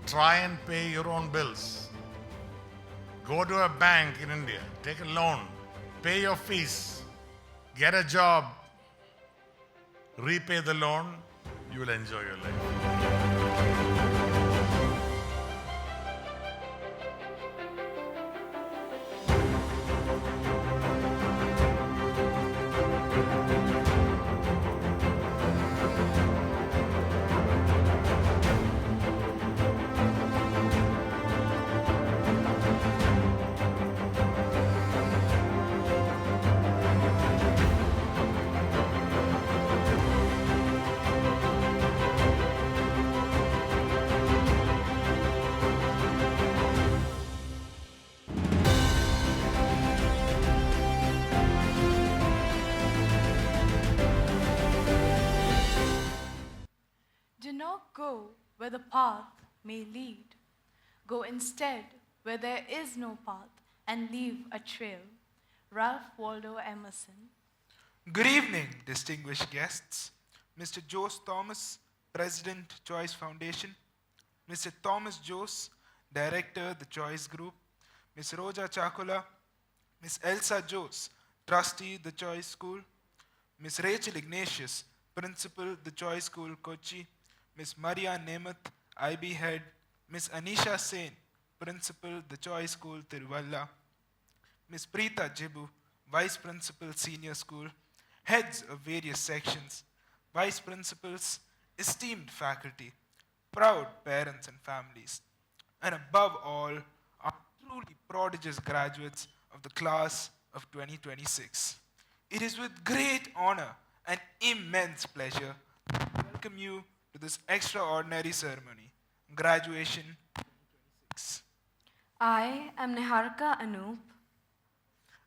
Try and pay your own bills. Go to a bank in India, take a loan, pay your fees, get a job, repay the loan, you will enjoy your life. Do not go where the path may lead. Go instead where there is no path and leave a trail. Ralph Waldo Emerson. Good evening, distinguished guests. Mr. Jose Thomas, President, Choice Foundation. Mr. Thomas Jose, Director, The Choice Group. Ms. Roja Chakula. Ms. Elsa Jose, Trustee, The Choice School. Ms. Rachel Ignatius, Principal, The Choice School, Kochi. Ms. Maria Namath, IB Head. Ms. Anisha Sen, Principal, The Choice School, Tiruvalla. Ms. Preeta Jibu, Vice Principal, Senior School. Heads of various sections, Vice Principals, esteemed faculty, proud parents and families, and above all, our truly prodigious graduates of the class of 2026. It is with great honor and immense pleasure to welcome you to this extraordinary ceremony, Graduation 2026. I am Niharika Anup.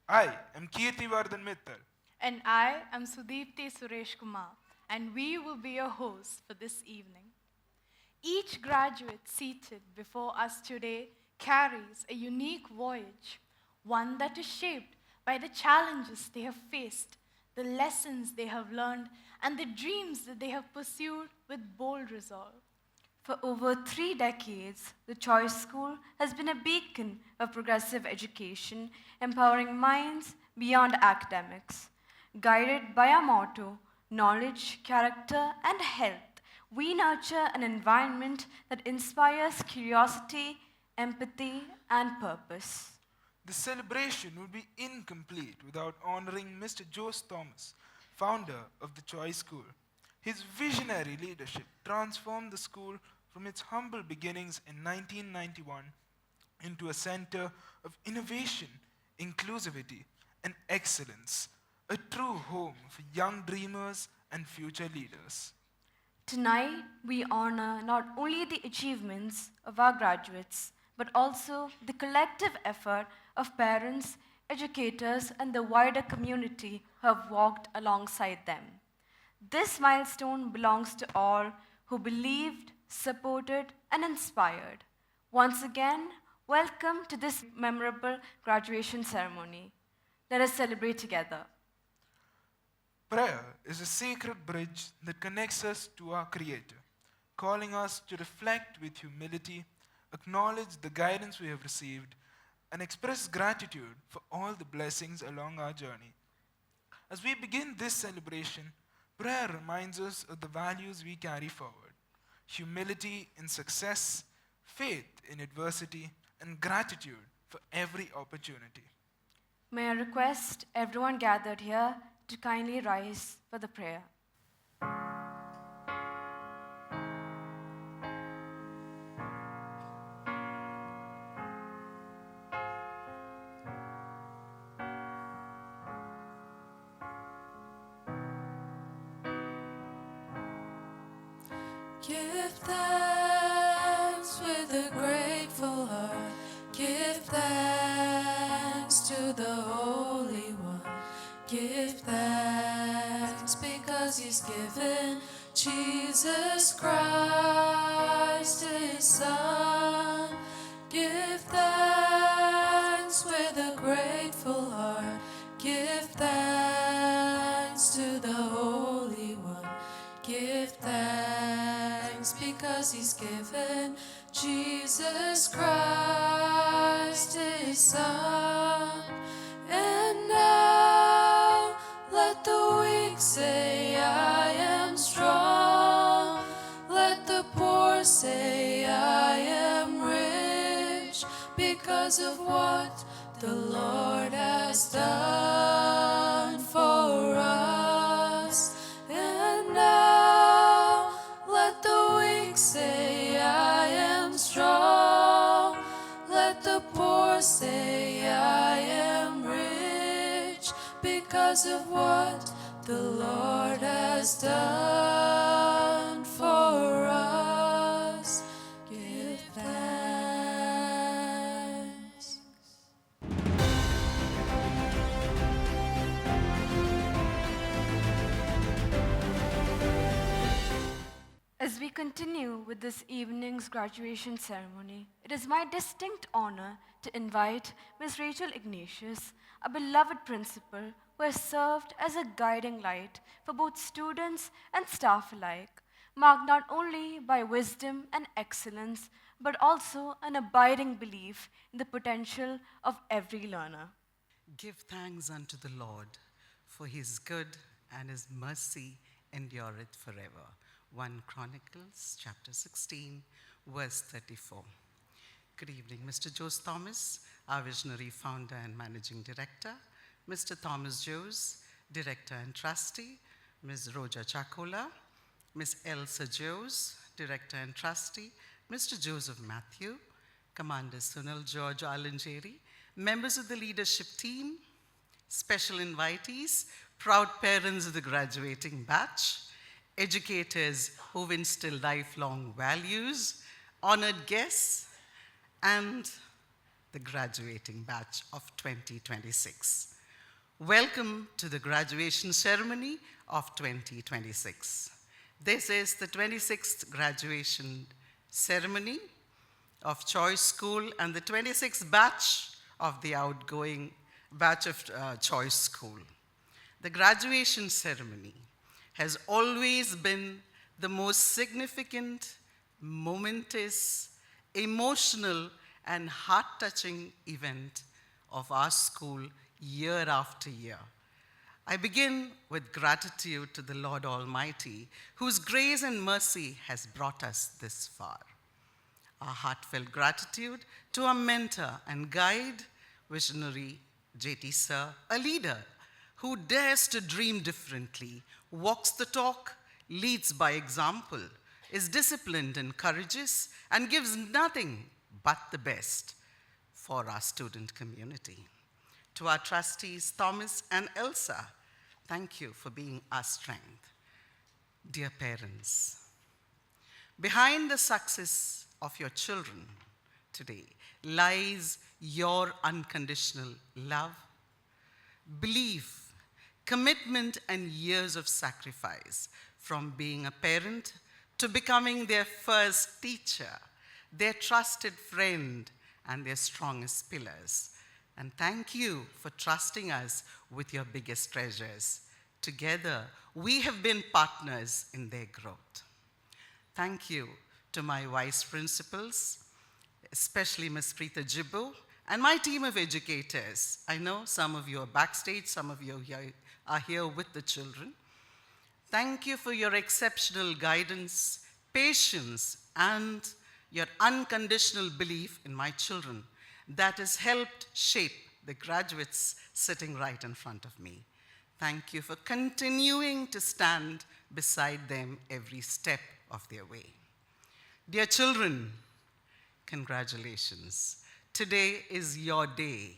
I am Kirtivardhan Mittal. And I am Sudipti Suresh Kumar, and we will be your hosts for this evening. Each graduate seated before us today carries a unique voyage, one that is shaped by the challenges they have faced, the lessons they have learned, and the dreams that they have pursued with bold resolve. For over 3 decades, the Choice School has been a beacon of progressive education, empowering minds beyond academics. Guided by our motto, knowledge, character, and health, we nurture an environment that inspires curiosity, empathy, and purpose. The celebration would be incomplete without honoring Mr. Jose Thomas, founder of the Choice School. His visionary leadership transformed the school from its humble beginnings in 1991 into a center of innovation, inclusivity, and excellence, a true home for young dreamers and future leaders. Tonight, we honor not only the achievements of our graduates, but also the collective effort of parents, educators, and the wider community who have walked alongside them. This milestone belongs to all who believed, supported, and inspired. Once again, welcome to this memorable graduation ceremony. Let us celebrate together. Prayer is a sacred bridge that connects us to our Creator, calling us to reflect with humility, acknowledge the guidance we have received, and express gratitude for all the blessings along our journey. As we begin this celebration, prayer reminds us of the values we carry forward: humility in success, faith in adversity, and gratitude for every opportunity. May I request everyone gathered here to kindly rise for the prayer. Give thanks with a grateful heart. Give thanks to the Holy One. Give thanks because He's given Jesus Christ His Son. Give thanks with a grateful heart. Give thanks to the Holy One. Give thanks because He's given Jesus Christ, His Son. And now let the weak say, I am strong. Let the poor say, I am rich, because of what the Lord has done for us. And now let the weak say, I am strong. Let the poor say, I am rich, because of what the Lord has done for us. Give thanks. As we continue with this evening's graduation ceremony, it is my distinct honor to invite Ms. Rachel Ignatius, a beloved principal who has served as a guiding light for both students and staff alike, marked not only by wisdom and excellence, but also an abiding belief in the potential of every learner. Give thanks unto the Lord, for he is good and his mercy endureth forever. 1 Chronicles chapter 16, verse 34. Good evening, Mr. Jose Thomas, our visionary founder and managing director, Mr. Thomas Jose, director and trustee, Ms. Roja Chakola, Ms. Elsa Jose, director and trustee, Mr. Joseph Matthew, Commander Sunil George Alanjeri, members of the leadership team, special invitees, proud parents of the graduating batch, educators who've instilled lifelong values, honored guests, and the graduating batch of 2026. Welcome to the graduation ceremony of 2026. This is the 26th graduation ceremony of Choice School and the 26th batch of the outgoing batch of Choice School. The graduation ceremony has always been the most significant, momentous, emotional, and heart-touching event of our school year after year. I begin with gratitude to the Lord Almighty, whose grace and mercy has brought us this far. Our heartfelt gratitude to our mentor and guide, visionary J.T. Sir, a leader who dares to dream differently, walks the talk, leads by example, is disciplined and courageous, and gives nothing but the best for our student community. To our trustees, Thomas and Elsa, thank you for being our strength. Dear parents, behind the success of your children today lies your unconditional love, belief, commitment, and years of sacrifice, from being a parent to becoming their first teacher, their trusted friend, and their strongest pillars. And thank you for trusting us with your biggest treasures. Together, we have been partners in their growth. Thank you to my vice principals, especially Ms. Preeta Jibbo, and my team of educators. I know some of you are backstage, some of you are here with the children. Thank you for your exceptional guidance, patience, and your unconditional belief in my children that has helped shape the graduates sitting right in front of me. Thank you for continuing to stand beside them every step of their way. Dear children, congratulations. Today is your day,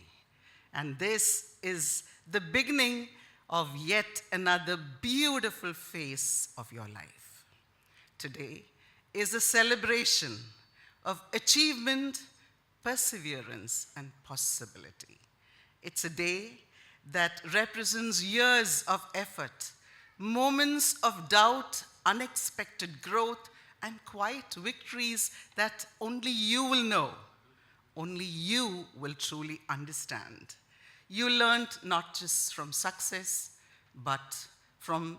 and this is the beginning of yet another beautiful phase of your life. Today is a celebration of achievement, perseverance, and possibility. It's a day that represents years of effort, moments of doubt, unexpected growth, and quiet victories that only you will know, only you will truly understand. You learned not just from success, but from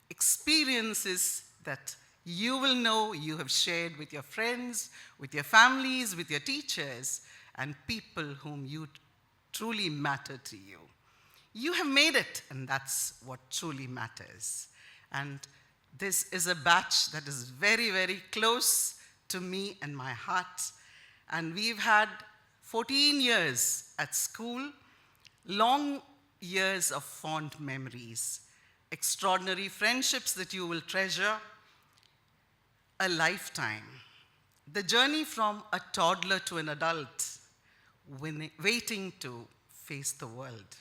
experiences that You will know you have shared with your friends, with your families, with your teachers, and people whom you truly matter to you. You have made it, and that's what truly matters. And this is a batch that is very, very close to me and my heart. And we've had 14 years at school, long years of fond memories, extraordinary friendships that you will treasure, a lifetime. The journey from a toddler to an adult, waiting to face the world.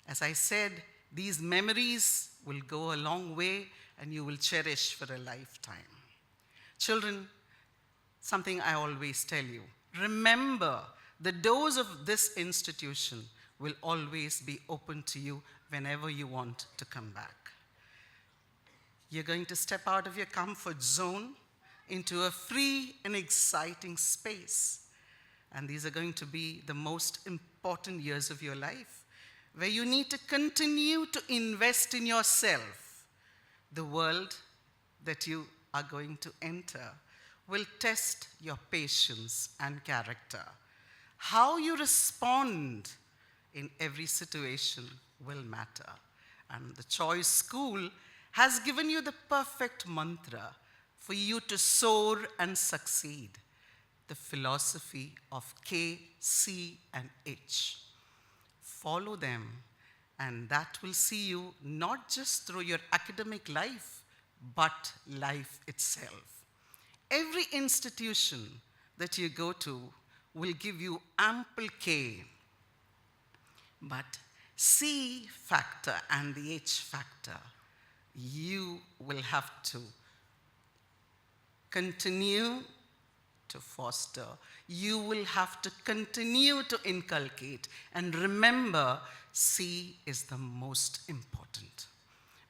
As I said, these memories will go a long way and you will cherish for a lifetime. Children, something I always tell you, remember the doors of this institution will always be open to you whenever you want to come back. You're going to step out of your comfort zone into a free and exciting space. And these are going to be the most important years of your life, where you need to continue to invest in yourself. The world that you are going to enter will test your patience and character. How you respond in every situation will matter. And the Choice School has given you the perfect mantra for you to soar and succeed. The philosophy of K, C, and H. Follow them, and that will see you not just through your academic life, but life itself. Every institution that you go to will give you ample K, but C factor and the H factor, you will have to continue to foster. You will have to continue to inculcate. And remember, C is the most important.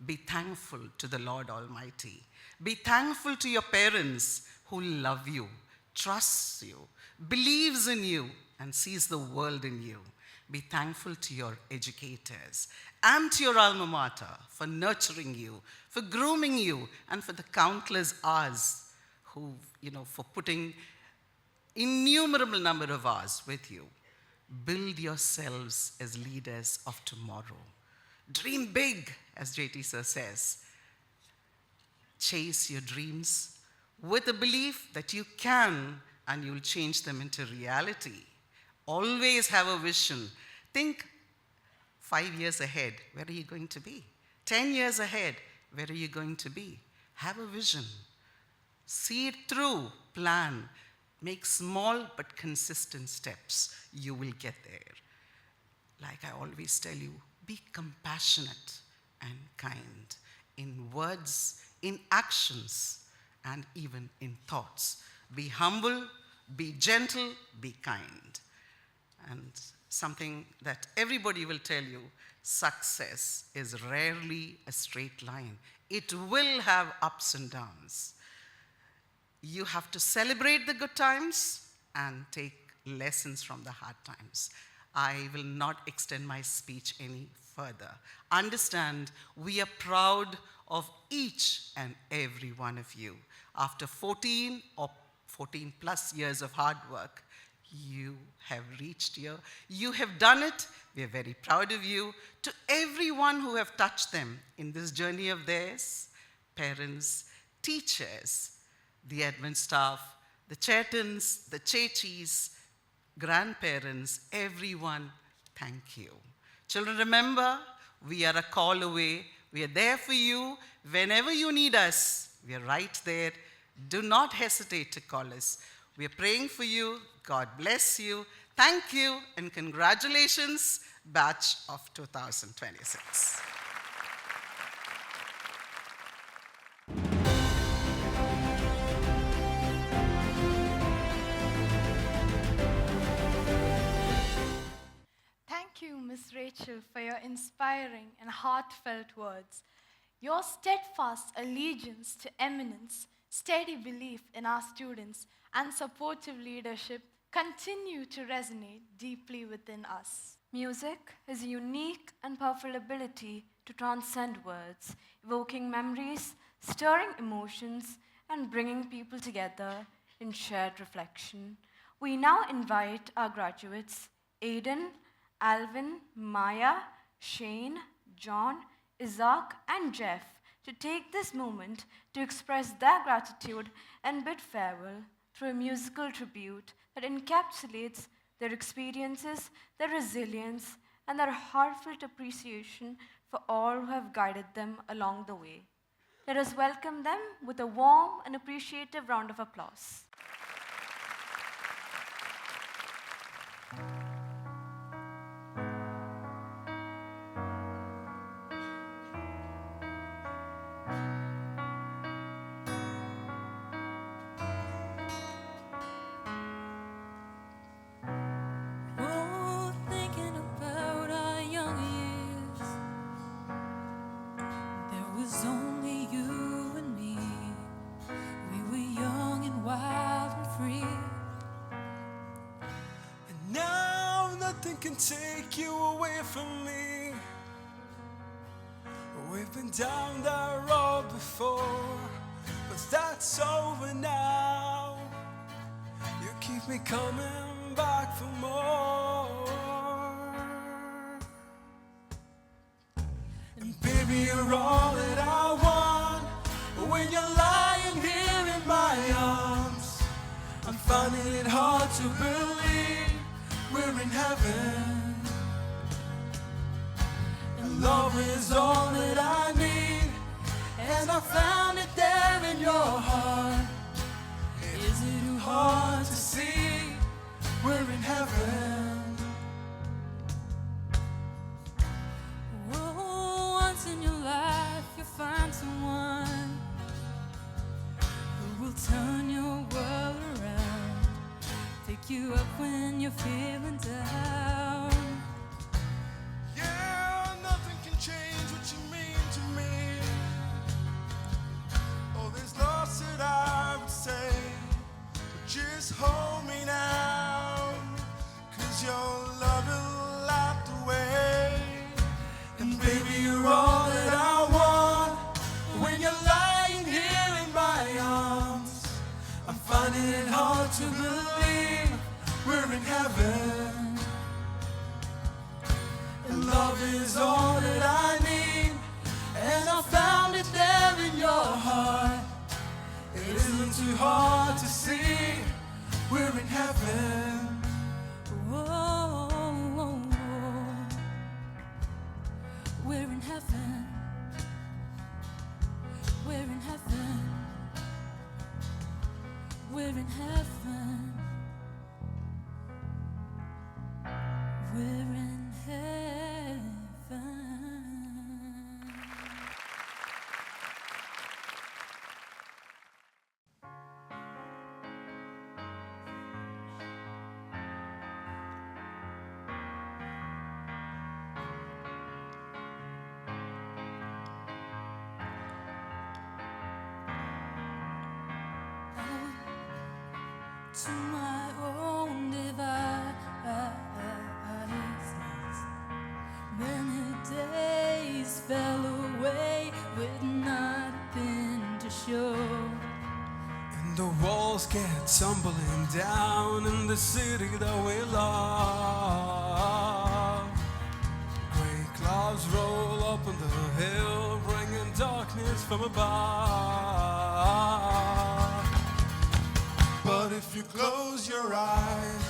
Be thankful to the Lord Almighty. Be thankful to your parents who love you, trusts you, believes in you, and sees the world in you. Be thankful to your educators and to your alma mater for nurturing you, for grooming you, and for the countless hours for putting innumerable number of hours with you. Build yourselves as leaders of tomorrow. Dream big, as JT Sir says. Chase your dreams with the belief that you can, and you'll change them into reality. Always have a vision. Think 5 years ahead, where are you going to be? 10 years ahead, where are you going to be? Have a vision. See it through, plan. Make small but consistent steps. You will get there. Like I always tell you, be compassionate and kind in words, in actions, and even in thoughts. Be humble, be gentle, be kind. And something that everybody will tell you, success is rarely a straight line. It will have ups and downs. You have to celebrate the good times and take lessons from the hard times. I will not extend my speech any further. Understand, we are proud of each and every one of you. After 14 or 14 plus years of hard work, you have reached here. You have done it. We are very proud of you. To everyone who have touched them in this journey of theirs, parents, teachers, the admin staff, the Chaitans, the Chechis, grandparents, everyone, thank you. Children, remember, we are a call away. We are there for you. Whenever you need us, we are right there. Do not hesitate to call us. We are praying for you. God bless you. Thank you, and congratulations, batch of 2026. Thank you, Ms. Rachel, for your inspiring and heartfelt words. Your steadfast allegiance to eminence, steady belief in our students, and supportive leadership continue to resonate deeply within us. Music has a unique and powerful ability to transcend words, evoking memories, stirring emotions and bringing people together in shared reflection. We now invite our graduates, Aiden, Alvin, Maya, Shane, John, Isaac, and Jeff, to take this moment to express their gratitude and bid farewell through a musical tribute that encapsulates their experiences, their resilience, and their heartfelt appreciation for all who have guided them along the way. Let us welcome them with a warm and appreciative round of applause. Oh, thinking about our young years, there was only you and me. We were young and wild and free. And now nothing can take you away from me. We've been down that road before, but that's over now. You keep me coming back for more. And baby, you're all that I want. When you're lying here in my arms, I'm finding it hard to believe we're in heaven. And love is all that I need, and I found it there in your heart. Is it too hard to see we're in heaven? Oh, once in your life you'll find someone who will turn your world around, pick you up when you're feeling down. Yeah, nothing can change what you mean to me. All these lost that I would say, but just hold me now, 'cause your love will light the way. And baby, you're all that I want. When you're lying here in my arms, I'm finding it hard to believe we're in heaven. And love is all that I need, and I found it there in your heart. It isn't too hard to see we're in heaven. Whoa, we're in heaven. We're in heaven. We're in heaven. We're in heaven. To my own devices, many days fell away with nothing to show. And the walls get tumbling down in the city that we love. Gray clouds roll up on the hill, bringing darkness from above. But if you close your eyes,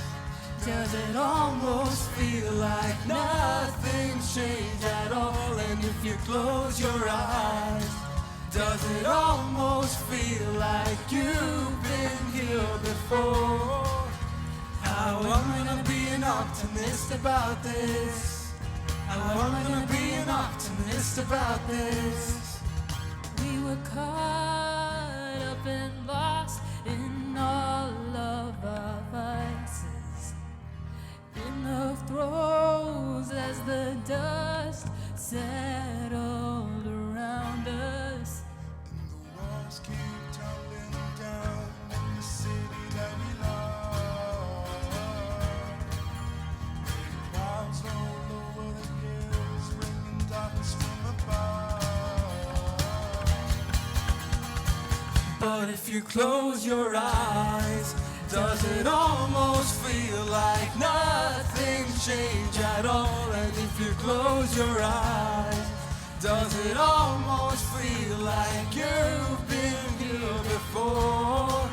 Does it almost feel like nothing's changed at all? And if you close your eyes, does it almost feel like you've been here before? How am I gonna be an optimist about this? How am I gonna be an optimist about this? we were caught up and lost in all of our vices, in the throes as the dust settled around us. And the walls keep tumbling down in the city that we love. Clouds roll over the hills, bringing darkness from above. But if you close your eyes, does it almost feel like nothing changed at all? And if you close your eyes, does it almost feel like you've been here before?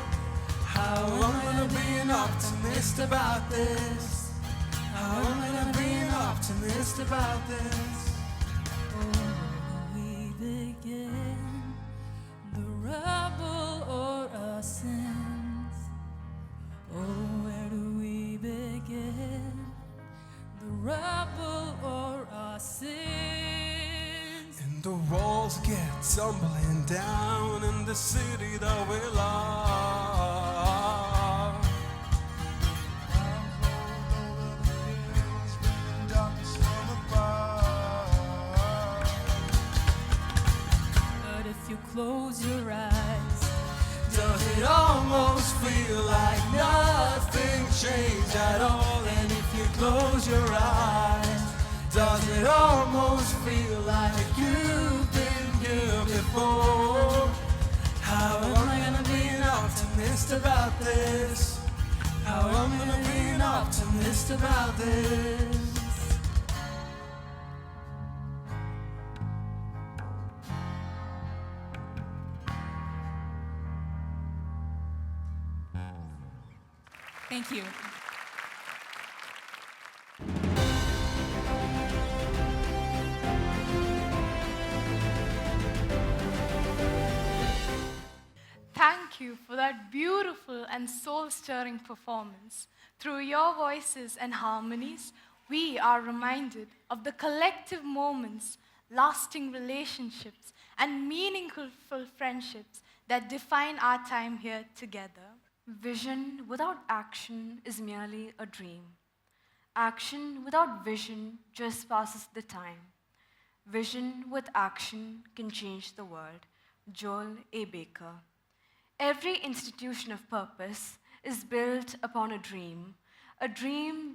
How am I gonna be an optimist about this? How am I gonna be an optimist about this? We begin the rubble or our sins. Oh, where do we begin? The rubble or our sins? And the walls get tumbling down in the city that we love. But if you close your eyes, Does it almost feel like nothing changed at all? And if you close your eyes, does it almost feel like you've been here before? How am I gonna be an optimist about this? How am I gonna be an optimist about this? thank you. Thank you for that beautiful and soul-stirring performance. Through your voices and harmonies, we are reminded of the collective moments, lasting relationships, and meaningful friendships that define our time here together. Vision without action is merely a dream. Action without vision just passes the time. Vision with action can change the world. Joel A. Baker. Every institution of purpose is built upon a dream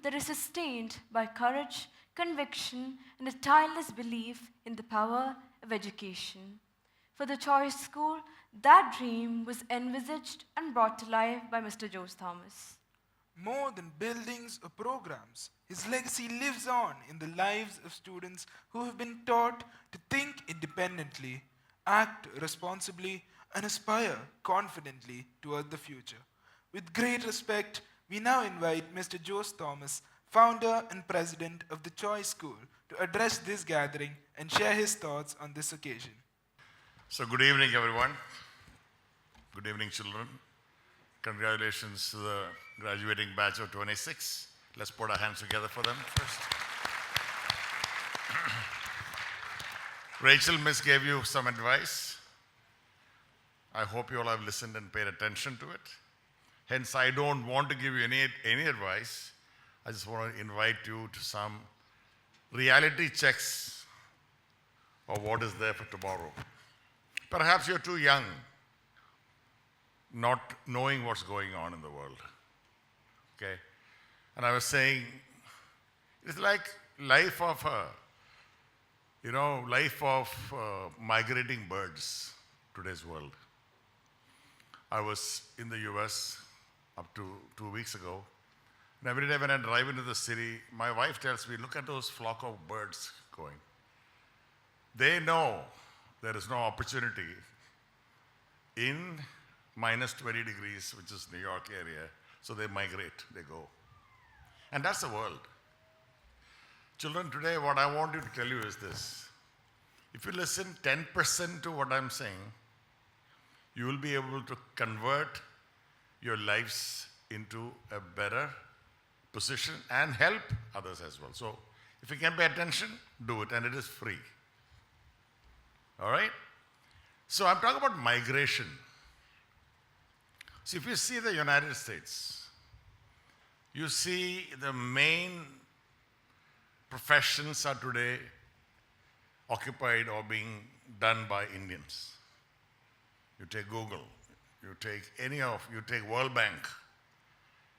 that is sustained by courage, conviction, and a tireless belief in the power of education. For the Choice School, that dream was envisaged and brought to life by Mr. Jose Thomas. More than buildings or programs, his legacy lives on in the lives of students who have been taught to think independently, act responsibly, and aspire confidently toward the future. With great respect, we now invite Mr. Jose Thomas, founder and president of the Choice School, to address this gathering and share his thoughts on this occasion. So, good evening, everyone. Good evening, children. Congratulations to the graduating batch of 26. Let's put our hands together for them first. Rachel, Miss, gave you some advice. I hope you all have listened and paid attention to it. Hence, I don't want to give you any advice. I just want to invite you to some reality checks of what is there for tomorrow. Perhaps you're too young, not knowing what's going on in the world. Okay? And I was saying, it's like life of migrating birds, today's world. I was in the US up to 2 weeks ago. And every day when I drive into the city, my wife tells me, look at those flock of birds going. They know there is no opportunity in minus 20 degrees, which is New York area, so they migrate, they go. And that's the world. Children, today what I want you to tell you is this. If you listen 10% to what I'm saying, you will be able to convert your lives into a better position and help others as well. So if you can pay attention, do it, and it is free. All right? So I'm talking about migration. So if you see the United States, you see the main professions are today occupied or being done by Indians. You take Google, you take World Bank,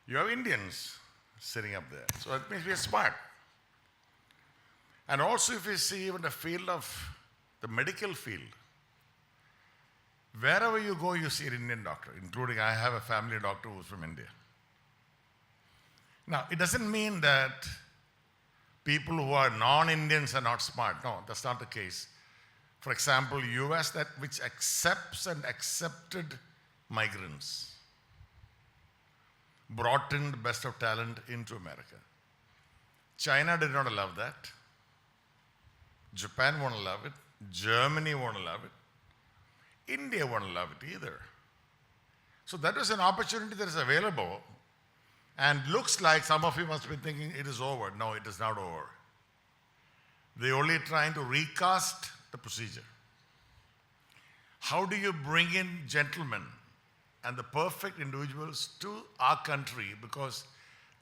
you have Indians sitting up there. So it means we are smart. And also if you see even the field of the medical field, Wherever you go, you see an Indian doctor, including I have a family doctor who's from India. Now, it doesn't mean that people who are non-Indians are not smart. No, that's not the case. For example, US, which accepts and accepted migrants, brought in the best of talent into America. China did not allow that. Japan won't allow it. Germany won't allow it. India won't allow it either. So that was an opportunity that is available, and looks like some of you must be thinking it is over. No, it is not over. They're only trying to recast the procedure. How do you bring in gentlemen and the perfect individuals to our country? Because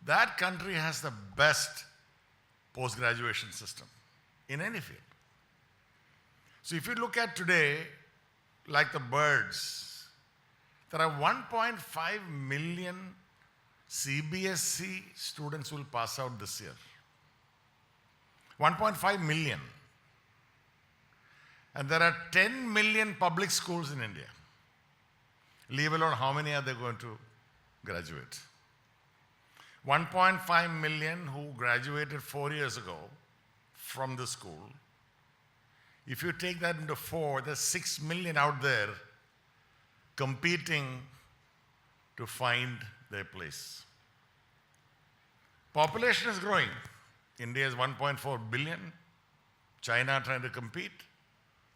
that country has the best post-graduation system in any field. So if you look at today, like the birds, there are 1.5 million CBSE students will pass out this year. 1.5 million. And there are 10 million public schools in India. Leave alone how many are they going to graduate. 1.5 million who graduated 4 years ago from the school. If you take that into 4, there's 6 million out there competing to find their place. Population is growing. India is 1.4 billion. China trying to compete.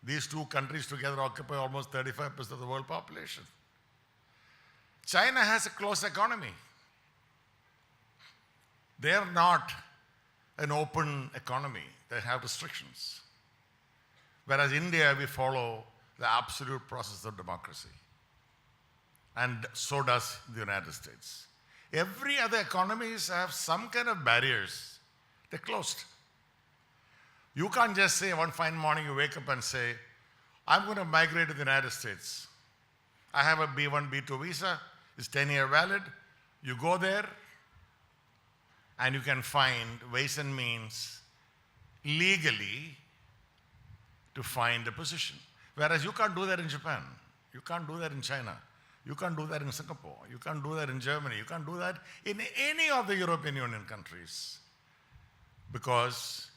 These two countries together occupy almost 35% of the world population. China has a closed economy. They are not an open economy. They have restrictions. Whereas India, we follow the absolute process of democracy. And so does the United States. Every other economies have some kind of barriers. They're closed. You can't just say one fine morning you wake up and say, I'm going to migrate to the United States. I have a B1, B2 visa. It's 10-year valid. You go there and you can find ways and means legally to find a position. Whereas you can't do that in Japan. You can't do that in China. You can't do that in Singapore. You can't do that in Germany. You can't do that in any of the European Union countries. Because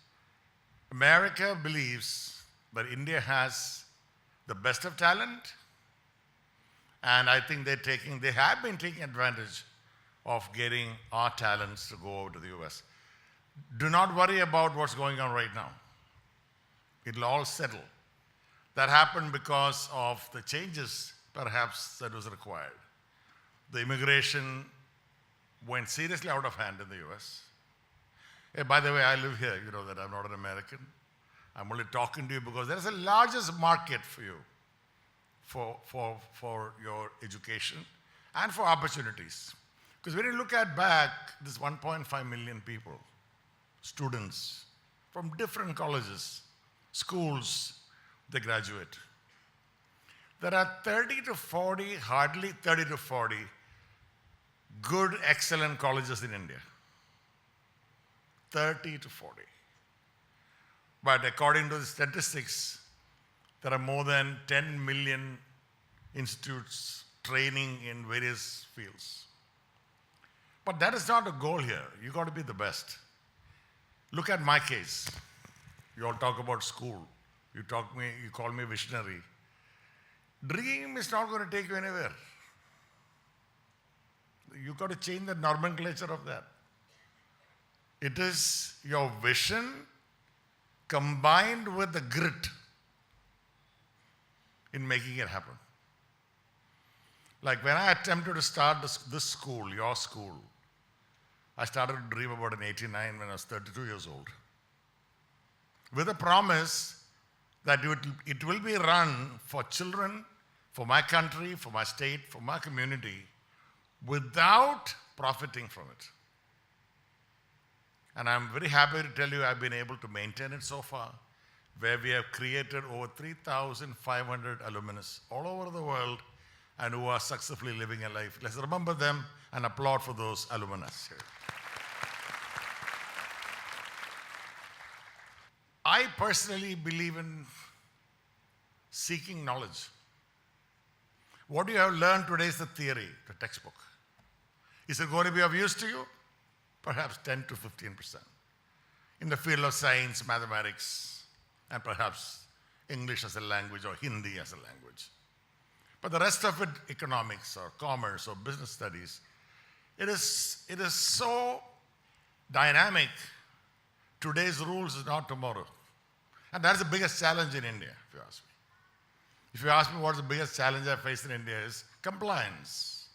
America believes that India has the best of talent, and I think they have been taking advantage of getting our talents to go over to the US. Do not worry about what's going on right now. It'll all settle. That happened because of the changes, perhaps, that was required. The immigration went seriously out of hand in the US. Hey, by the way, I live here. You know that I'm not an American. I'm only talking to you because there's a largest market for you, for your education and for opportunities. Because when you look at back, this 1.5 million people, students from different colleges, schools, they graduate. There are 30 to 40, hardly 30 to 40 good, excellent colleges in India. 30 to 40. But according to the statistics, there are more than 10 million institutes training in various fields. But that is not a goal here. You got to be the best. Look at my case. You all talk about school. You call me visionary. Dream is not going to take you anywhere. You got to change the nomenclature of that. It is your vision combined with the grit in making it happen. Like when I attempted to start this school, your school, I started to dream about in 89 when I was 32 years old. With a promise that it will be run for children, for my country, for my state, for my community, without profiting from it. And I'm very happy to tell you I've been able to maintain it so far, where we have created over 3,500 alumnus all over the world and who are successfully living a life. Let's remember them and applaud for those alumnus here. I personally believe in seeking knowledge. What you have learned today is the theory, the textbook. Is it going to be of use to you? Perhaps 10 to 15%. In the field of science, mathematics, and perhaps English as a language or Hindi as a language. But the rest of it, economics or commerce or business studies, it is so dynamic. Today's rules is not tomorrow. And that's the biggest challenge in India, if you ask me. If you ask me what's the biggest challenge I face in India is compliance.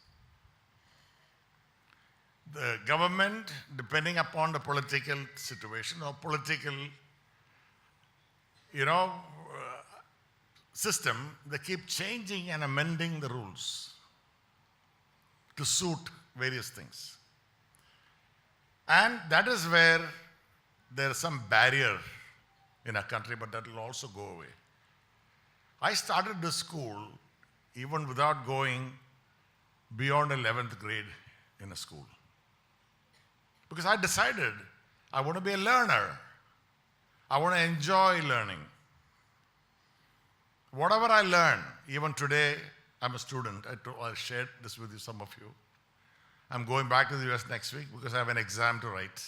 The government, depending upon the political situation or political, system, they keep changing and amending the rules to suit various things. And that is where there is some barrier in our country, but that will also go away. I started this school even without going beyond 11th grade in a school. Because I decided I want to be a learner. I want to enjoy learning. Whatever I learn, even today, I'm a student. I shared this with you, some of you. I'm going back to the US next week because I have an exam to write.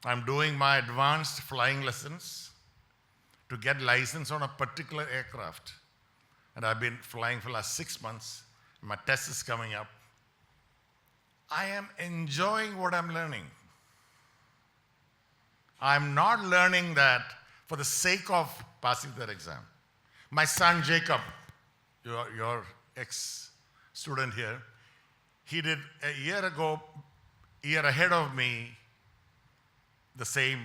I'm doing my advanced flying lessons to get license on a particular aircraft. And I've been flying for the last 6 months. My test is coming up. I am enjoying what I'm learning. I'm not learning that for the sake of passing that exam. My son Jacob, your ex-student here, he did a year ahead of me, the same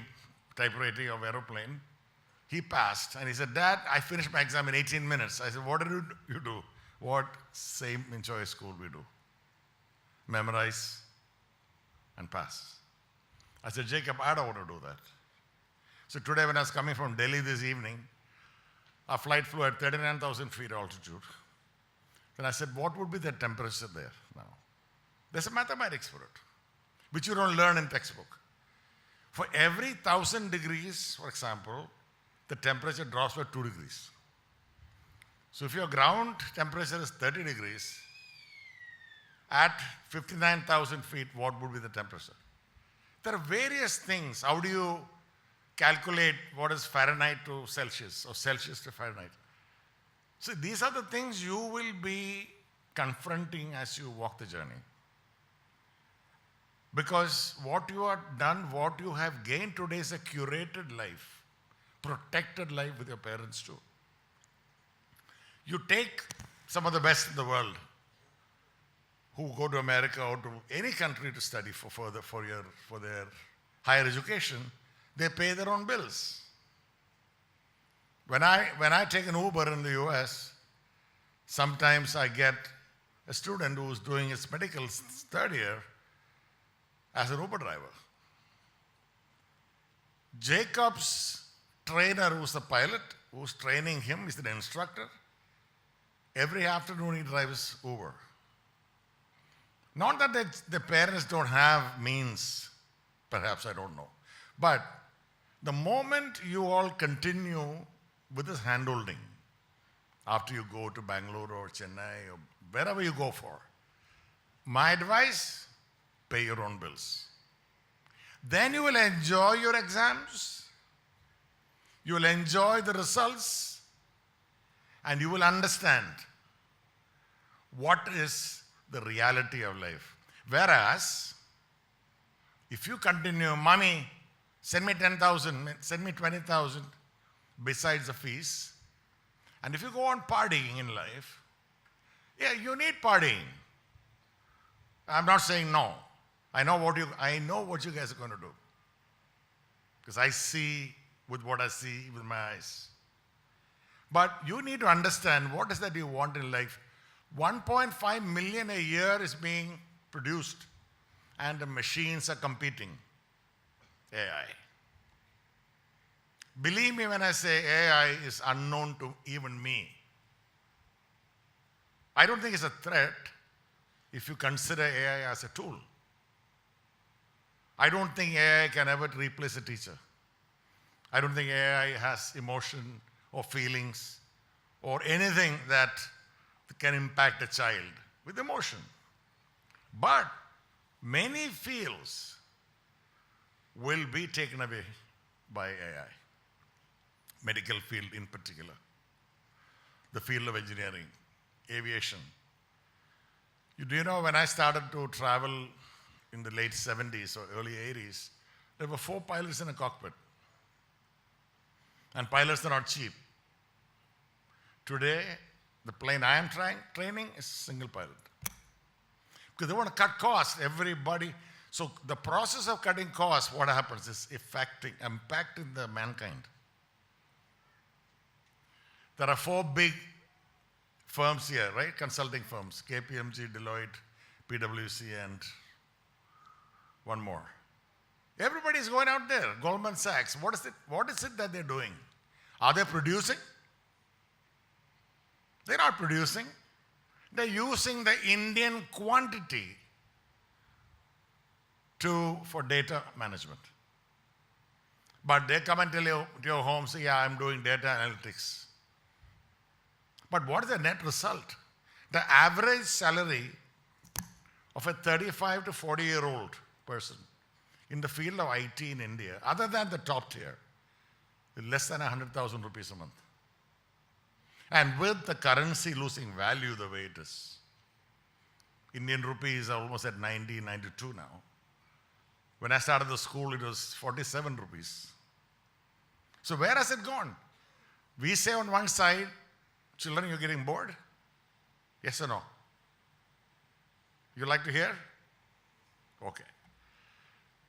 type rating of aeroplane. He passed and he said, Dad, I finished my exam in 18 minutes. I said, what did you do? What same in choice school we do? Memorize and pass. I said, Jacob, I don't want to do that. So today when I was coming from Delhi this evening, our flight flew at 39,000 feet altitude. Then I said, what would be the temperature there now? There's a mathematics for it, which you don't learn in textbook. For every 1,000 degrees, for example, the temperature drops by 2 degrees. So if your ground temperature is 30 degrees, at 59,000 feet, what would be the temperature? There are various things. How do you calculate what is Fahrenheit to Celsius or Celsius to Fahrenheit? So these are the things you will be confronting as you walk the journey. Because what you have done, what you have gained today is a curated life, protected life with your parents too. You take some of the best in the world who go to America or to any country to study for their higher education, they pay their own bills. When I take an Uber in the US, sometimes I get a student who's doing his medical third year as an Uber driver. Jacob's trainer, who's the pilot, who's training him, is the instructor. Every afternoon he drives Uber. Not that the parents don't have means, perhaps, I don't know. But the moment you all continue with this handholding, after you go to Bangalore or Chennai or wherever you go for, my advice, pay your own bills. Then you will enjoy your exams, you will enjoy the results, and you will understand what is the reality of life. Whereas, if you continue, mommy, send me 10,000, send me 20,000 besides the fees, and if you go on partying in life, yeah, you need partying. I'm not saying no. I know what you guys are going to do. Because I see with what I see with my eyes. But you need to understand what is that you want in life. 1.5 million a year is being produced, and the machines are competing. AI. Believe me when I say AI is unknown to even me. I don't think it's a threat if you consider AI as a tool. I don't think AI can ever replace a teacher. I don't think AI has emotion or feelings or anything that can impact a child with emotion. But many fields will be taken away by AI. Medical field in particular, the field of engineering, aviation. Do you know when I started to travel in the late 70s or early 80s, there were 4 pilots in a cockpit. And pilots are not cheap. Today, the plane I am training is single pilot. Because they want to cut costs, everybody. So the process of cutting costs, what happens is impacting the mankind. There are 4 big firms here, right? Consulting firms, KPMG, Deloitte, PwC, and one more. Everybody is going out there. Goldman Sachs, what is it that they're doing? Are they producing? They're not producing. They're using the Indian quantity for data management. But they come and tell you to your home, say, yeah, I'm doing data analytics. But what is the net result? The average salary of a 35 to 40-year-old person in the field of IT in India, other than the top tier, is less than 100,000 rupees a month. And with the currency losing value the way it is, Indian rupees are almost at 90, 92 now. When I started the school, it was 47 rupees. So where has it gone? We say on one side, children, you're getting bored? Yes or no? You like to hear? Okay.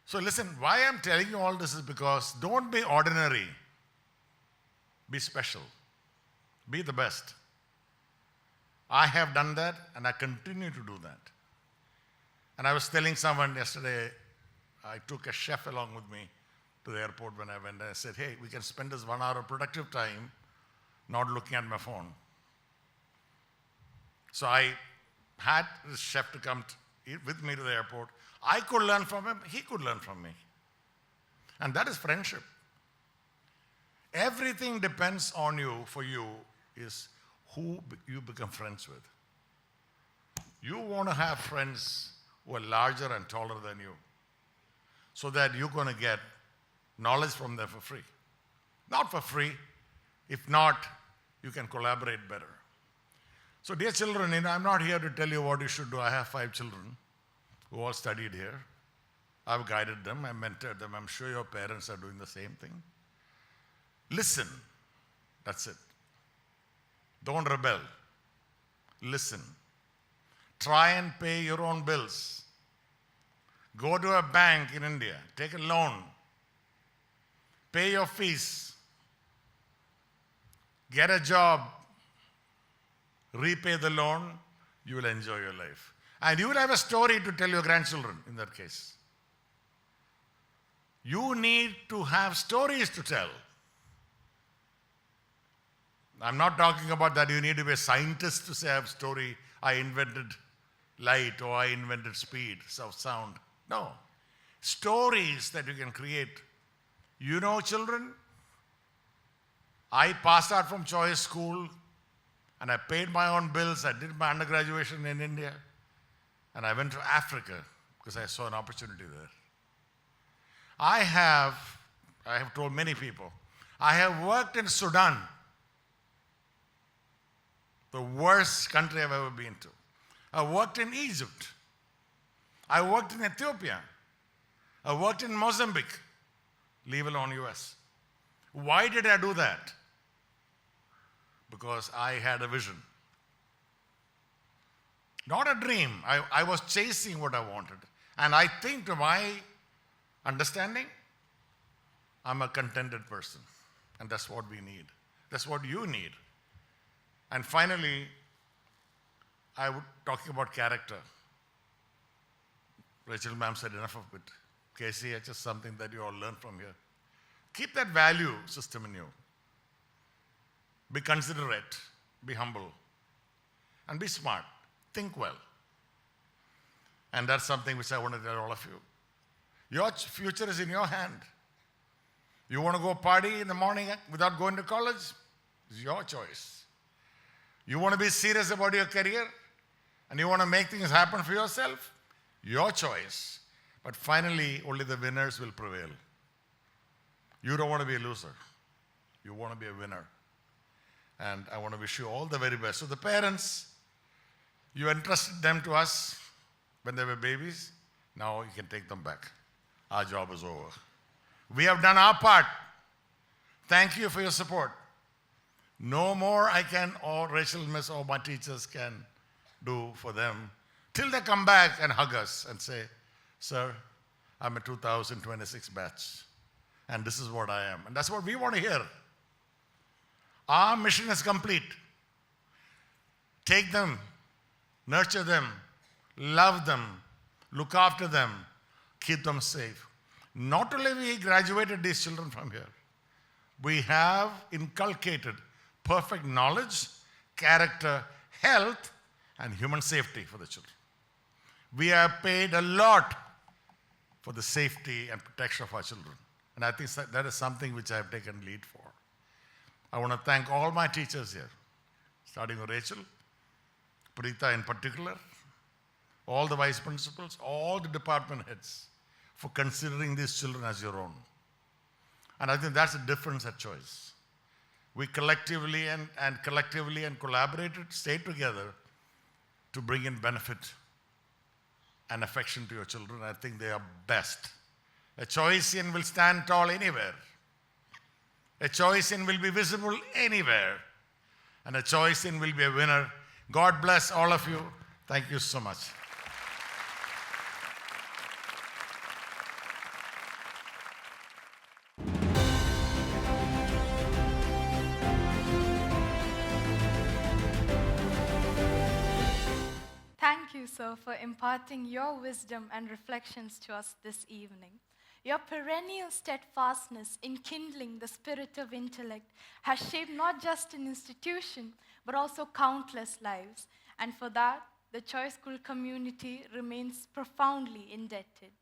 So listen, why I'm telling you all this is because don't be ordinary. Be special. Be the best. I have done that and I continue to do that. And I was telling someone yesterday, I took a chef along with me to the airport when I went. I said, hey, we can spend this 1 hour of productive time not looking at my phone. So I had this chef to come eat with me to the airport. I could learn from him, he could learn from me. And that is friendship. Everything depends on you, for you, is who you become friends with. You want to have friends who are larger and taller than you, so that you're going to get knowledge from them for free. Not for free. If not, you can collaborate better. So dear children, I'm not here to tell you what you should do. I have 5 children who all studied here. I've guided them, I mentored them. I'm sure your parents are doing the same thing. Listen. That's it. Don't rebel. Listen. Try and pay your own bills. Go to a bank in India, take a loan, pay your fees, get a job, repay the loan, you will enjoy your life. And you will have a story to tell your grandchildren in that case. You need to have stories to tell. I'm not talking about that you need to be a scientist to say I have a story, I invented light or I invented speed, sound. No. Stories that you can create. You know, children, I passed out from choice school and I paid my own bills. I did my undergraduate in India and I went to Africa because I saw an opportunity there. I have told many people, I have worked in Sudan, the worst country I've ever been to. I worked in Egypt. I worked in Ethiopia. I worked in Mozambique, leave alone US. Why did I do that? Because I had a vision. Not a dream. I was chasing what I wanted. And I think, to my understanding, I'm a contented person. And that's what we need. That's what you need. And finally, I would talking about character. Rachel ma'am said enough of it. KCH is something that you all learn from here. Keep that value system in you. Be considerate, be humble, and be smart. Think well. And that's something which I want to tell all of you. Your future is in your hand. You want to go party in the morning without going to college? It's your choice. You want to be serious about your career? And you want to make things happen for yourself? Your choice. But finally, only the winners will prevail. You don't want to be a loser. You want to be a winner. And I want to wish you all the very best. So the parents, you entrusted them to us when they were babies. Now you can take them back. Our job is over. We have done our part. Thank you for your support. No more I can, or Rachel, Miss, or my teachers can do for them till they come back and hug us and say, sir, I'm a 2026 batch. And this is what I am. And that's what we want to hear. Our mission is complete. Take them, nurture them, love them, look after them, keep them safe. Not only we graduated these children from here, we have inculcated perfect knowledge, character, health, and human safety for the children. We have paid a lot for the safety and protection of our children. And I think that is something which I have taken lead for. I want to thank all my teachers here, starting with Rachel, Preeta in particular, all the vice principals, all the department heads, for considering these children as your own. And I think that's the difference at Choice. We collectively and collaborated, stayed together to bring in benefit and affection to your children. I think they are best. A Choicean will stand tall anywhere. A Choicean will be visible anywhere. And a Choicean will be a winner. God bless all of you. Thank you so much. Thank you, sir, for imparting your wisdom and reflections to us this evening. Your perennial steadfastness in kindling the spirit of intellect has shaped not just an institution, but also countless lives. And for that, the Choice School community remains profoundly indebted.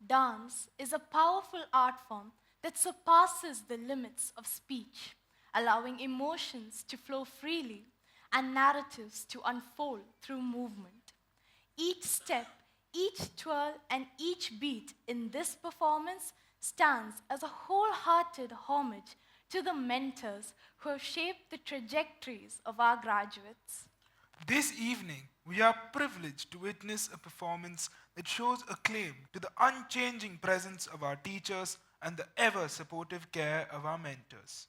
Dance is a powerful art form that surpasses the limits of speech, allowing emotions to flow freely and narratives to unfold through movement. Each step, each twirl, and each beat in this performance stands as a wholehearted homage to the mentors who have shaped the trajectories of our graduates. This evening, we are privileged to witness a performance that shows a claim to the unchanging presence of our teachers and the ever supportive care of our mentors.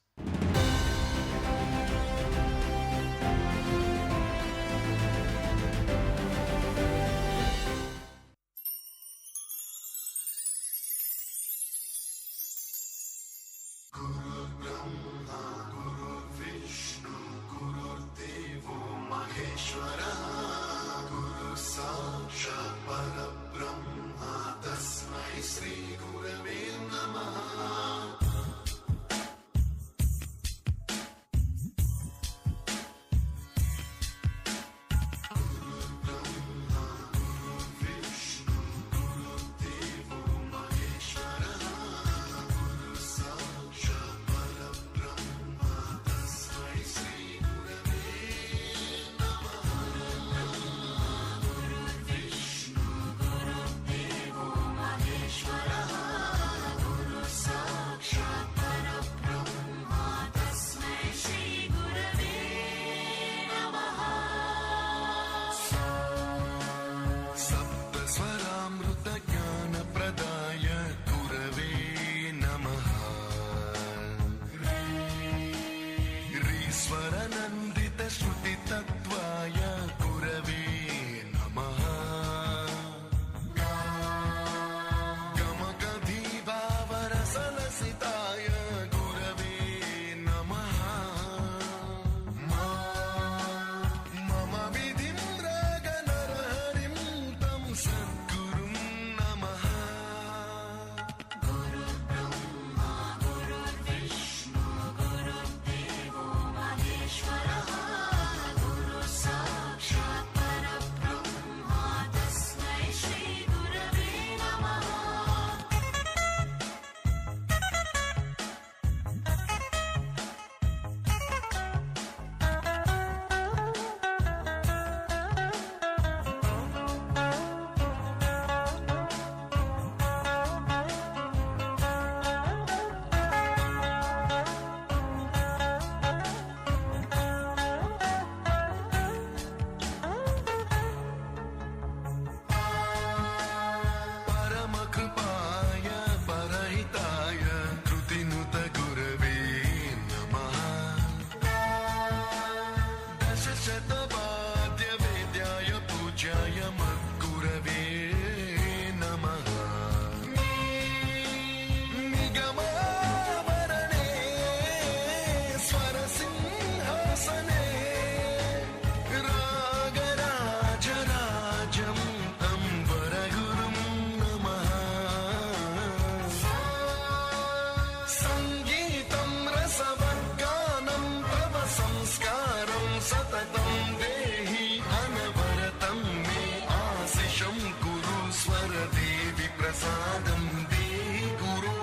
देवि प्रसादं देहि गुरु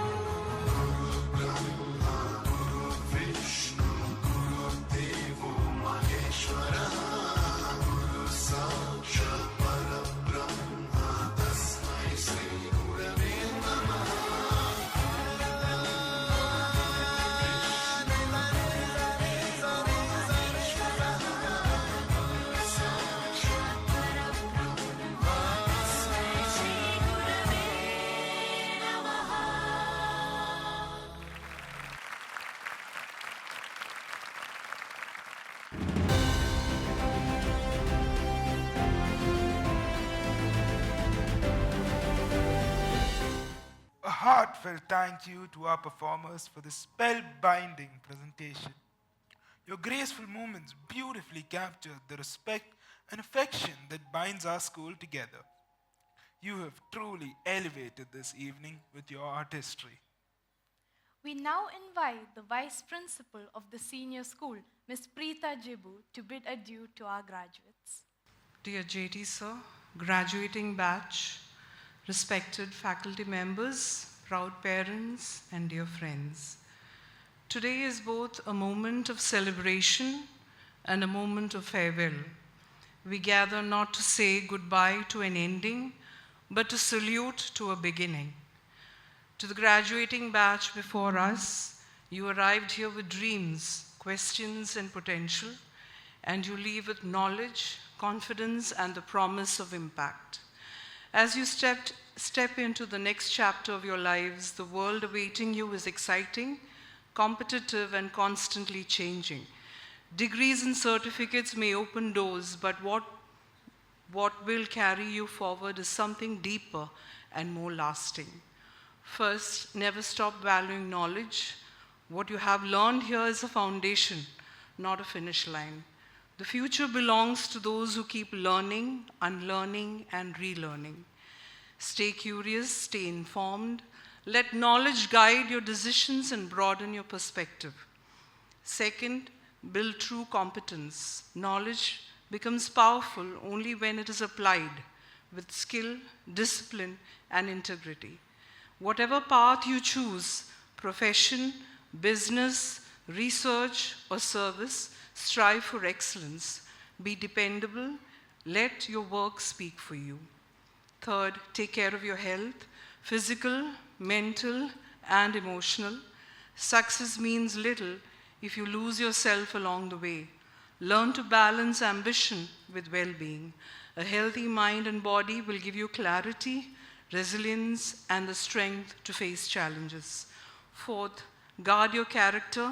विष्णु गुरुदेवो महेश्वरः गुरु साक्षात् परब्रह्म तस्मै श्री गुरवे नमः A heartfelt thank you to our performers for this spellbinding presentation. Your graceful movements beautifully captured the respect and affection that binds our school together. You have truly elevated this evening with your artistry. We now invite the Vice Principal of the Senior School, Ms. Preeta Jibu, to bid adieu to our graduates. Dear JT Sir, graduating batch, respected faculty members, proud parents, and dear friends. Today is both a moment of celebration and a moment of farewell. We gather not to say goodbye to an ending, but to salute to a beginning. To the graduating batch before us, you arrived here with dreams, questions, and potential, and you leave with knowledge, confidence, and the promise of impact. As you step into the next chapter of your lives, the world awaiting you is exciting, competitive, and constantly changing. Degrees and certificates may open doors, but what will carry you forward is something deeper and more lasting. First, never stop valuing knowledge. What you have learned here is a foundation, not a finish line. The future belongs to those who keep learning, unlearning, and relearning. Stay curious, stay informed. Let knowledge guide your decisions and broaden your perspective. Second, build true competence. Knowledge becomes powerful only when it is applied with skill, discipline, and integrity. Whatever path you choose, profession, business, research, or service, strive for excellence. Be dependable. Let your work speak for you. Third, take care of your health, physical, mental, and emotional. Success means little if you lose yourself along the way. Learn to balance ambition with well-being. A healthy mind and body will give you clarity, resilience, and the strength to face challenges. Fourth, guard your character.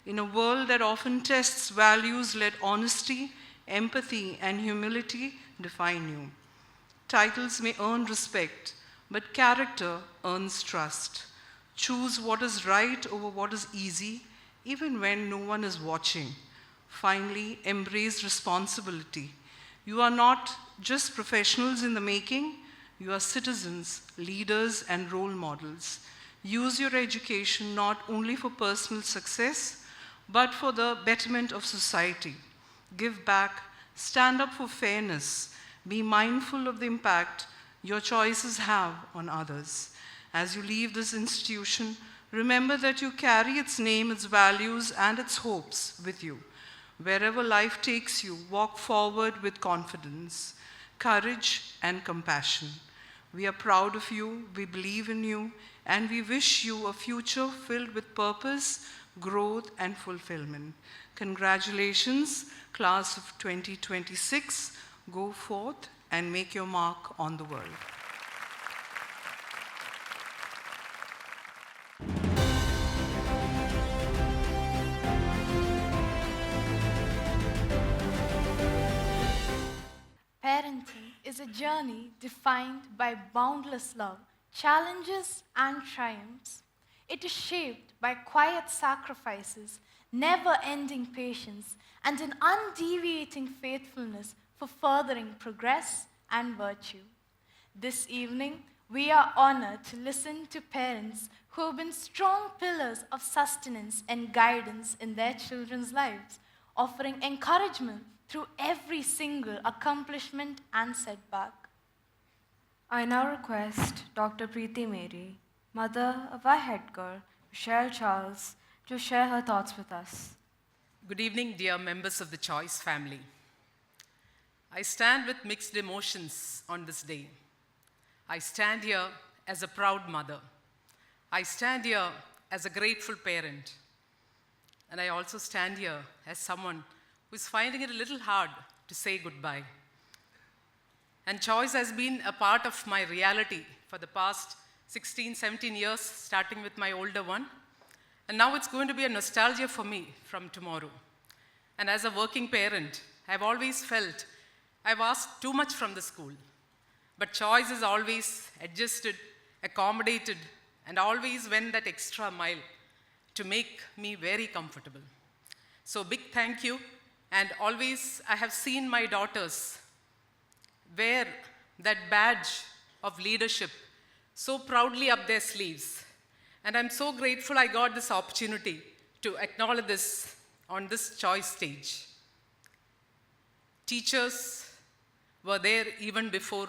In a world that often tests values, let honesty, empathy, and humility define you. Titles may earn respect, but character earns trust. Choose what is right over what is easy, even when no one is watching. Finally, embrace responsibility. You are not just professionals in the making, you are citizens, leaders, and role models. Use your education not only for personal success, but for the betterment of society. Give back, stand up for fairness, be mindful of the impact your choices have on others. As you leave this institution, remember that you carry its name, its values, and its hopes with you. Wherever life takes you, walk forward with confidence, courage, and compassion. We are proud of you, we believe in you, and we wish you a future filled with purpose, growth, and fulfillment. Congratulations, class of 2026. Go forth and make your mark on the world. Parenting is a journey defined by boundless love, challenges, and triumphs. It is shaped by quiet sacrifices, never-ending patience, and an undeviating faithfulness for furthering progress and virtue. This evening, we are honored to listen to parents who have been strong pillars of sustenance and guidance in their children's lives, offering encouragement through every single accomplishment and setback. I now request Dr. Preeti Mary, mother of our head girl, Michelle Charles, to share her thoughts with us. Good evening, dear members of the Choice family. I stand with mixed emotions on this day. I stand here as a proud mother. I stand here as a grateful parent. And I also stand here as someone who is finding it a little hard to say goodbye. And choice has been a part of my reality for the past 16, 17 years, starting with my older one. And now it's going to be a nostalgia for me from tomorrow. And as a working parent, I've always felt I've asked too much from the school. But choice is always adjusted, accommodated, and always went that extra mile to make me very comfortable. So big thank you. And always I have seen my daughters wear that badge of leadership so proudly up their sleeves. And I'm so grateful I got this opportunity to acknowledge this on this choice stage. Teachers were there even before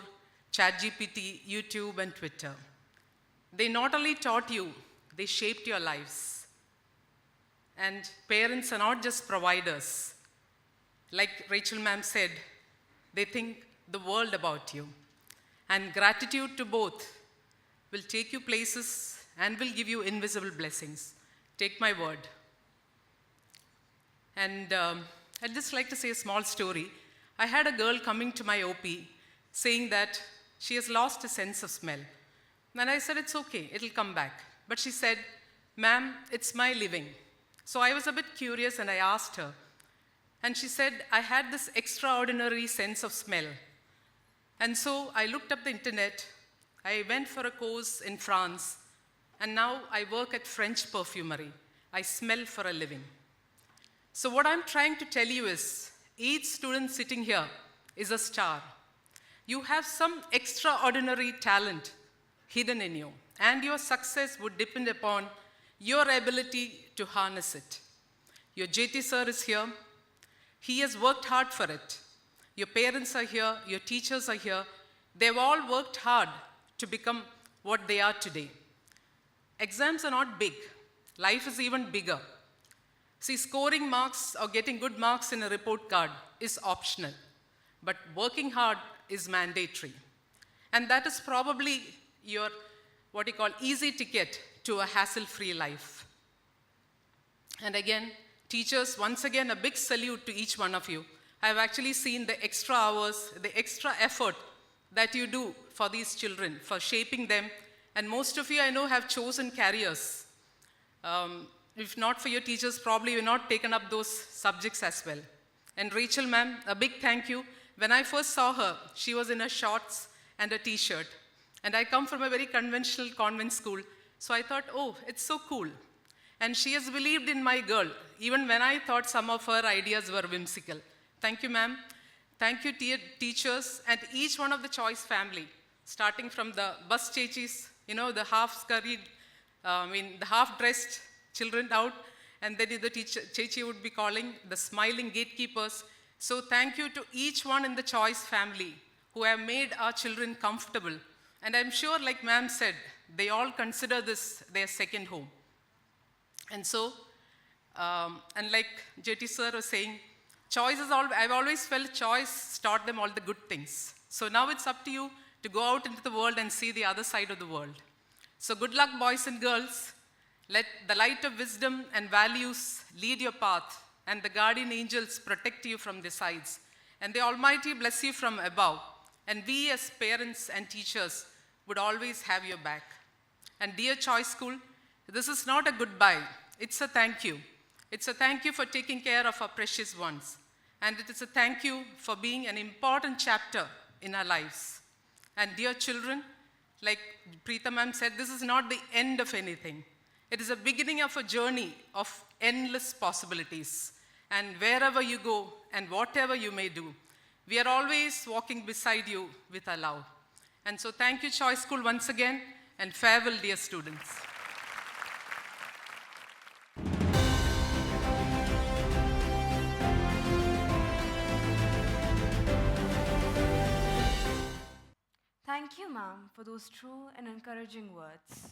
ChatGPT, YouTube, and Twitter. They not only taught you, they shaped your lives. And parents are not just providers. Like Rachel ma'am said, they think the world about you. And gratitude to both will take you places and will give you invisible blessings. Take my word. And I'd just like to say a small story. I had a girl coming to my OP saying that she has lost a sense of smell. And I said, it's okay, it'll come back. But she said, ma'am, it's my living. So I was a bit curious and I asked her. And she said, I had this extraordinary sense of smell. And so I looked up the internet, I went for a course in France, and now I work at French perfumery. I smell for a living. So what I'm trying to tell you is, each student sitting here is a star. You have some extraordinary talent hidden in you, and your success would depend upon your ability to harness it. Your JT sir is here. He has worked hard for it. Your parents are here, your teachers are here. They've all worked hard to become what they are today. Exams are not big. Life is even bigger. See, scoring marks or getting good marks in a report card is optional, but working hard is mandatory. And that is probably your, what you call, easy ticket to a hassle-free life. And again, teachers, once again, a big salute to each one of you. I've actually seen the extra hours, the extra effort that you do for these children, for shaping them. And most of you, I know, have chosen careers. If not for your teachers, probably you've not taken up those subjects as well. And Rachel ma'am, a big thank you. When I first saw her, she was in her shorts and a t-shirt. And I come from a very conventional convent school, so I thought, oh, it's so cool. And she has believed in my girl, even when I thought some of her ideas were whimsical. Thank you, ma'am. Thank you, teachers, and each one of the Choice family, starting from the bus chechis, you know, the half-scurried, the half-dressed children out, and then the chechi would be calling the smiling gatekeepers. So thank you to each one in the Choice family who have made our children comfortable. And I'm sure, like ma'am said, they all consider this their second home. And so, and like JT sir was saying, choice is all, I've always felt choice taught them all the good things. So now it's up to you to go out into the world and see the other side of the world. So good luck, boys and girls. Let the light of wisdom and values lead your path, and the guardian angels protect you from the sides, and the Almighty bless you from above. And we as parents and teachers would always have your back. And dear Choice School, this is not a goodbye, it's a thank you. It's a thank you for taking care of our precious ones. And it is a thank you for being an important chapter in our lives. And dear children, like Preeta ma'am said, this is not the end of anything. It is a beginning of a journey of endless possibilities. And wherever you go and whatever you may do, we are always walking beside you with our love. And so thank you, Choice School, once again, and farewell, dear students. Thank you, ma'am, for those true and encouraging words.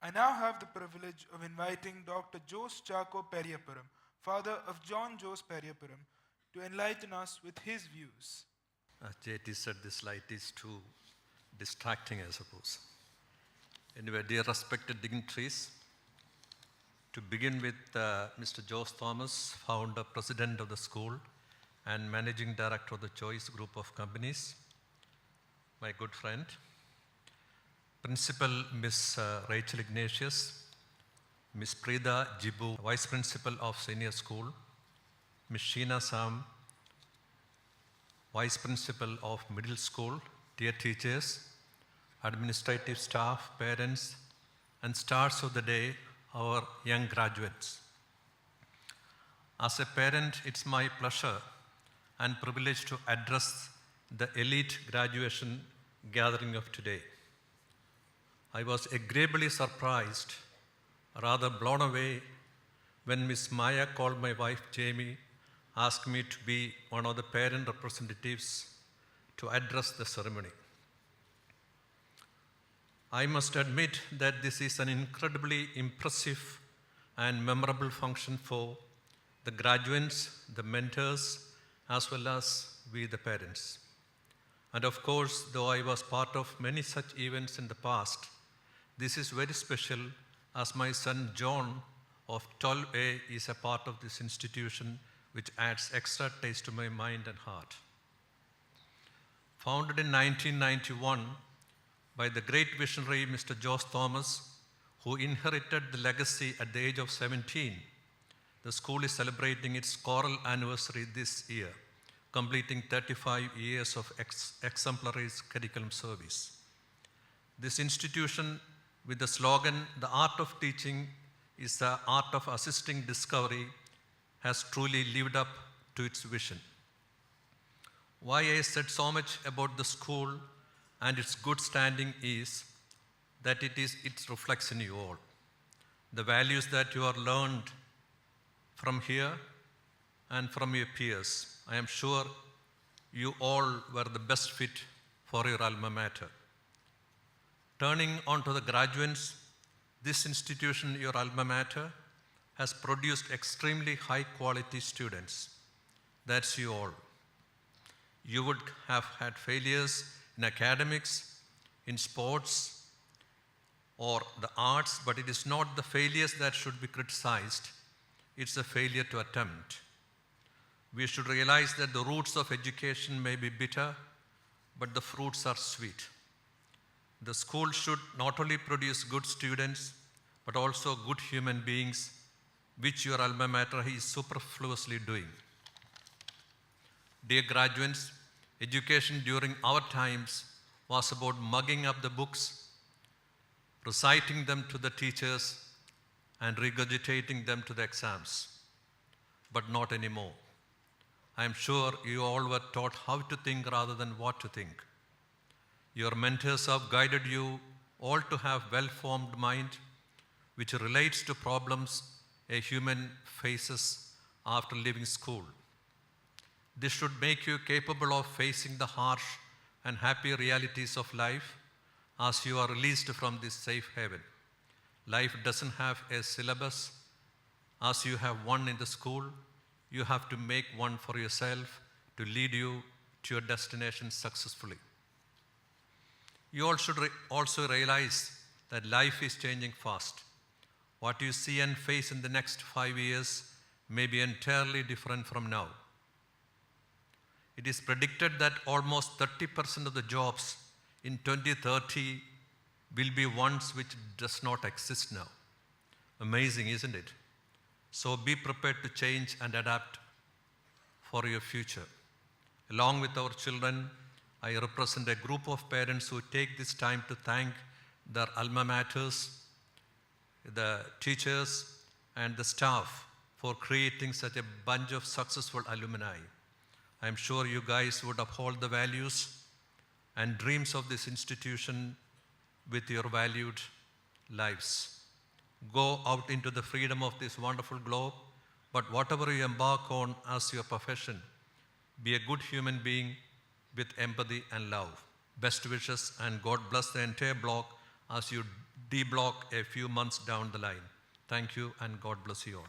I now have the privilege of inviting Dr. Jose Chaco Periapuram, father of John Jose Periapuram, to enlighten us with his views. JT said this light is too distracting, I suppose. Anyway, dear respected dignitaries, to begin with, Mr. Jose Thomas, founder, president of the school, and managing director of the Choice Group of Companies, my good friend, Principal Miss Rachel Ignatius, Miss Prida Jibu, Vice Principal of Senior School, Miss Sheena Sam, Vice Principal of Middle School, dear teachers, administrative staff, parents, and stars of the day, our young graduates. As a parent, it's my pleasure and privilege to address the elite graduation gathering of today. I was agreeably surprised, rather blown away, when Miss Maya called my wife Jamie, asked me to be one of the parent representatives to address the ceremony. I must admit that this is an incredibly impressive and memorable function for the graduates, the mentors, as well as we the parents. And of course, though I was part of many such events in the past, this is very special as my son John of 12A is a part of this institution, which adds extra taste to my mind and heart. Founded in 1991 by the great visionary Mr. Jose Thomas, who inherited the legacy at the age of 17, the school is celebrating its choral anniversary this year, completing 35 years of exemplary curriculum service. This institution, with the slogan, "The art of teaching is the art of assisting discovery," has truly lived up to its vision. Why I said so much about the school and its good standing is that it reflects in you all. The values that you are learned from here and from your peers. I am sure you all were the best fit for your alma mater. Turning on to the graduates, this institution, your alma mater, has produced extremely high quality students. That's you all. You would have had failures in academics, in sports, or the arts, but it is not the failures that should be criticized. It's a failure to attempt. We should realize that the roots of education may be bitter, but the fruits are sweet. The school should not only produce good students, but also good human beings, which your alma mater is superfluously doing. Dear graduates, education during our times was about mugging up the books, reciting them to the teachers, and regurgitating them to the exams. But not anymore. I am sure you all were taught how to think rather than what to think. Your mentors have guided you all to have well-formed mind, which relates to problems a human faces after leaving school. This should make you capable of facing the harsh and happy realities of life as you are released from this safe haven. Life doesn't have a syllabus. As you have one in the school, you have to make one for yourself to lead you to your destination successfully. You all should also realize that life is changing fast. What you see and face in the next 5 years may be entirely different from now. It is predicted that almost 30% of the jobs in 2030 will be ones which does not exist now. Amazing, isn't it? So be prepared to change and adapt for your future. Along with our children, I represent a group of parents who take this time to thank their alma maters, the teachers, and the staff for creating such a bunch of successful alumni. I'm sure you guys would uphold the values and dreams of this institution with your valued lives. Go out into the freedom of this wonderful globe, but whatever you embark on as your profession, be a good human being with empathy and love. Best wishes and God bless the entire block as you de-block a few months down the line. Thank you and God bless you all.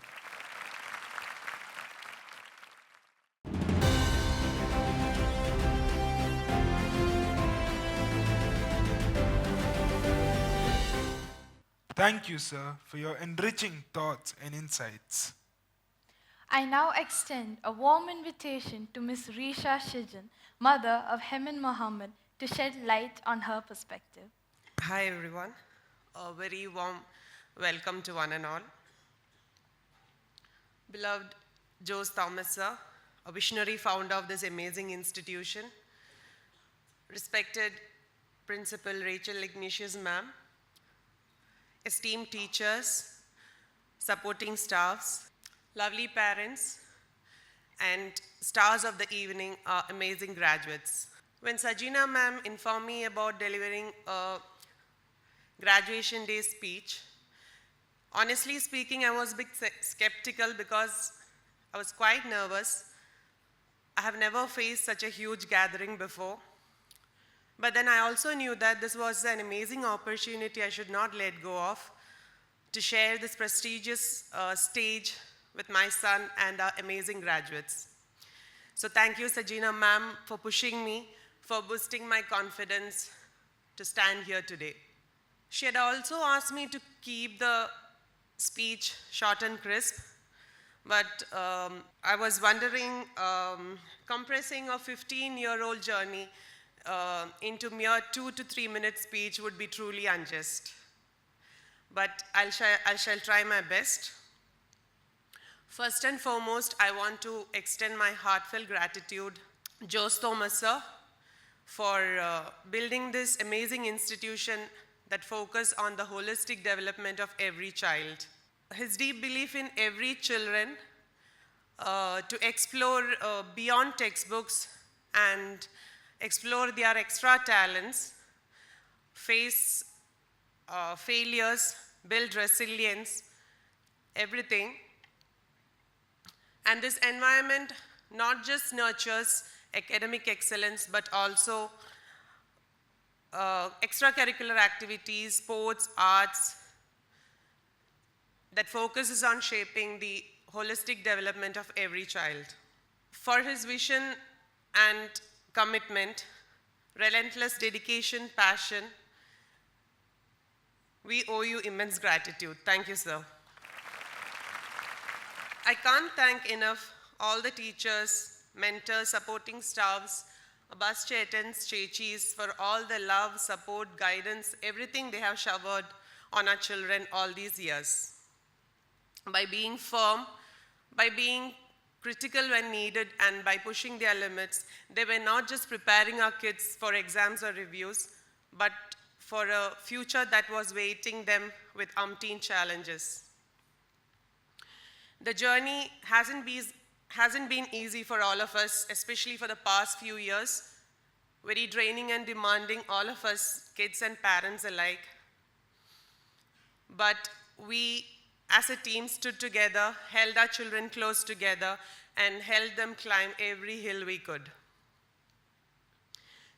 Thank you, sir, for your enriching thoughts and insights. I now extend a warm invitation to Ms. Risha Shijan, mother of Hemin Mohammed, to shed light on her perspective. Hi everyone, a very warm welcome to one and all. Beloved Jose Thomas sir, a visionary founder of this amazing institution, respected Principal Rachel Ignatius ma'am, esteemed teachers, supporting staffs, lovely parents, and stars of the evening, our amazing graduates. When Sajina ma'am informed me about delivering a graduation day speech, honestly speaking, I was a bit skeptical because I was quite nervous. I have never faced such a huge gathering before. But then I also knew that this was an amazing opportunity I should not let go of to share this prestigious stage with my son and our amazing graduates. So thank you, Sajina ma'am, for pushing me, for boosting my confidence to stand here today. She had also asked me to keep the speech short and crisp, but I was wondering, compressing a 15-year-old journey into mere 2 to 3 minute speech would be truly unjust. But I shall try my best. First and foremost, I want to extend my heartfelt gratitude to Jose Thomas sir for building this amazing institution that focuses on the holistic development of every child. His deep belief in every children to explore beyond textbooks and explore their extra talents, face failures, build resilience, everything. And this environment not just nurtures academic excellence, but also extracurricular activities, sports, arts, that focuses on shaping the holistic development of every child. For his vision and commitment, relentless dedication, passion, we owe you immense gratitude. Thank you, sir. I can't thank enough all the teachers, mentors, supporting staffs, bus chetans, chechis for all the love, support, guidance, everything they have showered on our children all these years. By being firm, by being critical when needed, and by pushing their limits, they were not just preparing our kids for exams or reviews, but for a future that was waiting them with umpteen challenges. The journey hasn't been easy for all of us, especially for the past few years, very draining and demanding, all of us, kids and parents alike. But we, as a team, stood together, held our children close together, and helped them climb every hill we could.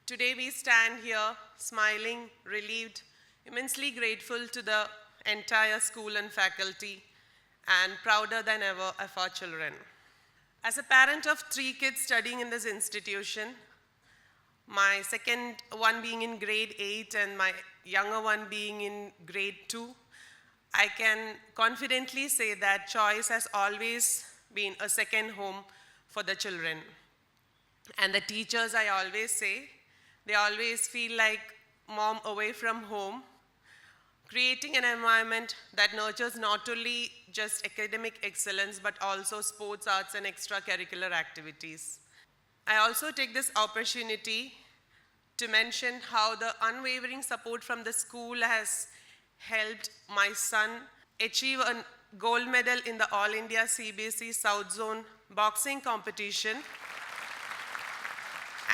Today we stand here smiling, relieved, immensely grateful to the entire school and faculty, and prouder than ever of our children. As a parent of 3 kids studying in this institution, my second one being in grade 8 and my younger one being in grade 2, I can confidently say that Choice has always been a second home for the children. And the teachers, I always say, they always feel like mom away from home, creating an environment that nurtures not only just academic excellence, but also sports, arts, and extracurricular activities. I also take this opportunity to mention how the unwavering support from the school has helped my son achieve a gold medal in the All India CBSE South Zone boxing competition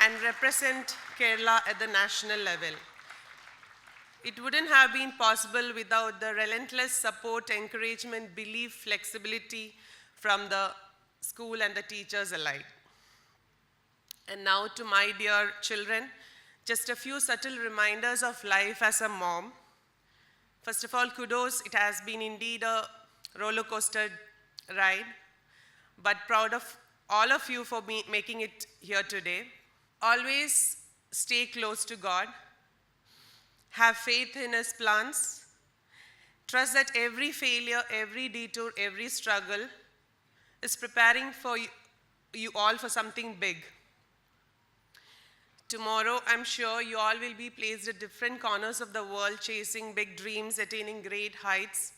and represent Kerala at the national level. It wouldn't have been possible without the relentless support, encouragement, belief, flexibility from the school and the teachers alike. And now to my dear children, Just a few subtle reminders of life as a mom. First of all, kudos. It has been indeed a roller coaster ride, but proud of all of you for making it here today. Always stay close to God. Have faith in His plans. Trust that every failure, every detour, every struggle is preparing for you all for something big. Tomorrow, I'm sure you all will be placed at different corners of the world, chasing big dreams, attaining great heights.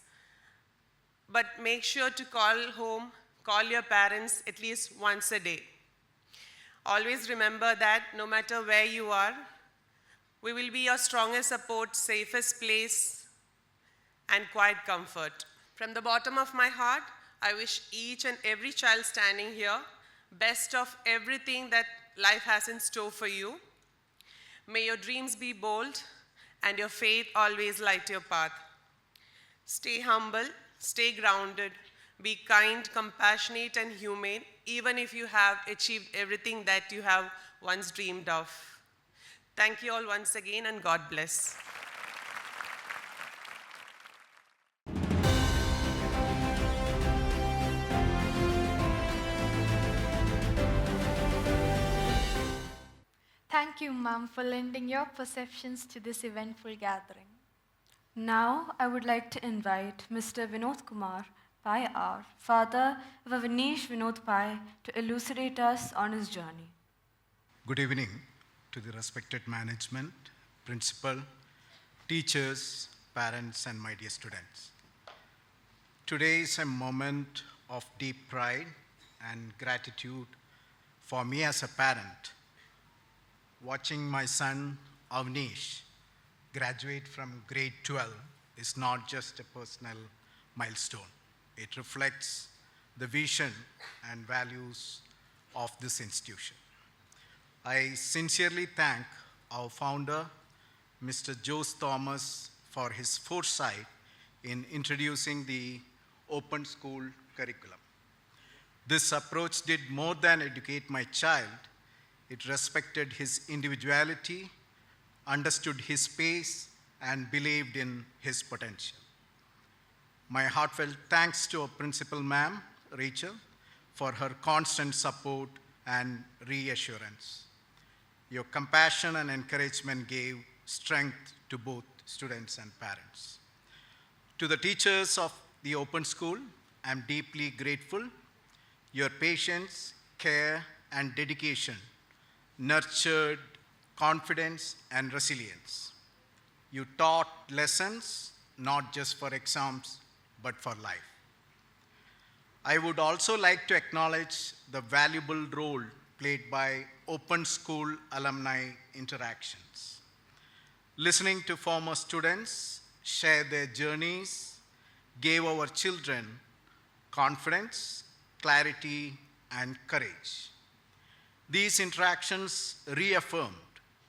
But make sure to call home, call your parents at least once a day. Always remember that no matter where you are, we will be your strongest support, safest place, and quiet comfort. From the bottom of my heart, I wish each and every child standing here best of everything that life has in store for you. May your dreams be bold and your faith always light your path. Stay humble, stay grounded, be kind, compassionate, and humane, even if you have achieved everything that you have once dreamed of. Thank you all once again, and God bless. Thank you, Ma'am, for lending your perceptions to this eventful gathering. Now, I would like to invite Mr. Vinod Kumar, Pai R, father of Avanish Vinod Pai, to elucidate us on his journey. Good evening to the respected management, principal, teachers, parents, and my dear students. Today is a moment of deep pride and gratitude for me as a parent. Watching my son Avnish graduate from grade 12 is not just a personal milestone. It reflects the vision and values of this institution. I sincerely thank our founder, Mr. Jose Thomas, for his foresight in introducing the open school curriculum. This approach did more than educate my child. It respected his individuality, understood his pace, and believed in his potential. My heartfelt thanks to our principal, ma'am, Rachel, for her constant support and reassurance. Your compassion and encouragement gave strength to both students and parents. To the teachers of the open school, I'm deeply grateful. Your patience, care, and dedication nurtured confidence and resilience. You taught lessons not just for exams, but for life. I would also like to acknowledge the valuable role played by open school alumni interactions. Listening to former students share their journeys gave our children confidence, clarity, and courage. These interactions reaffirmed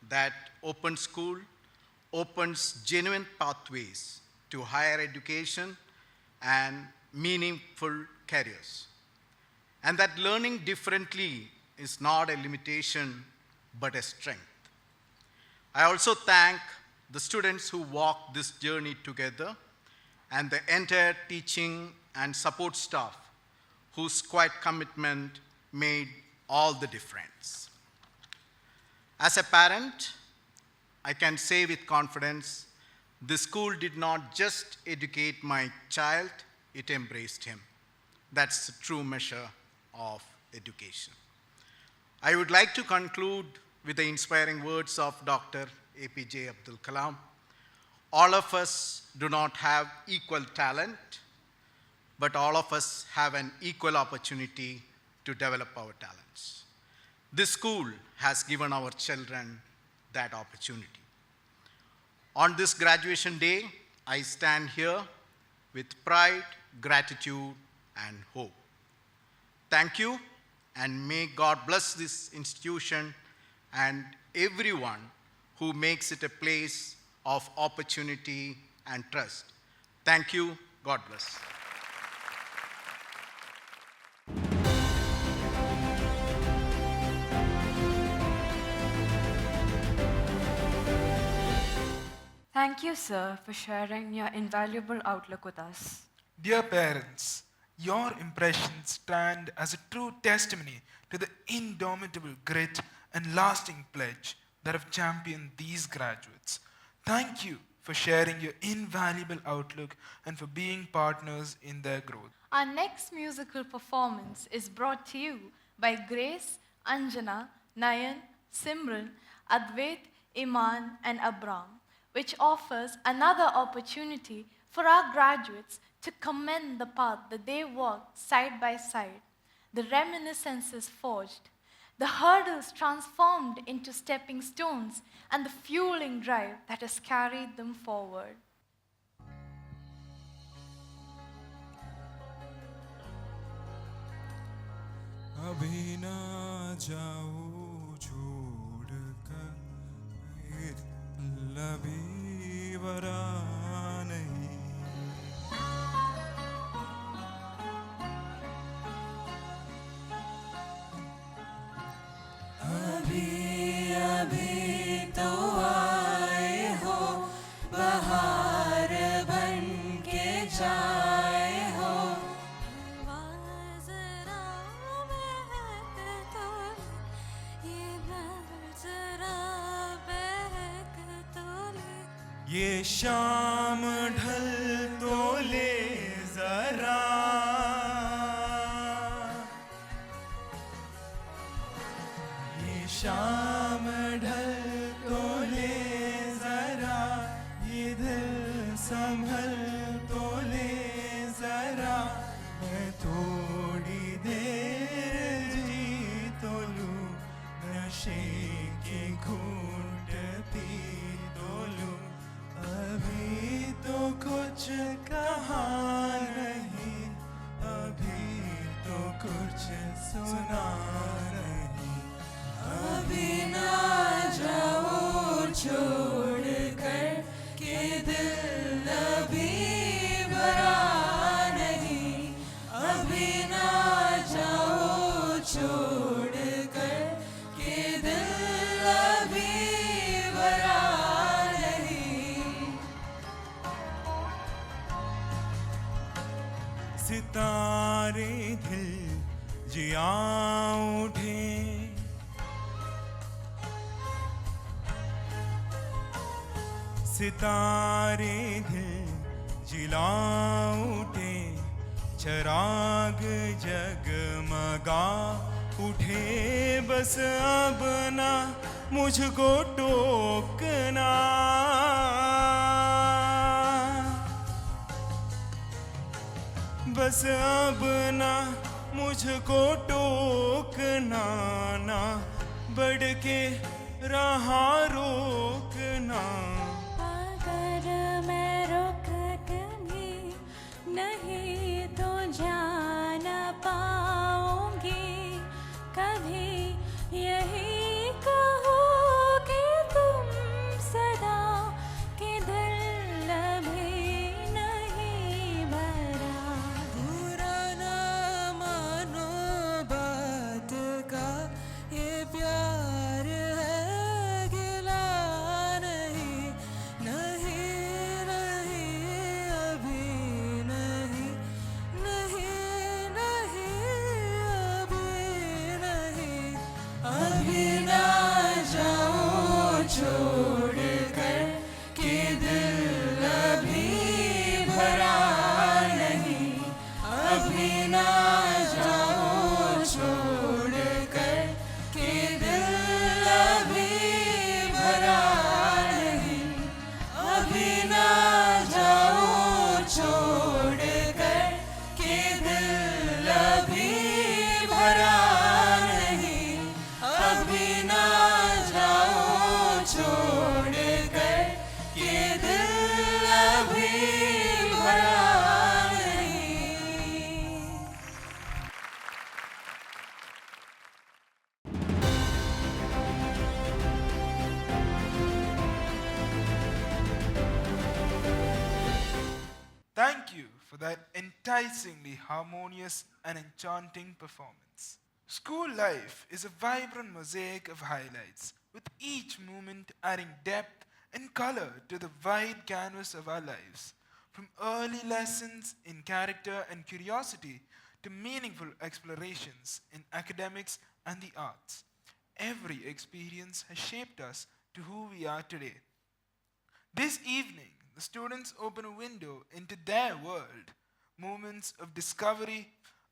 that open school opens genuine pathways to higher education and meaningful careers, and that learning differently is not a limitation but a strength. I also thank the students who walked this journey together and the entire teaching and support staff whose quiet commitment made all the difference. As a parent, I can say with confidence, the school did not just educate my child, it embraced him. That's the true measure of education. I would like to conclude with the inspiring words of Dr. APJ Abdul Kalam. All of us do not have equal talent, but all of us have an equal opportunity to develop our talents. This school has given our children that opportunity. On this graduation day, I stand here with pride, gratitude, and hope. Thank you, and may God bless this institution and everyone who makes it a place of opportunity and trust. Thank you. God bless. Thank you, sir, for sharing your invaluable outlook with us. Dear parents, your impressions stand as a true testimony to the indomitable grit and lasting pledge that have championed these graduates. Thank you for sharing your invaluable outlook and for being partners in their growth. Our next musical performance is brought to you by Grace, Anjana, Nayan, Simran, Advait, Iman, and Abram, which offers another opportunity for our graduates to commend the path that they walked side by side, the reminiscences forged, the hurdles transformed into stepping stones, and the fueling drive that has carried them forward. अभी ना जाओ छोड़ कर लबी बरा नहीं अभी अभी तो आए हो बहार बन के जाए हो ये शाम ढल तो ले जरा ये शाम ढल तो ले जरा ये दिल संभल तो ले जरा मैं थोड़ी देर जी तो लूं नशे की घूंट पी तो लूं अभी तो कुछ कहा नहीं अभी तो कुछ सुना नहीं अभी ना जाओ छोड़ कर के दिल अभी भरा नहीं अभी ना जाओ छोड़ कर के दिल अभी भरा सितारे दिल जिया उठे सितारे दिल जिला उठे चराग जगमगा उठे बस अब ना मुझको टोकना बस अब ना मुझको टोकना ना बढ़ के रहा रोकना अगर मैं रुक कभी नहीं तो जान पाऊंगी कभी यही कहोगे तुम सदा कि दिल अभी नहीं भरा बुरा ना मानो बात का ये प्यार है गिला नहीं नहीं नहीं अभी नहीं नहीं नहीं अभी ना जाओ छोड़ कर कि दिल अभी भरा नहीं अभी ना जाओ छोड़ कर कि दिल अभी भरा नहीं अभी ना जाओ छोड़ कर कि दिल अभी भरा नहीं अभी ना जाओ छोड़ कर कि दिल अभी भरा नहीं Thank you for that enticingly harmonious and enchanting performance. School life is a vibrant mosaic of highlights, with each moment adding depth and color to the wide canvas of our lives, from early lessons in character and curiosity to meaningful explorations in academics and the arts. Every experience has shaped us to who we are today. This evening, the students open a window into their world, moments of discovery,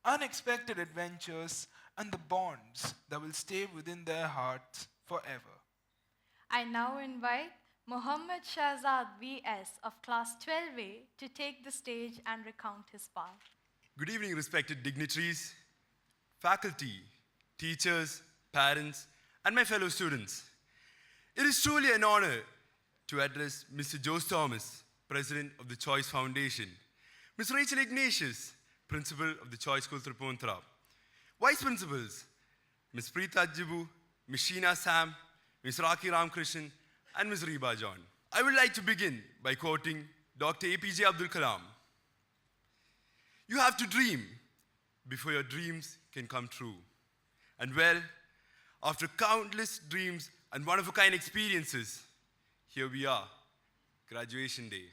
unexpected adventures, and the bonds that will stay within their hearts forever. I now invite Muhammad Shahzad VS of Class 12A to take the stage and recount his part. Good evening, respected dignitaries, faculty, teachers, parents, and my fellow students. It is truly an honor to address Mr. Jose Thomas, President of the Choice Foundation, Ms. Rachel Ignatius, Principal of the Choice School Tripunthra, Vice Principals, Ms. Preeta Jibu, Ms. Sheena Sam, Ms. Raki Ramkrishnan, and Ms. Reba John. I would like to begin by quoting Dr. APJ Abdul Kalam. You have to dream before your dreams can come true. And well, after countless dreams and one-of-a-kind experiences, here we are, graduation day.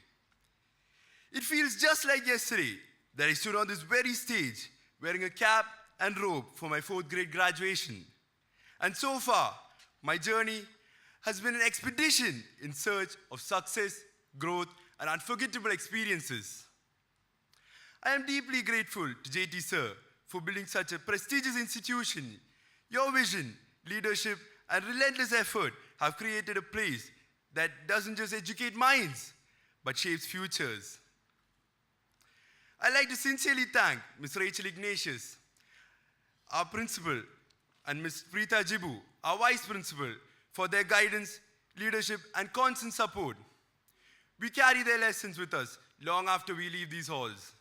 It feels just like yesterday that I stood on this very stage wearing a cap and robe for my 4th grade graduation. And so far, my journey has been an expedition in search of success, growth, and unforgettable experiences. I am deeply grateful to JT Sir for building such a prestigious institution. Your vision, leadership, and relentless effort have created a place that doesn't just educate minds, but shapes futures. I'd like to sincerely thank Ms. Rachel Ignatius, our principal, and Ms. Preeta Jibu, our vice principal, for their guidance, leadership, and constant support. We carry their lessons with us long after we leave these halls.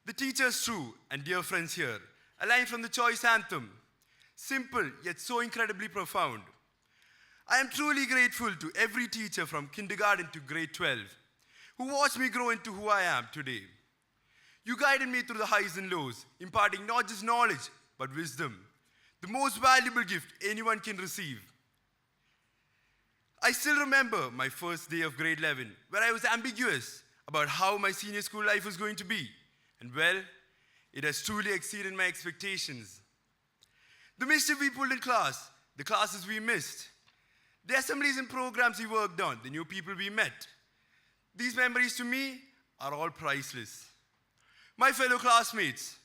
The teachers, true and dear friends here, a line from the Choice Anthem, simple yet so incredibly profound. I am truly grateful to every teacher from kindergarten to grade 12 who watched me grow into who I am today. You guided me through the highs and lows, imparting not just knowledge, but wisdom, the most valuable gift anyone can receive. I still remember my first day of grade 11, where I was ambiguous about how my senior school life was going to be. And well, it has truly exceeded my expectations. The mischief we pulled in class, the classes we missed, the assemblies and programs we worked on, the new people we met. These memories to me are all priceless. My fellow classmates,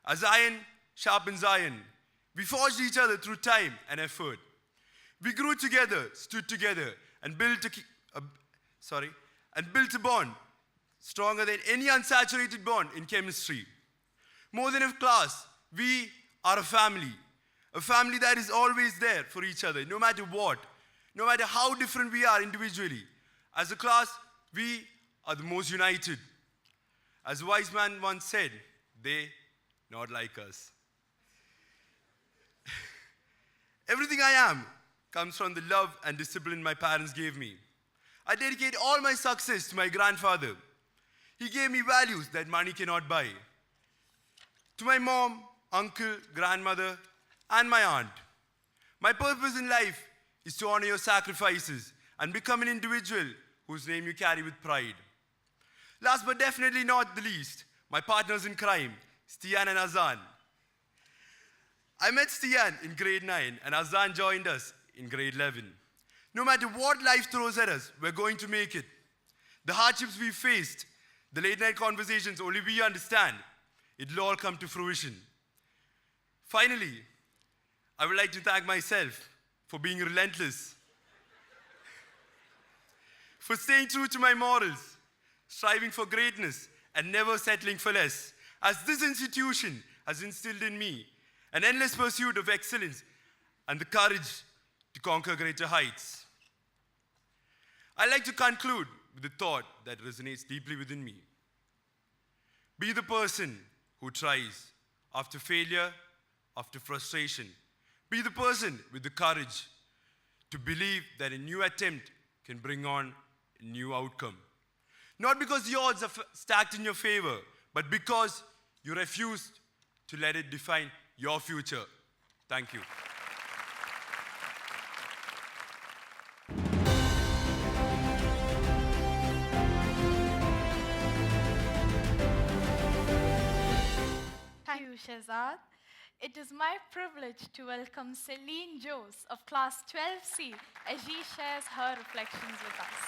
as iron sharpens iron, we forged each other through time and effort. We grew together, stood together, and built a bond stronger than any unsaturated bond in chemistry. More than a class, we are a family that is always there for each other, no matter what, no matter how different we are individually. As a class, we are the most united. As a wise man once said, they not like us. Everything I am comes from the love and discipline my parents gave me. I dedicate all my success to my grandfather. He gave me values that money cannot buy. To my mom, uncle, grandmother, and my aunt, my purpose in life is to honor your sacrifices and become an individual whose name you carry with pride. Last but definitely not the least, my partners in crime, Stian and Azan. I met Stian in grade 9 and Azan joined us in grade 11. No matter what life throws at us, we're going to make it. The hardships we faced, the late night conversations only we understand, it'll all come to fruition. Finally, I would like to thank myself for being relentless, for staying true to my morals, striving for greatness, and never settling for less, as this institution has instilled in me an endless pursuit of excellence and the courage to conquer greater heights. I'd like to conclude with a thought that resonates deeply within me. Be the person who tries after failure, after frustration. Be the person with the courage to believe that a new attempt can bring on a new outcome. Not because the odds are stacked in your favor, but because you refused to let it define your future. Thank you. Shehzad. It is my privilege to welcome Celine Jose of Class 12C as she shares her reflections with us.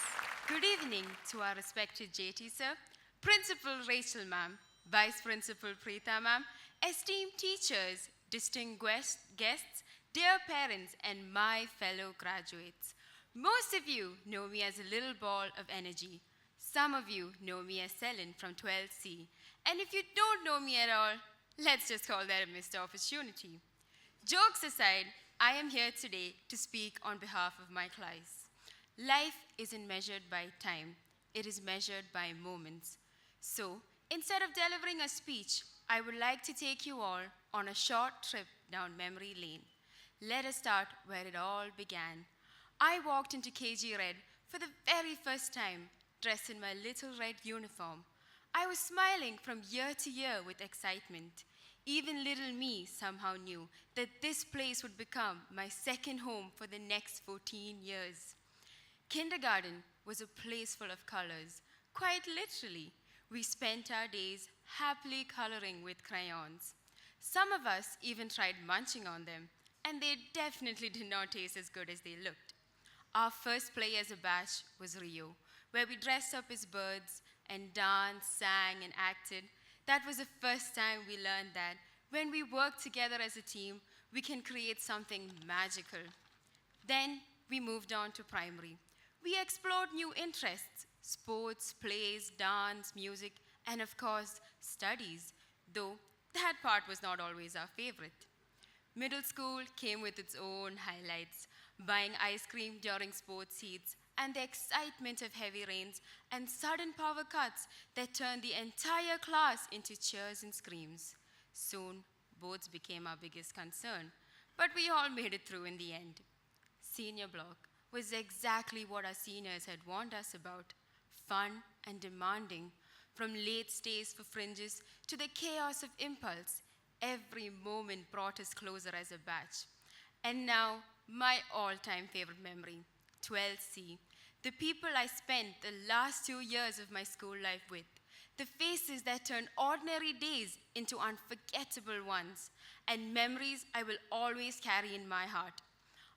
Good evening to our respected JT sir, Principal Rachel ma'am, Vice Principal Preeta ma'am, esteemed teachers, distinguished guests, dear parents, and my fellow graduates. Most of you know me as a little ball of energy. Some of you know me as Selin from 12C. And if you don't know me at all, let's just call that a missed opportunity. Jokes aside, I am here today to speak on behalf of my class. Life isn't measured by time, it is measured by moments. So, instead of delivering a speech, I would like to take you all on a short trip down memory lane. Let us start where it all began. I walked into KG Red for the very first time, dressed in my little red uniform. I was smiling from year to year with excitement. Even little me somehow knew that this place would become my second home for the next 14 years. Kindergarten was a place full of colors. Quite literally, we spent our days happily coloring with crayons. Some of us even tried munching on them, and they definitely did not taste as good as they looked. Our first play as a batch was Rio, where we dressed up as birds and danced, sang, and acted. That was the first time we learned that when we work together as a team, we can create something magical. Then we moved on to primary. We explored new interests, sports, plays, dance, music, and of course, studies, though that part was not always our favorite. Middle school came with its own highlights, buying ice cream during sports heats, and the excitement of heavy rains and sudden power cuts that turned the entire class into cheers and screams. Soon, boards became our biggest concern, but we all made it through in the end. Senior block was exactly what our seniors had warned us about: fun and demanding. From late stays for fringes to the chaos of impulse, every moment brought us closer as a batch. And now, my all-time favorite memory, 12C. The people I spent the last 2 years of my school life with. The faces that turned ordinary days into unforgettable ones. And memories I will always carry in my heart.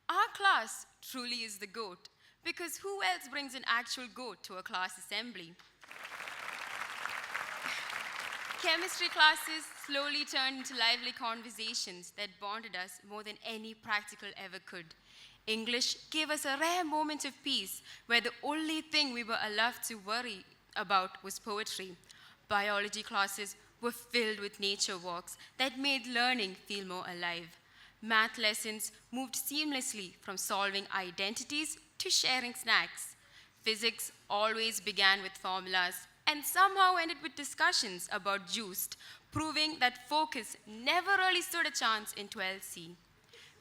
Our class truly is the GOAT, because who else brings an actual GOAT to a class assembly? Chemistry classes slowly turned into lively conversations that bonded us more than any practical ever could. English gave us a rare moment of peace where the only thing we were allowed to worry about was poetry. Biology classes were filled with nature walks that made learning feel more alive. Math lessons moved seamlessly from solving identities to sharing snacks. Physics always began with formulas and somehow ended with discussions about juiced, proving that focus never really stood a chance in 12C.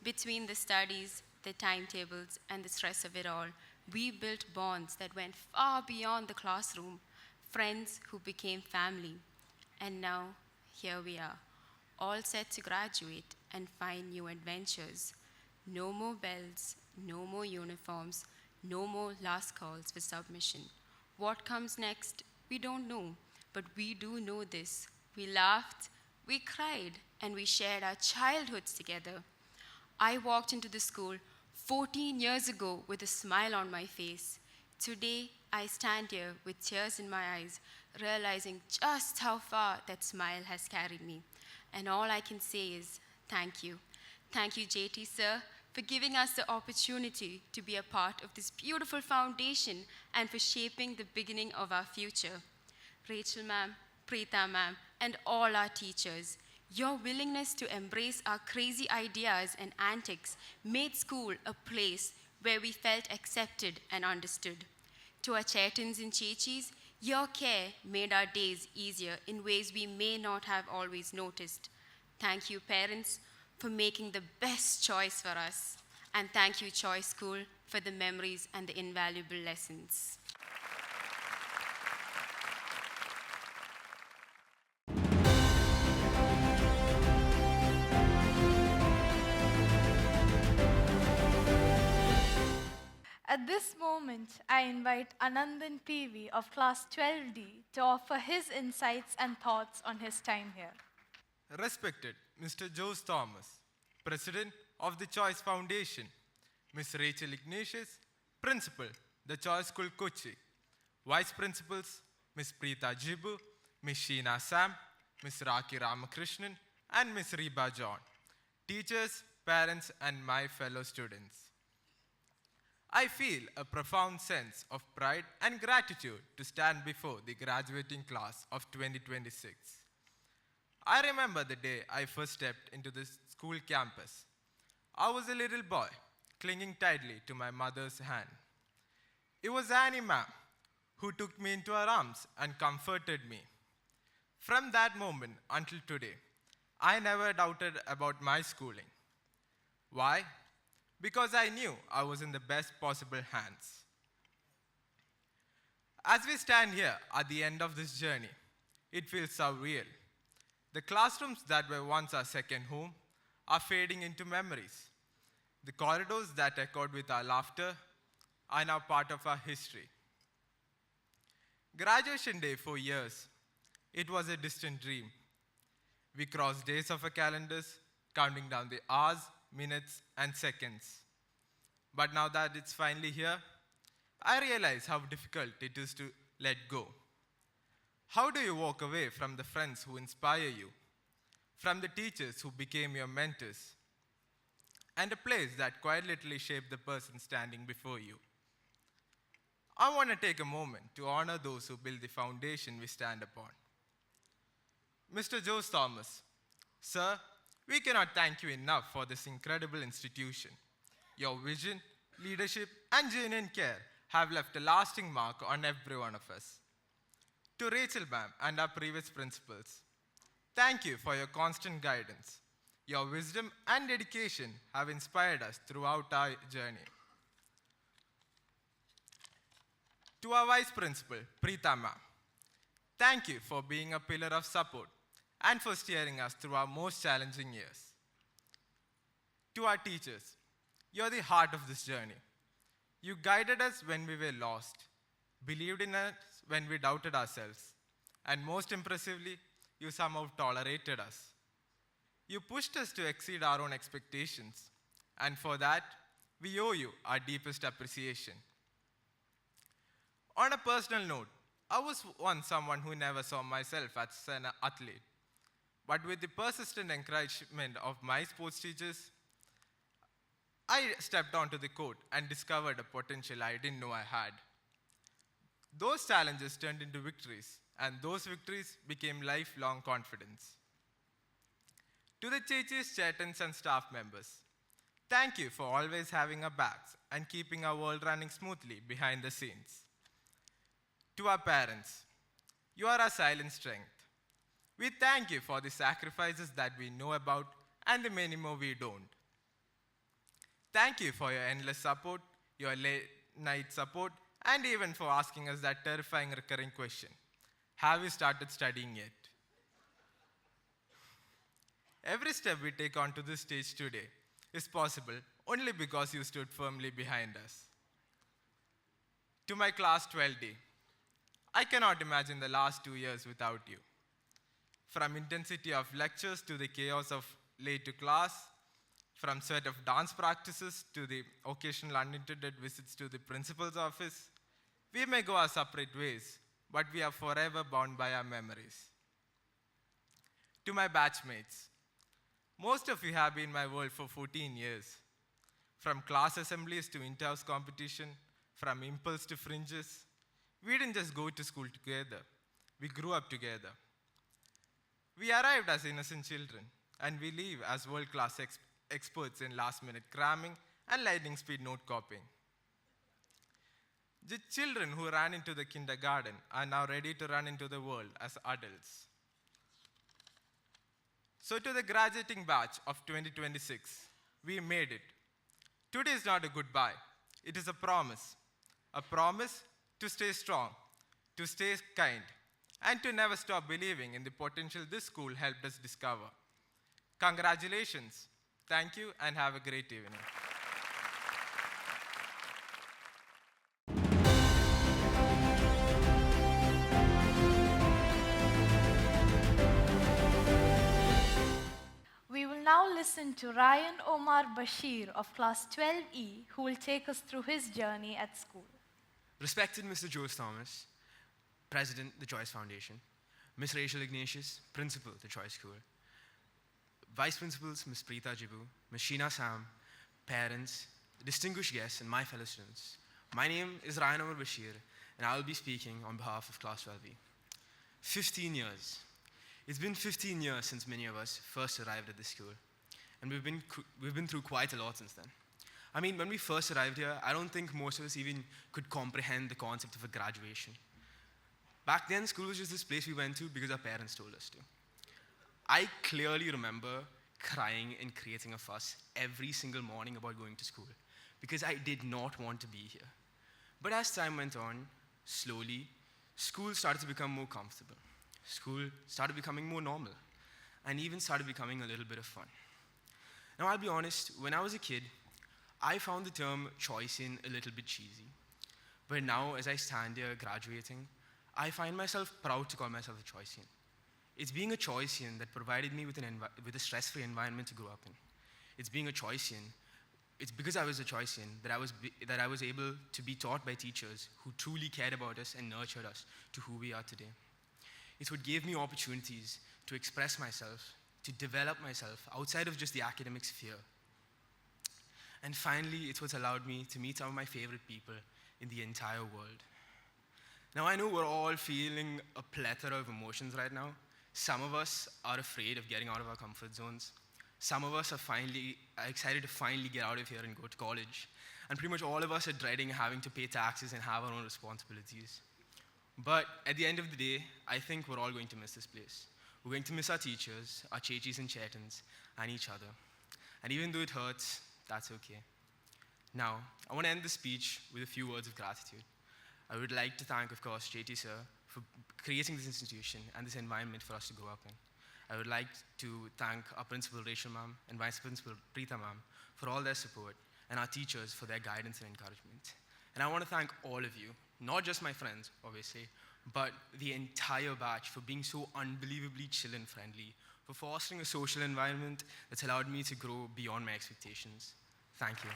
Between the studies, the timetables, and the stress of it all, we built bonds that went far beyond the classroom, friends who became family. And now, here we are, all set to graduate and find new adventures. No more bells, no more uniforms, no more last calls for submission. What comes next, we don't know, but we do know this. We laughed, we cried, and we shared our childhoods together. I walked into the school 14 years ago with a smile on my face. Today, I stand here with tears in my eyes, realizing just how far that smile has carried me. And all I can say is thank you. Thank you, JT sir, for giving us the opportunity to be a part of this beautiful foundation and for shaping the beginning of our future. Rachel ma'am, Preeta ma'am, and all our teachers, your willingness to embrace our crazy ideas and antics made school a place where we felt accepted and understood. To our Chaitans and Chechis, your care made our days easier in ways we may not have always noticed. Thank you, parents, for making the best choice for us. And thank you, Choice School, for the memories and the invaluable lessons. At this moment, I invite Anandan PV of Class 12D to offer his insights and thoughts on his time here. Respected Mr. Jose Thomas, President of the Choice Foundation, Ms. Rachel Ignatius, Principal, the Choice School Kochi, Vice Principals, Ms. Preeta Jibu, Ms. Sheena Sam, Ms. Raki Ramakrishnan, and Ms. Reba John, teachers, parents, and my fellow students. I feel a profound sense of pride and gratitude to stand before the graduating class of 2026. I remember the day I first stepped into the school campus. I was a little boy, clinging tightly to my mother's hand. It was Annie ma'am who took me into her arms and comforted me. From that moment until today, I never doubted about my schooling. Why? Because I knew I was in the best possible hands. As we stand here at the end of this journey, it feels surreal. The classrooms that were once our second home are fading into memories. The corridors that echoed with our laughter are now part of our history. Graduation day for years, it was a distant dream. We crossed days of our calendars, counting down the hours, minutes, and seconds. But now that it's finally here, I realize how difficult it is to let go. How do you walk away from the friends who inspire you, from the teachers who became your mentors, and a place that quite literally shaped the person standing before you? I want to take a moment to honor those who build the foundation we stand upon. Mr. Jose Thomas, sir, we cannot thank you enough for this incredible institution. Your vision, leadership, and genuine care have left a lasting mark on every one of us. To Rachel ma'am and our previous principals, thank you for your constant guidance. Your wisdom and dedication have inspired us throughout our journey. To our Vice Principal, Preeta ma'am, thank you for being a pillar of support and for steering us through our most challenging years. To our teachers, you're the heart of this journey. You guided us when we were lost, believed in us when we doubted ourselves, and most impressively, you somehow tolerated us. You pushed us to exceed our own expectations, and for that, we owe you our deepest appreciation. On a personal note, I was once someone who never saw myself as an athlete. But with the persistent encouragement of my sports teachers, I stepped onto the court and discovered a potential I didn't know I had. Those challenges turned into victories, and those victories became lifelong confidence. To the Chechis, Chetans, and staff members, thank you for always having our backs and keeping our world running smoothly behind the scenes. To our parents, you are our silent strength. We thank you for the sacrifices that we know about and the many more we don't. Thank you for your endless support, your late night support, and even for asking us that terrifying recurring question, have you started studying yet? Every step we take onto this stage today is possible only because you stood firmly behind us. To my class 12D, I cannot imagine the last 2 years without you. From intensity of lectures to the chaos of late to class, from sweat of dance practices to the occasional unintended visits to the principal's office, we may go our separate ways, but we are forever bound by our memories. To my batchmates, most of you have been in my world for 14 years. From class assemblies to inter-house competition, from impulse to fringes, we didn't just go to school together, we grew up together. We arrived as innocent children, and we leave as world-class experts in last-minute cramming and lightning-speed note copying. The children who ran into the kindergarten are now ready to run into the world as adults. So to the graduating batch of 2026, we made it. Today is not a goodbye, it is a promise to stay strong, to stay kind, and to never stop believing in the potential this school helped us discover. Congratulations, thank you, and have a great evening. listen to Ryan Omar Bashir of Class 12E, who will take us through his journey at school. Respected Mr. Jose Thomas, President, the Choice Foundation, Ms. Rachel Ignatius, Principal, the Choice School, Vice Principals, Ms. Preeta Jibu, Ms. Sheena Sam, parents, distinguished guests, and my fellow students. My name is Ryan Omar Bashir, and I will be speaking on behalf of Class 12B. 15 years. It's been 15 years since many of us first arrived at this school, and we've been through quite a lot since then. I mean, when we first arrived here, I don't think most of us even could comprehend the concept of a graduation. Back then, school was just this place we went to because our parents told us to. I clearly remember crying and creating a fuss every single morning about going to school because I did not want to be here. But as time went on, slowly, school started to become more comfortable. School started becoming more normal and even started becoming a little bit of fun. Now, I'll be honest, when I was a kid, I found the term choice-in a little bit cheesy. But now, as I stand here graduating, I find myself proud to call myself a choice-in. It's being a choice-in that provided me with a stress-free environment to grow up in. It's being a choice-in. It's because I was a choice-in that I was able to be taught by teachers who truly cared about us and nurtured us to who we are today. It's what gave me opportunities to express myself, to develop myself outside of just the academic sphere. And finally, it's what's allowed me to meet some of my favorite people in the entire world. Now, I know we're all feeling a plethora of emotions right now. Some of us are afraid of getting out of our comfort zones. Some of us are excited to finally get out of here and go to college. And pretty much all of us are dreading having to pay taxes and have our own responsibilities. But at the end of the day, I think we're all going to miss this place. We're going to miss our teachers, our chechis and chetans, and each other. And even though it hurts, that's okay. Now, I want to end the speech with a few words of gratitude. I would like to thank, of course, JT sir for creating this institution and this environment for us to grow up in. I would like to thank our principal, Rachel ma'am, and vice principal, Preeta ma'am, for all their support, and our teachers for their guidance and encouragement. And I want to thank all of you, not just my friends, obviously, but the entire batch for being so unbelievably chill and friendly, for fostering a social environment that's allowed me to grow beyond my expectations. Thank you.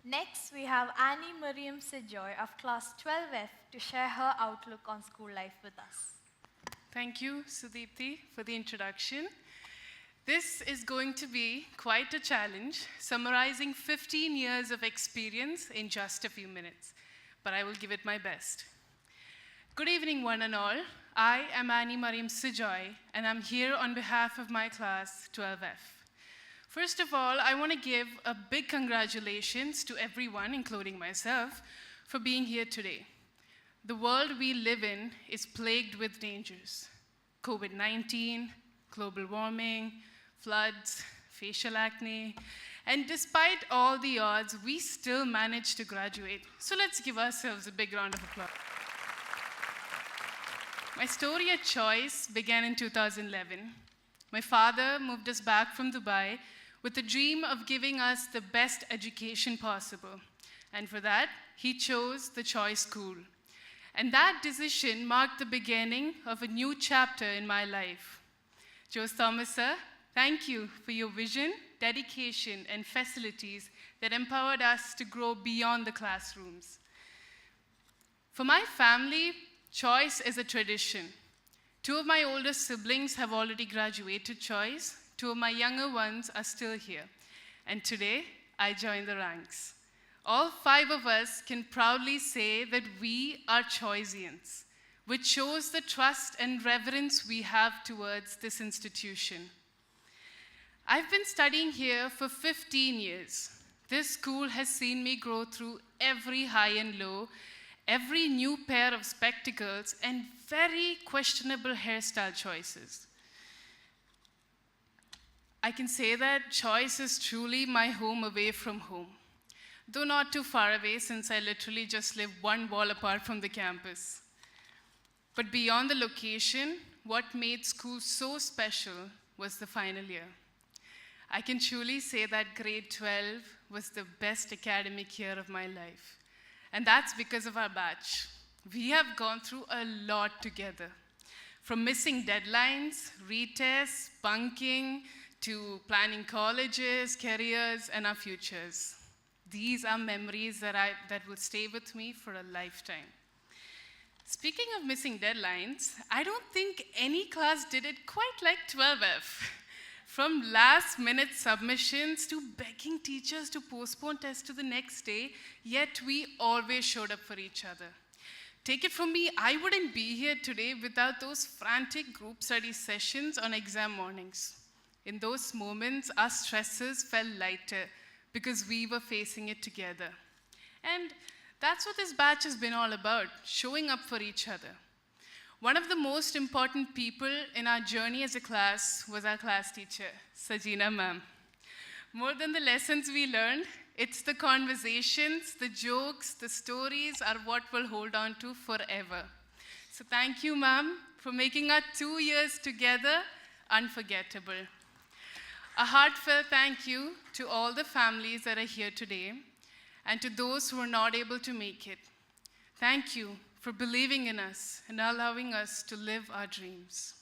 Next, we have Annie Mariam Sejoy of Class 12F to share her outlook on school life with us. Thank you, Sudipti, for the introduction. This is going to be quite a challenge, summarizing 15 years of experience in just a few minutes, but I will give it my best. Good evening, one and all. I am Annie Mariam Sejoy, and I'm here on behalf of my class 12F. First of all, I want to give a big congratulations to everyone, including myself, for being here today. The world we live in is plagued with dangers. COVID-19, global warming, floods, facial acne, and despite all the odds, we still managed to graduate. So let's give ourselves a big round of applause. My story at Choice began in 2011. My father moved us back from Dubai with the dream of giving us the best education possible. And for that, he chose the Choice School. And that decision marked the beginning of a new chapter in my life. Jose Thomas, sir, thank you for your vision, dedication, and facilities that empowered us to grow beyond the classrooms. For my family, Choice is a tradition. 2 of my older siblings have already graduated Choice. 2 of my younger ones are still here. And today, I join the ranks. All 5 of us can proudly say that we are Choiceans, which shows the trust and reverence we have towards this institution. I've been studying here for 15 years. This school has seen me grow through every high and low, every new pair of spectacles, and very questionable hairstyle choices. I can say that Choice is truly my home away from home, though not too far away since I literally just live 1 wall apart from the campus. But beyond the location, what made school so special was the final year. I can truly say that grade 12 was the best academic year of my life. And that's because of our batch. We have gone through a lot together. From missing deadlines, retests, bunking, to planning colleges, careers, and our futures. These are memories that will stay with me for a lifetime. Speaking of missing deadlines, I don't think any class did it quite like 12F. From last-minute submissions to begging teachers to postpone tests to the next day, yet we always showed up for each other. Take it from me, I wouldn't be here today without those frantic group study sessions on exam mornings. In those moments, our stresses felt lighter because we were facing it together. And that's what this batch has been all about, showing up for each other. One of the most important people in our journey as a class was our class teacher, Sajina ma'am. More than the lessons we learned, it's the conversations, the jokes, the stories are what we'll hold on to forever. So thank you, ma'am, for making our 2 years together unforgettable. A heartfelt thank you to all the families that are here today and to those who are not able to make it. Thank you for believing in us and allowing us to live our dreams.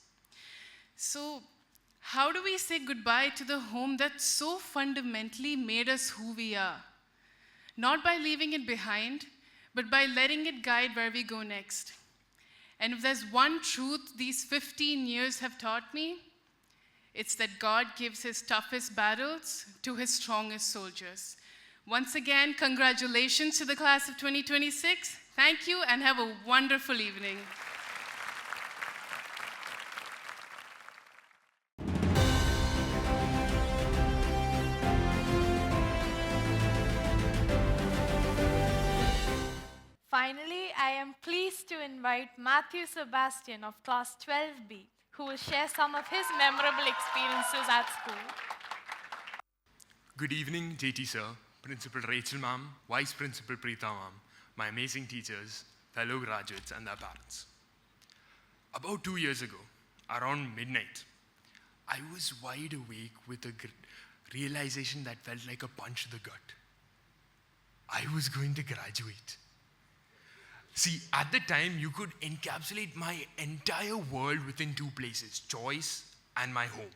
So, how do we say goodbye to the home that so fundamentally made us who we are? Not by leaving it behind, but by letting it guide where we go next. And if there's one truth these 15 years have taught me, it's that God gives his toughest battles to his strongest soldiers. Once again, congratulations to the class of 2026. Thank you and have a wonderful evening. Finally, I am pleased to invite Matthew Sebastian of class 12B, who will share some of his memorable experiences at school. Good evening, JT sir, Principal Rachel ma'am, Vice Principal Preeta ma'am, my amazing teachers, fellow graduates, and their parents. About 2 years ago, around midnight, I was wide awake with a realization that felt like a punch to the gut. I was going to graduate. See, at the time, you could encapsulate my entire world within two places, choice and my home.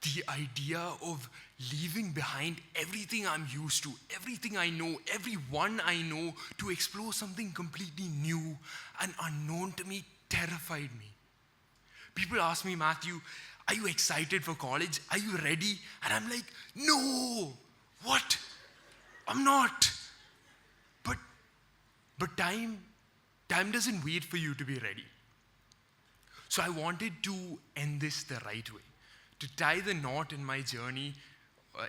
The idea of leaving behind everything I'm used to, everything I know, everyone I know, to explore something completely new and unknown to me terrified me. People ask me, Matthew, are you excited for college? Are you ready? And I'm like, no, what? I'm not. But time doesn't wait for you to be ready. So I wanted to end this the right way, to tie the knot in my journey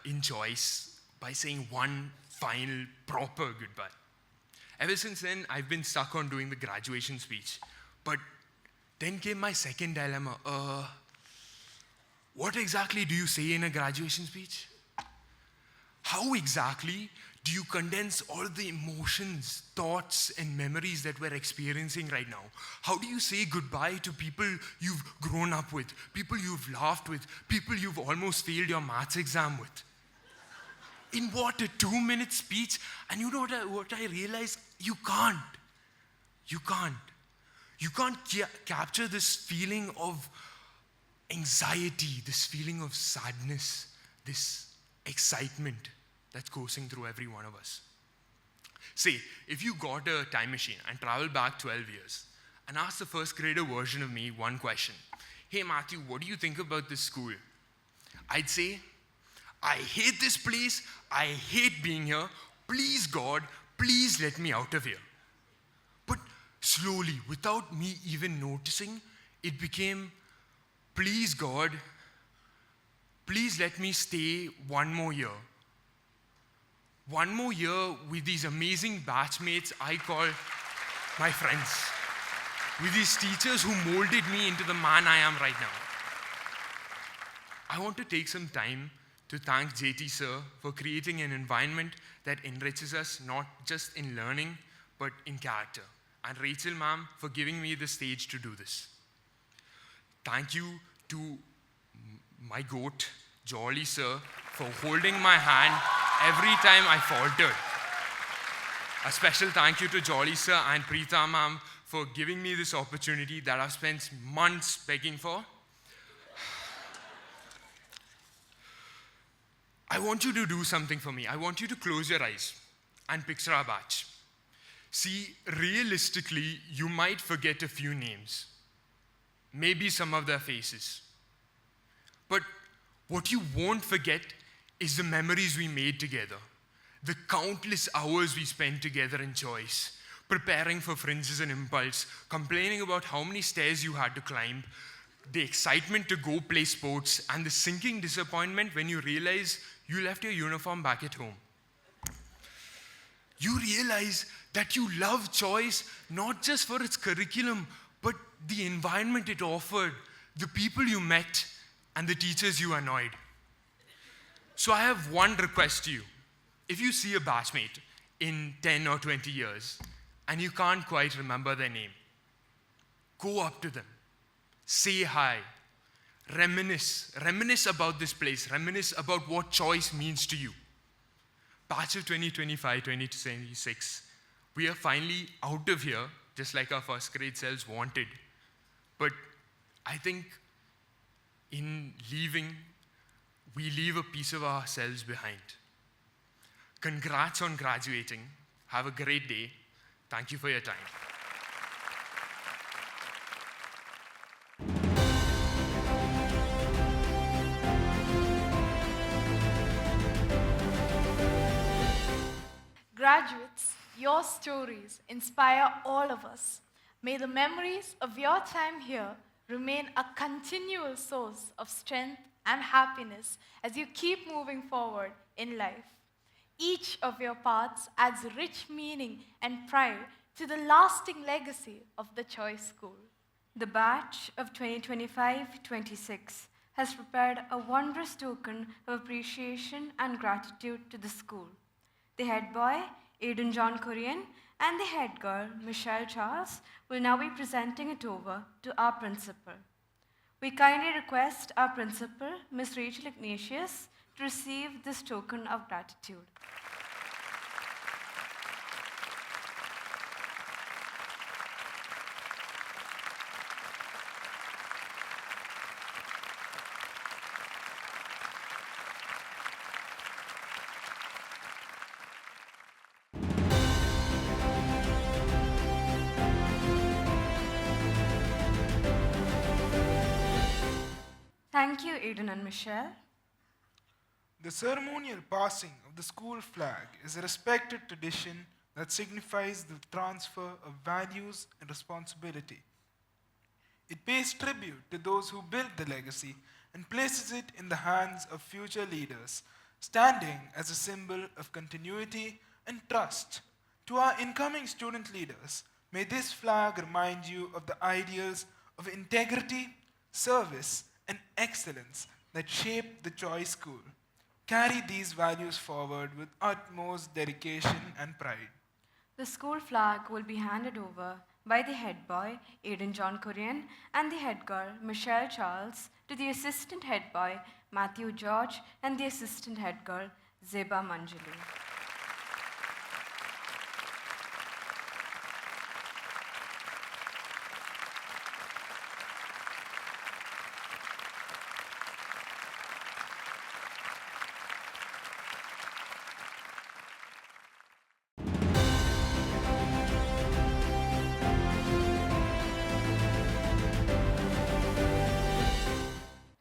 in choice by saying one final, proper goodbye. Ever since then, I've been stuck on doing the graduation speech. But then came my second dilemma. What exactly do you say in a graduation speech? How exactly do you condense all the emotions, thoughts, and memories that we're experiencing right now? How do you say goodbye to people you've grown up with, people you've laughed with, people you've almost failed your maths exam with? In what, a 2-minute speech? And you know what I realized? You can't. You can't. You can't capture this feeling of anxiety, this feeling of sadness, this excitement that's coursing through every one of us. Say, if you got a time machine and traveled back 12 years and asked the first grader version of me one question, hey Matthew, what do you think about this school? I'd say, I hate this place, I hate being here, please God, please let me out of here. But slowly, without me even noticing, it became, please God, please let me stay one more year. One more year with these amazing batchmates I call my friends. With these teachers who molded me into the man I am right now. I want to take some time to thank JT sir for creating an environment that enriches us not just in learning, but in character. And Rachel ma'am for giving me the stage to do this. Thank you to my goat, Jolly sir for holding my hand every time I faltered. A special thank you to Jolly sir and Preeta ma'am for giving me this opportunity that I've spent months begging for. I want you to do something for me. I want you to close your eyes and picture our batch. See, realistically, you might forget a few names, maybe some of their faces. But what you won't forget is the memories we made together, the countless hours we spent together in choice, preparing for fringes and impulse, complaining about how many stairs you had to climb, the excitement to go play sports, and the sinking disappointment when you realize you left your uniform back at home. You realize that you love choice not just for its curriculum, but the environment it offered, the people you met, and the teachers you annoyed. So I have one request to you. If you see a batchmate in 10 or 20 years and you can't quite remember their name, go up to them, say hi, reminisce about this place, reminisce about what choice means to you. Batch of 2025, 2026, we are finally out of here, just like our first grade selves wanted. But I think in leaving, we leave a piece of ourselves behind. Congrats on graduating. Have a great day. Thank you for your time. Graduates, your stories inspire all of us. May the memories of your time here remain a continual source of strength and happiness as you keep moving forward in life. Each of your paths adds rich meaning and pride to the lasting legacy of the Choice School. The batch of 2025-26 has prepared a wondrous token of appreciation and gratitude to the school. The head boy, Aidan John Korean, and the head girl, Michelle Charles, will now be presenting it over to our principal. We kindly request our principal, Ms. Rachel Ignatius, to receive this token of gratitude. Thank you, Aidan and Michelle. The ceremonial passing of the school flag is a respected tradition that signifies the transfer of values and responsibility. It pays tribute to those who built the legacy and places it in the hands of future leaders, standing as a symbol of continuity and trust. To our incoming student leaders, may this flag remind you of the ideals of integrity, service, and excellence that shaped the Choice School. Carry these values forward with utmost dedication and pride. The school flag will be handed over by the head boy, Aidan John Korean, and the head girl, Michelle Charles, to the assistant head boy, Matthew George, and the assistant head girl, Zeba Manjuli.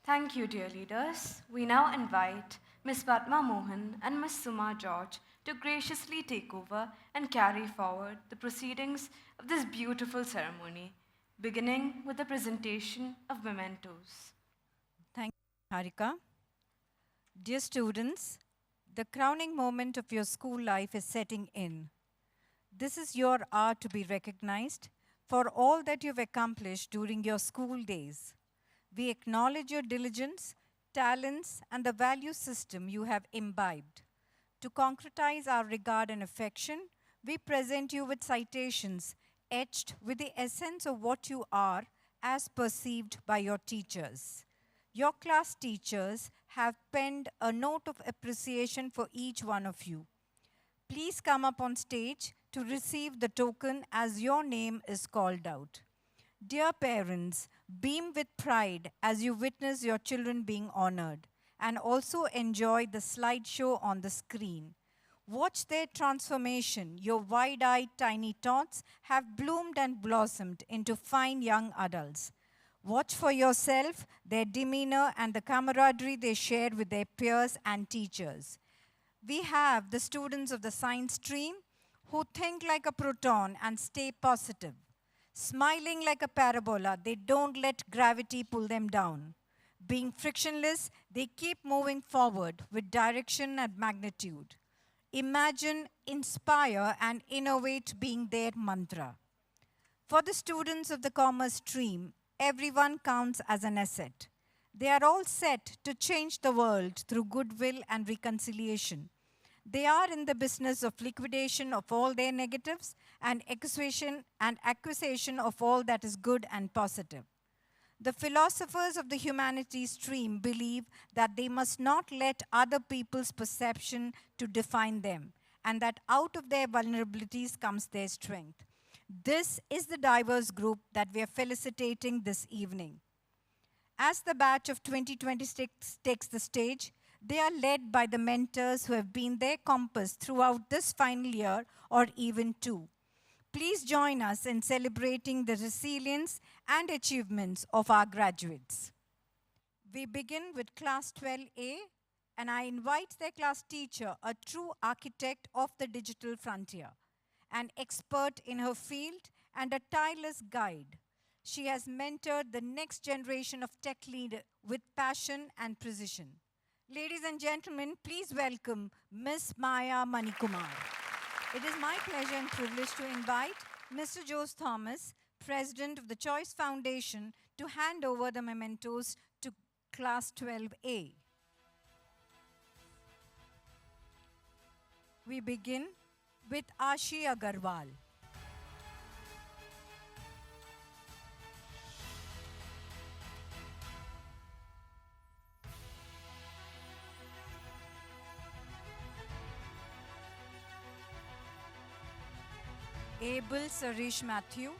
Thank you, dear leaders. We now invite Ms. Padma Mohan and Ms. Suma George to graciously take over and carry forward the proceedings of this beautiful ceremony, beginning with the presentation of mementos. Thank you, Harika. Dear students, the crowning moment of your school life is setting in. This is your hour to be recognized for all that you've accomplished during your school days. We acknowledge your diligence, talents, and the value system you have imbibed. To concretize our regard and affection, we present you with citations etched with the essence of what you are as perceived by your teachers. Your class teachers have penned a note of appreciation for each one of you. Please come up on stage to receive the token as your name is called out. Dear parents, beam with pride as you witness your children being honored, and also enjoy the slideshow on the screen. Watch their transformation. Your wide-eyed tiny tots have bloomed and blossomed into fine young adults. Watch for yourself their demeanor and the camaraderie they share with their peers and teachers. We have the students of the science stream who think like a proton and stay positive. Smiling like a parabola, they don't let gravity pull them down. Being frictionless, they keep moving forward with direction and magnitude. Imagine, inspire, and innovate being their mantra. For the students of the commerce stream, everyone counts as an asset. They are all set to change the world through goodwill and reconciliation. They are in the business of liquidation of all their negatives and acquisition of all that is good and positive. The philosophers of the humanities stream believe that they must not let other people's perception to define them, and that out of their vulnerabilities comes their strength. This is the diverse group that we are felicitating this evening. As the batch of 2026 takes the stage, they are led by the mentors who have been their compass throughout this final year or even two. Please join us in celebrating the resilience and achievements of our graduates. We begin with Class 12A, and I invite their class teacher, a true architect of the digital frontier, an expert in her field and a tireless guide. She has mentored the next generation of tech leaders with passion and precision. Ladies and gentlemen, please welcome Ms. Maya Manikumar. It is my pleasure and privilege to invite Mr. Jose Thomas, President of the Choice Foundation, to hand over the mementos to Class 12A. We begin with Ashi Agarwal. Abel Sarish Matthew.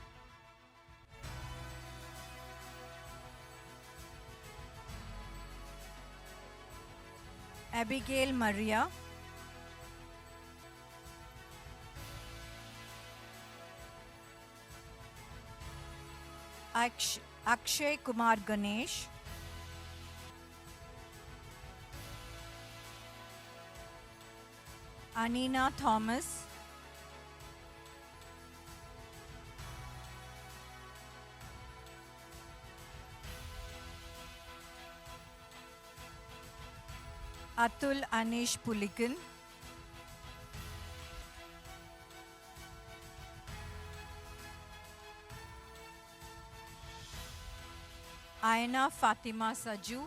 Abigail Maria. Akshay Kumar Ganesh. Anina Thomas. Atul Anish Pulikan. Aina Fatima Saju.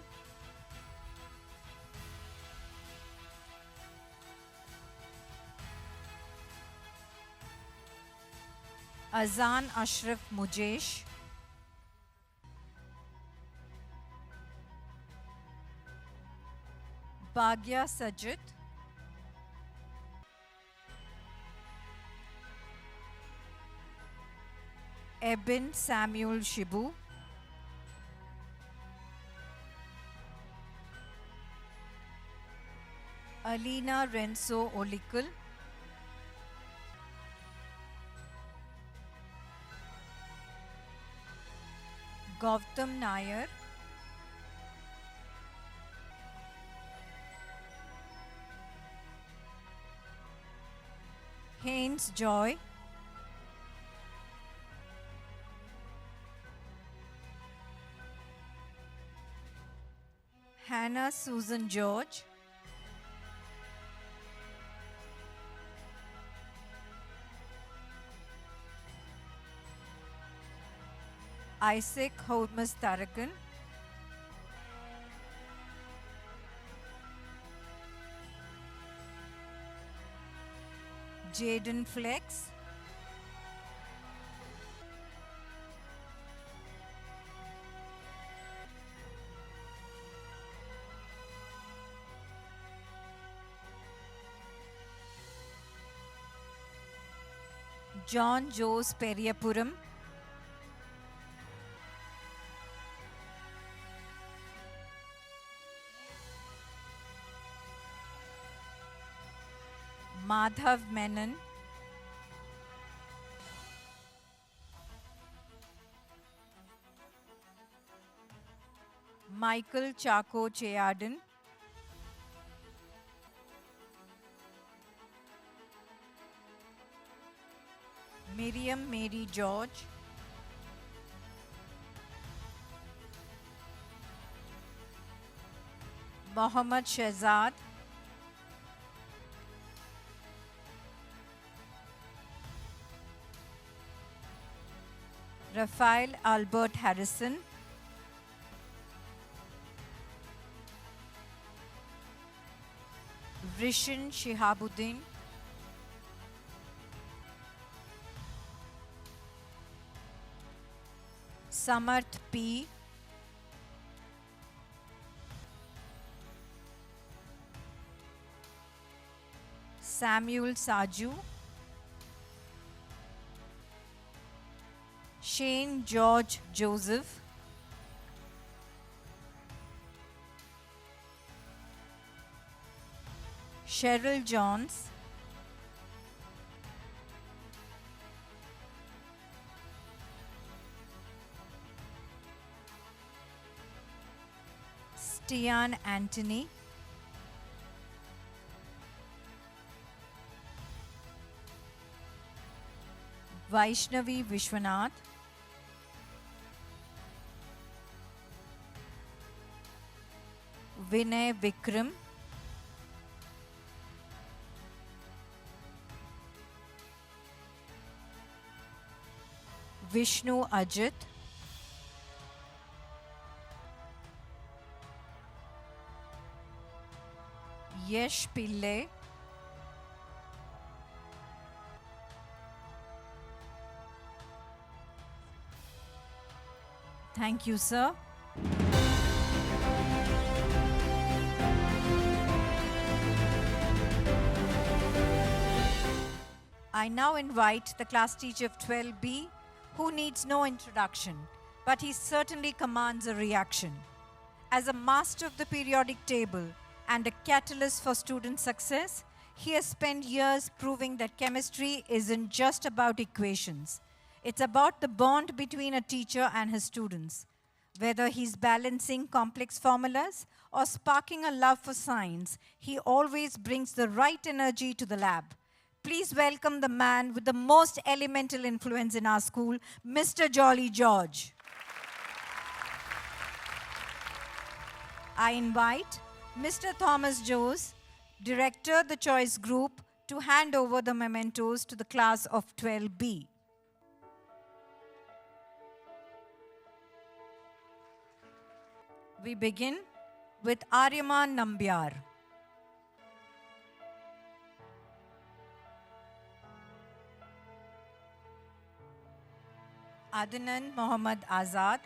Azan Ashraf Mujesh. Bhagya Sajid. Eben Samuel Shibu. Alina Renzo Olikul. Gautam Nair. Haynes Joy. Hannah Susan George. Isaac Hodmas Tarakan. Jaden Flex. John Jose Periyapuram, Madhav Menon, Michael Chako Cheyadan, Miriam Mary George, Mohammad Shehzad, Raphael Albert Harrison, Rishan Shihabuddin, Samarth P, Samuel Saju, Shane George Joseph, Cheryl Johns, Stian Anthony, Vaishnavi Vishwanath, Vinay Vikram, Vishnu Ajit, Yesh Pillai, thank you, sir. I now invite the class teacher of 12B, who needs no introduction, but he certainly commands a reaction. As a master of the periodic table and a catalyst for student success, he has spent years proving that chemistry isn't just about equations. It's about the bond between a teacher and his students. Whether he's balancing complex formulas or sparking a love for science, he always brings the right energy to the lab. Please welcome the man with the most elemental influence in our school, Mr. Jolly George. I invite Mr. Thomas Jose, Director, the Choice Group, to hand over the mementos to the class of 12B. We begin with Aryaman Nambyar. Adnan Mohammad Azad,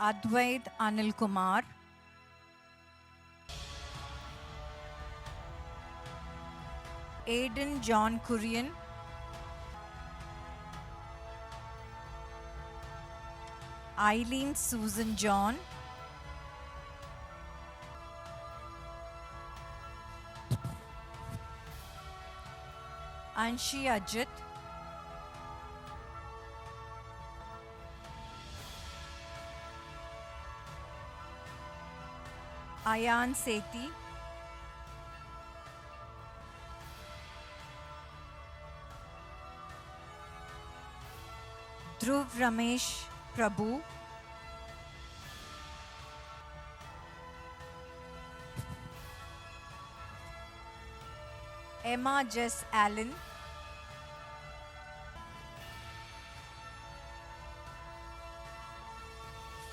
Advait Anil Kumar, Aiden John Kurian, Eileen Susan John, Anshi Ajit, Ayan Sethi, Dhruv Ramesh Prabhu, Emma Jess Allen,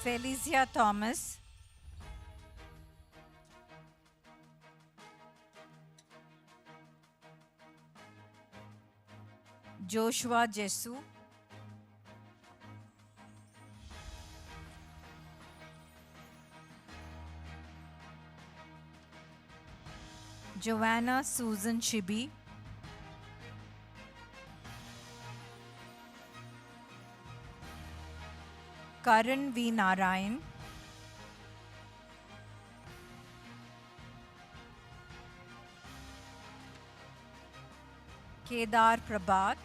Felicia Thomas, Joshua Jesu, Joanna Susan Chibi, Karan V. Narayan, Kedar Prabhat,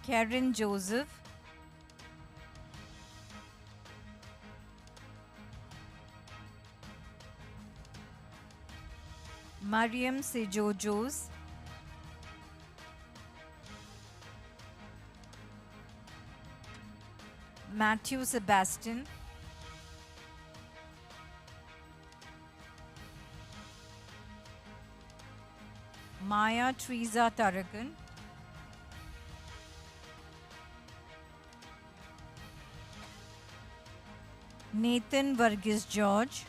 Karen Joseph, Mariam Sejojos, Matthew Sebastian, Maya Teresa Tarakan, Nathan Varghese George,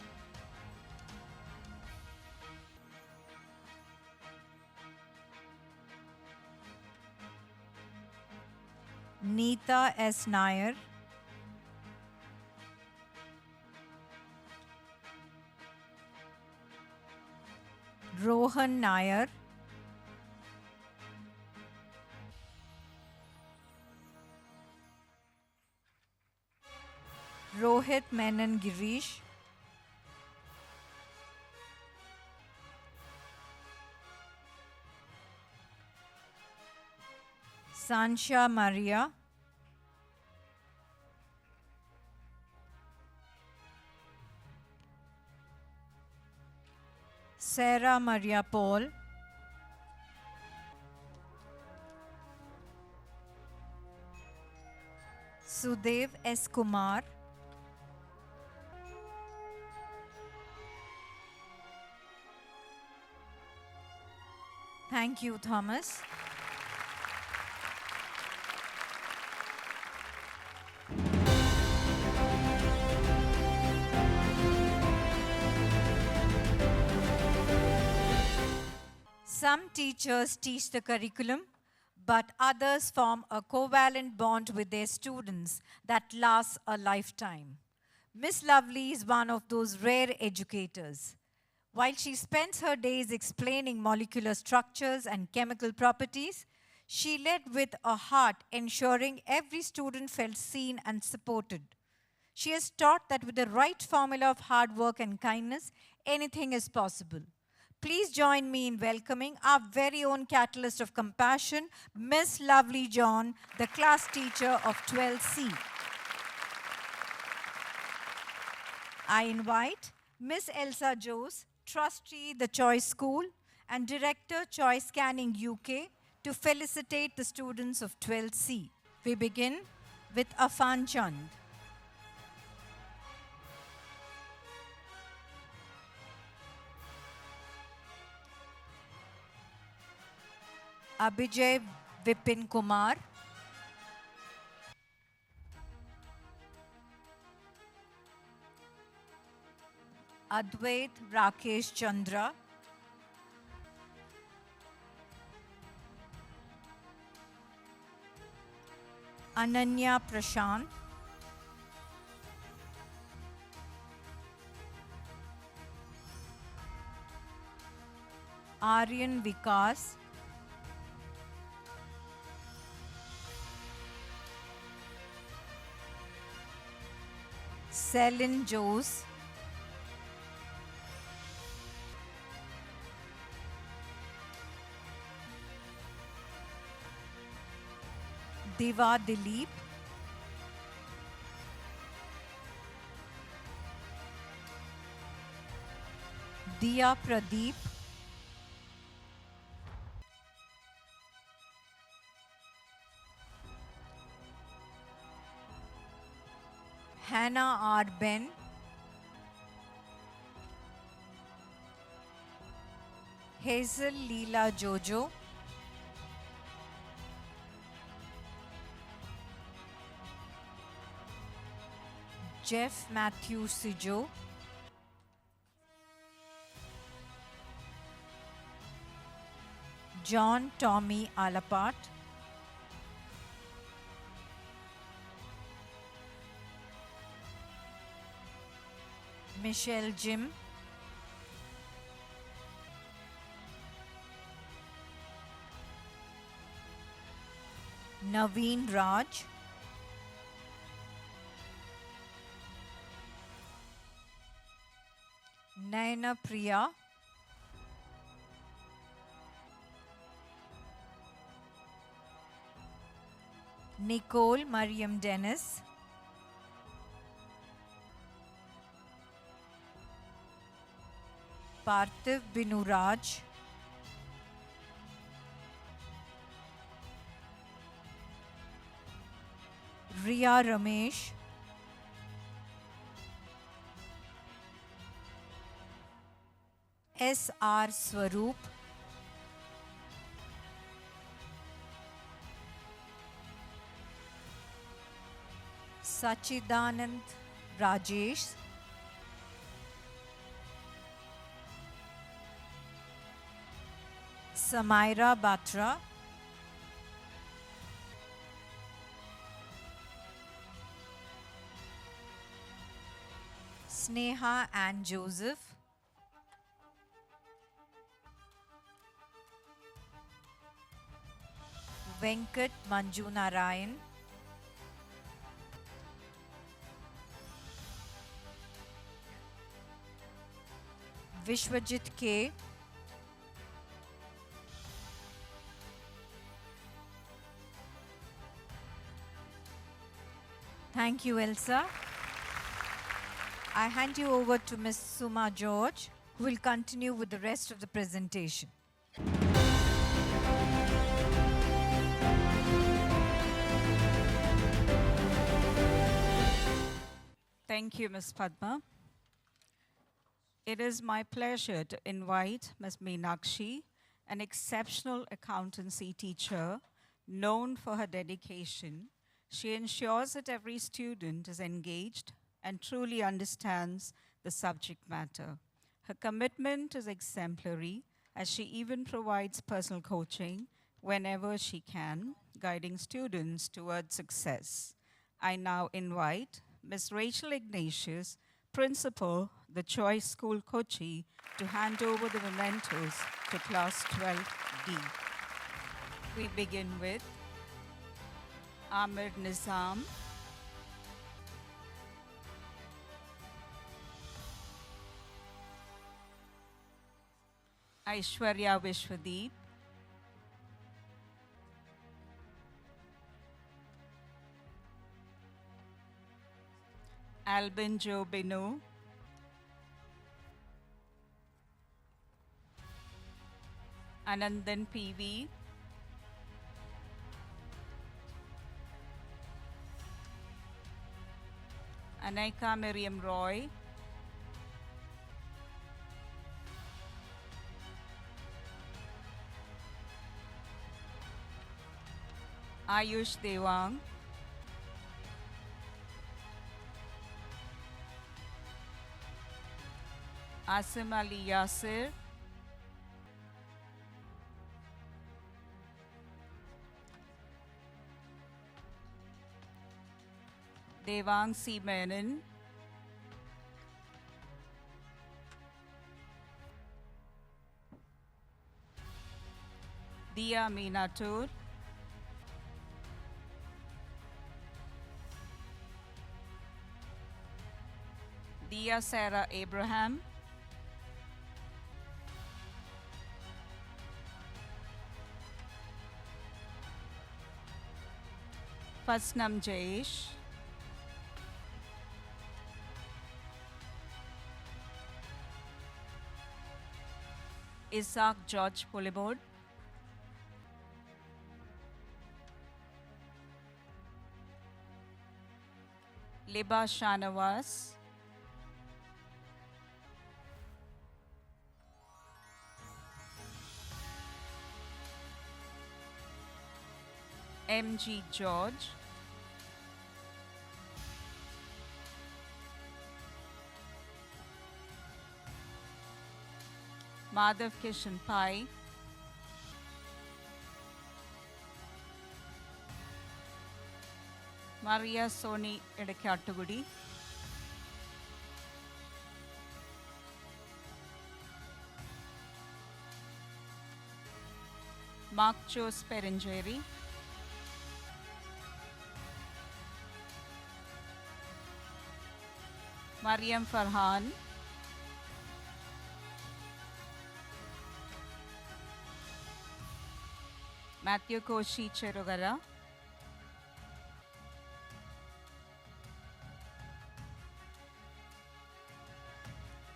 Neeta S. Nair, Rohan Nair, Rohit Menon Girish, Sansha Maria, Sarah Maria Paul, Sudev S. Kumar, thank you, Thomas. Some teachers teach the curriculum, but others form a covalent bond with their students that lasts a lifetime. Miss Lovely is one of those rare educators. While she spends her days explaining molecular structures and chemical properties, she led with a heart, ensuring every student felt seen and supported. She has taught that with the right formula of hard work and kindness, anything is possible. Please join me in welcoming our very own catalyst of compassion, Miss Lovely John, the class teacher of 12C. I invite Miss Elsa Jose, trustee, the Choice School, and director, Choice Scanning UK, to felicitate the students of 12C. We begin with Afan Chand. Abhijay Vipin Kumar, Advait Rakesh Chandra, Ananya Prashant, Aryan Vikas, Selin Jose, Diva Dilip, Diya Pradeep, Hannah R. Ben, Hazel Leela Jojo, Jeff Matthew Sijo, John Tommy Alapat, Michelle Jim, Naveen Raj, Naina Priya, Nicole Mariam Dennis, Parthiv Binu Raj, Riya Ramesh, S.R. Swaroop, Sachidanand Rajesh, Samaira Batra, Sneha and Joseph, Venkat Manju Narayan, Vishwajit K, Thank you, Elsa. I hand you over to Ms. Suma George, who will continue with the rest of the presentation. Thank you, Ms. Padma. It is my pleasure to invite Ms. Meenakshi, an exceptional accountancy teacher known for her dedication. She ensures that every student is engaged and truly understands the subject matter. Her commitment is exemplary, as she even provides personal coaching whenever she can, guiding students towards success. I now invite Ms. Rachel Ignatius, Principal, the Choice School, Kochi, to hand over the mementos to Class 12D. We begin with Amir Nizam, Aishwarya Vishwadeep, Albin Jo Binu, Anandan PV, Anaika Miriam Roy, Ayush Devang, Asim Ali Yasir, Devang C. Menon, Dia Minatur, Dia Sarah Abraham, Fasnam Jayesh, Isaac George Pullibod, Liba Shanawaz, M.G. George, Madhav Kishan Pai, Maria Soni Edakattagudi, Mark Jos Perenjeri, Mariam Farhan, Matthew Kochi Cherugara,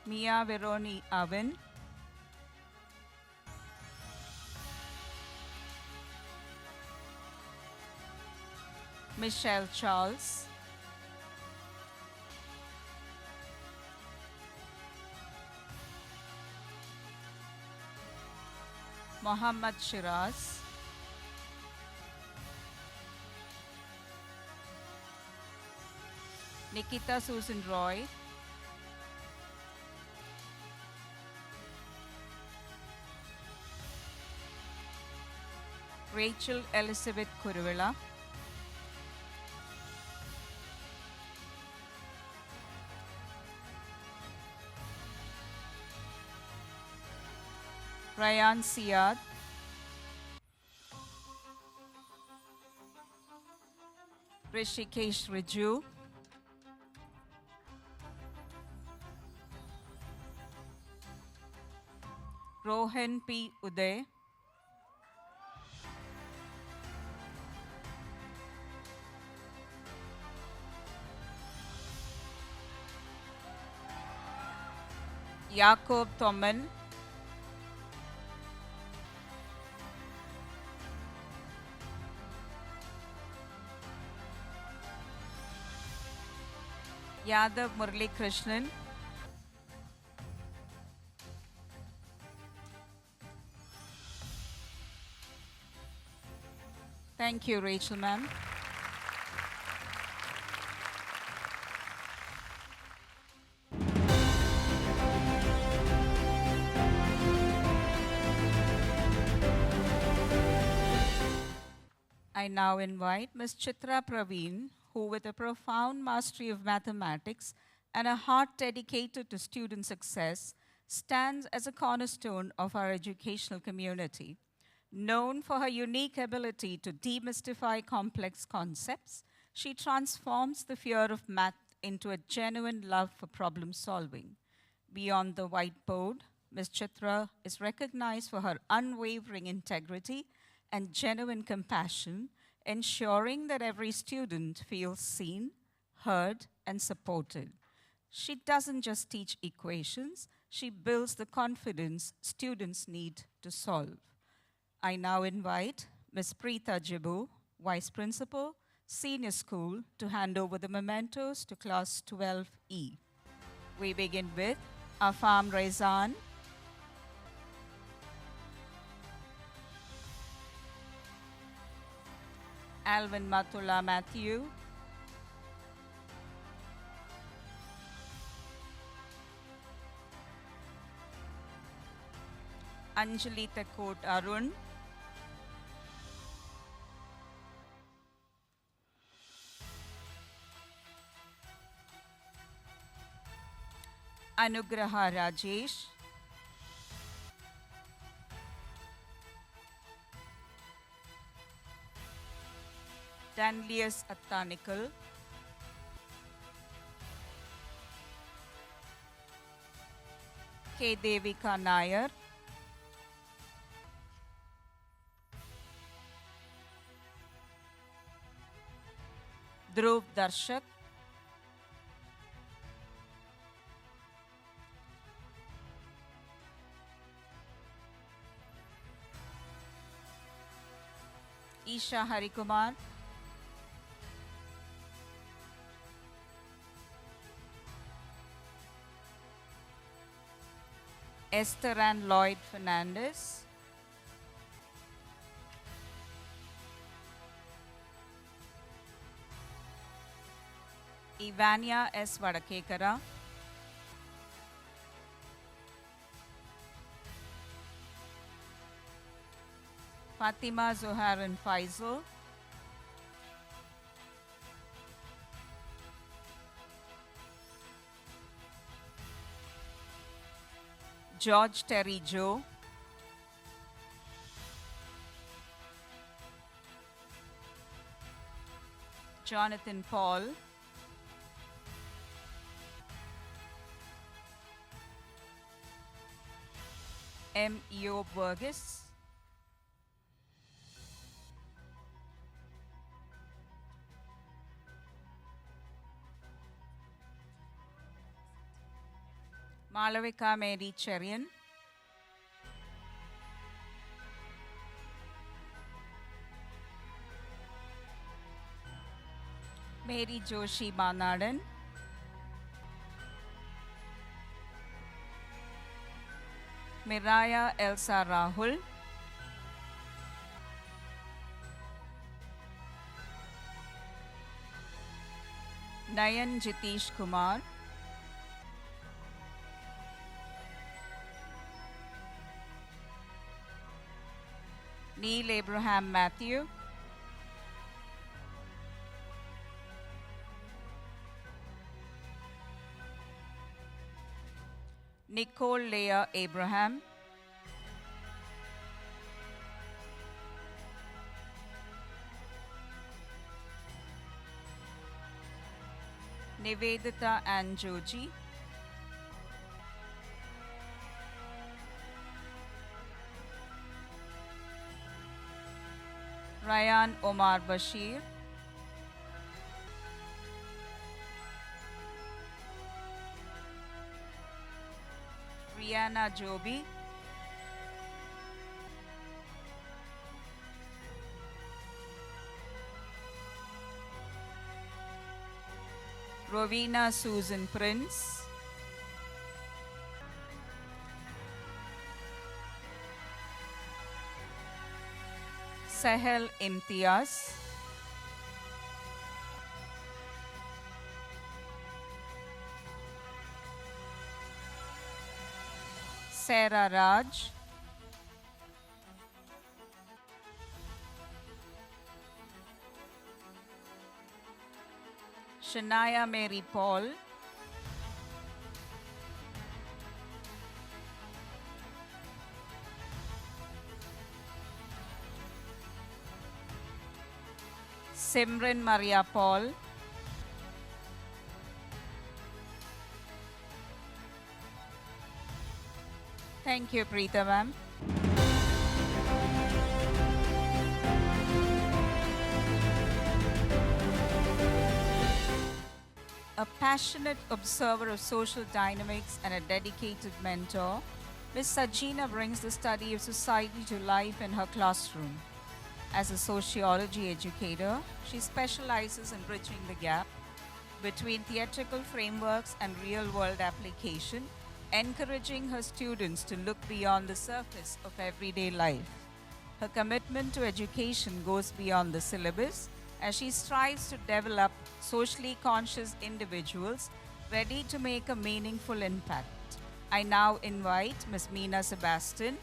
Mia Veroni Aven, Michelle Charles, Mohammad Shiraz, Nikita Susan Roy, Rachel Elizabeth Kuruvilla, Ryan Siad, Rishikesh Riju, Rohan P. Uday, Jakob Tommen, Yadav Murli Krishnan, thank you, Rachel ma'am. I now invite Ms. Chitra Praveen, who with a profound mastery of mathematics and a heart dedicated to student success, stands as a cornerstone of our educational community. Known for her unique ability to demystify complex concepts, she transforms the fear of math into a genuine love for problem solving. Beyond the whiteboard, Ms. Chitra is recognized for her unwavering integrity and genuine compassion, ensuring that every student feels seen, heard, and supported. She doesn't just teach equations, she builds the confidence students need to solve. I now invite Ms. Preeta Jibu, Vice Principal, Senior School, to hand over the mementos to Class 12E. We begin with Afam Raizan, Alvin Matula Matthew, Anjali Tekot Arun, Anugraha Rajesh, Danlius Attanikal, K. Devika Nair, Dhruv Darshak, Isha Harikumar, Esther Ann Lloyd Fernandez, Ivania S. Vadakekara, Fatima Zoharan Faisal, George Terry Joe, Jonathan Paul, M. Eo Burgess, Malavika Mary Cherian, Mary Joshi Banadan, Miraya Elsa Rahul, Nayan Jitish Kumar, Neil Abraham Matthew, Nicole Leah Abraham, Nivedita and Joji, Ryan Omar Bashir, Rihanna Joby, Rowena Susan Prince, Sahel Imtiaz, Sarah Raj, Shania Mary Paul, Simran Maria Paul, thank you, Preeta ma'am. A passionate observer of social dynamics and a dedicated mentor, Ms. Sajina brings the study of society to life in her classroom. As a sociology educator, she specializes in bridging the gap between theatrical frameworks and real-world application, encouraging her students to look beyond the surface of everyday life. Her commitment to education goes beyond the syllabus as she strives to develop socially conscious individuals ready to make a meaningful impact. I now invite Ms. Meena Sebastian,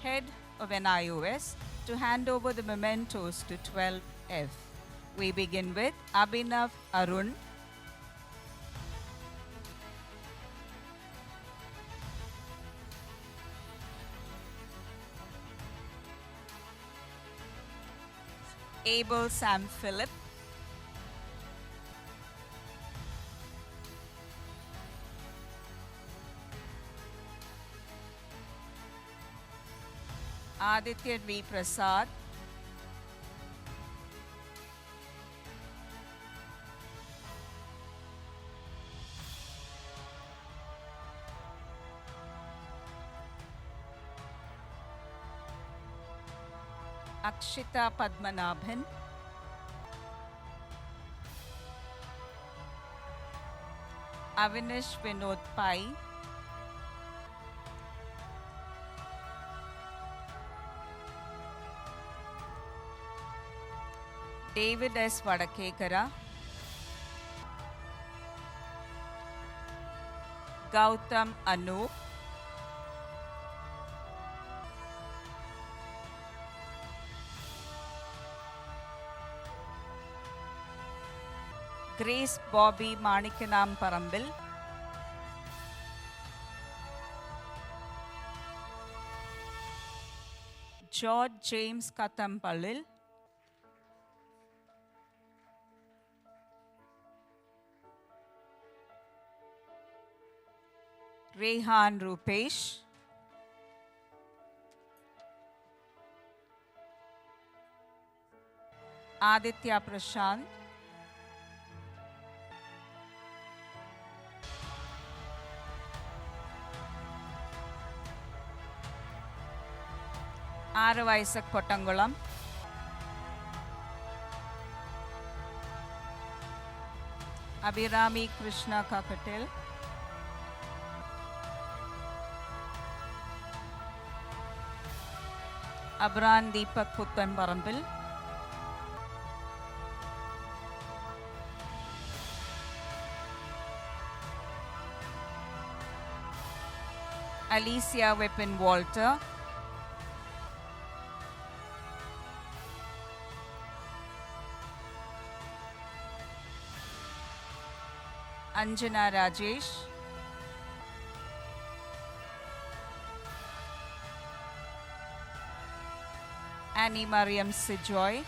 head of NIOS, to hand over the mementos to 12F. We begin with Abhinav Arun, Abel Sam Phillip, Aditya V. Prasad, Akshita Padmanabhan, Avinash Vinod Pai, David S. Vadakekara, Gautam Anup, Grace Bobby Manikanam Parambil, George James Katampallil, Rehan Rupesh, Aditya Prashant, Arav Isaac Pottangulam, Abhirami Krishna Kakatil, Abran Deepak Puttan Parambil, Alicia Whippin Walter, Anjana Rajesh, Annie Mariam Sijoy,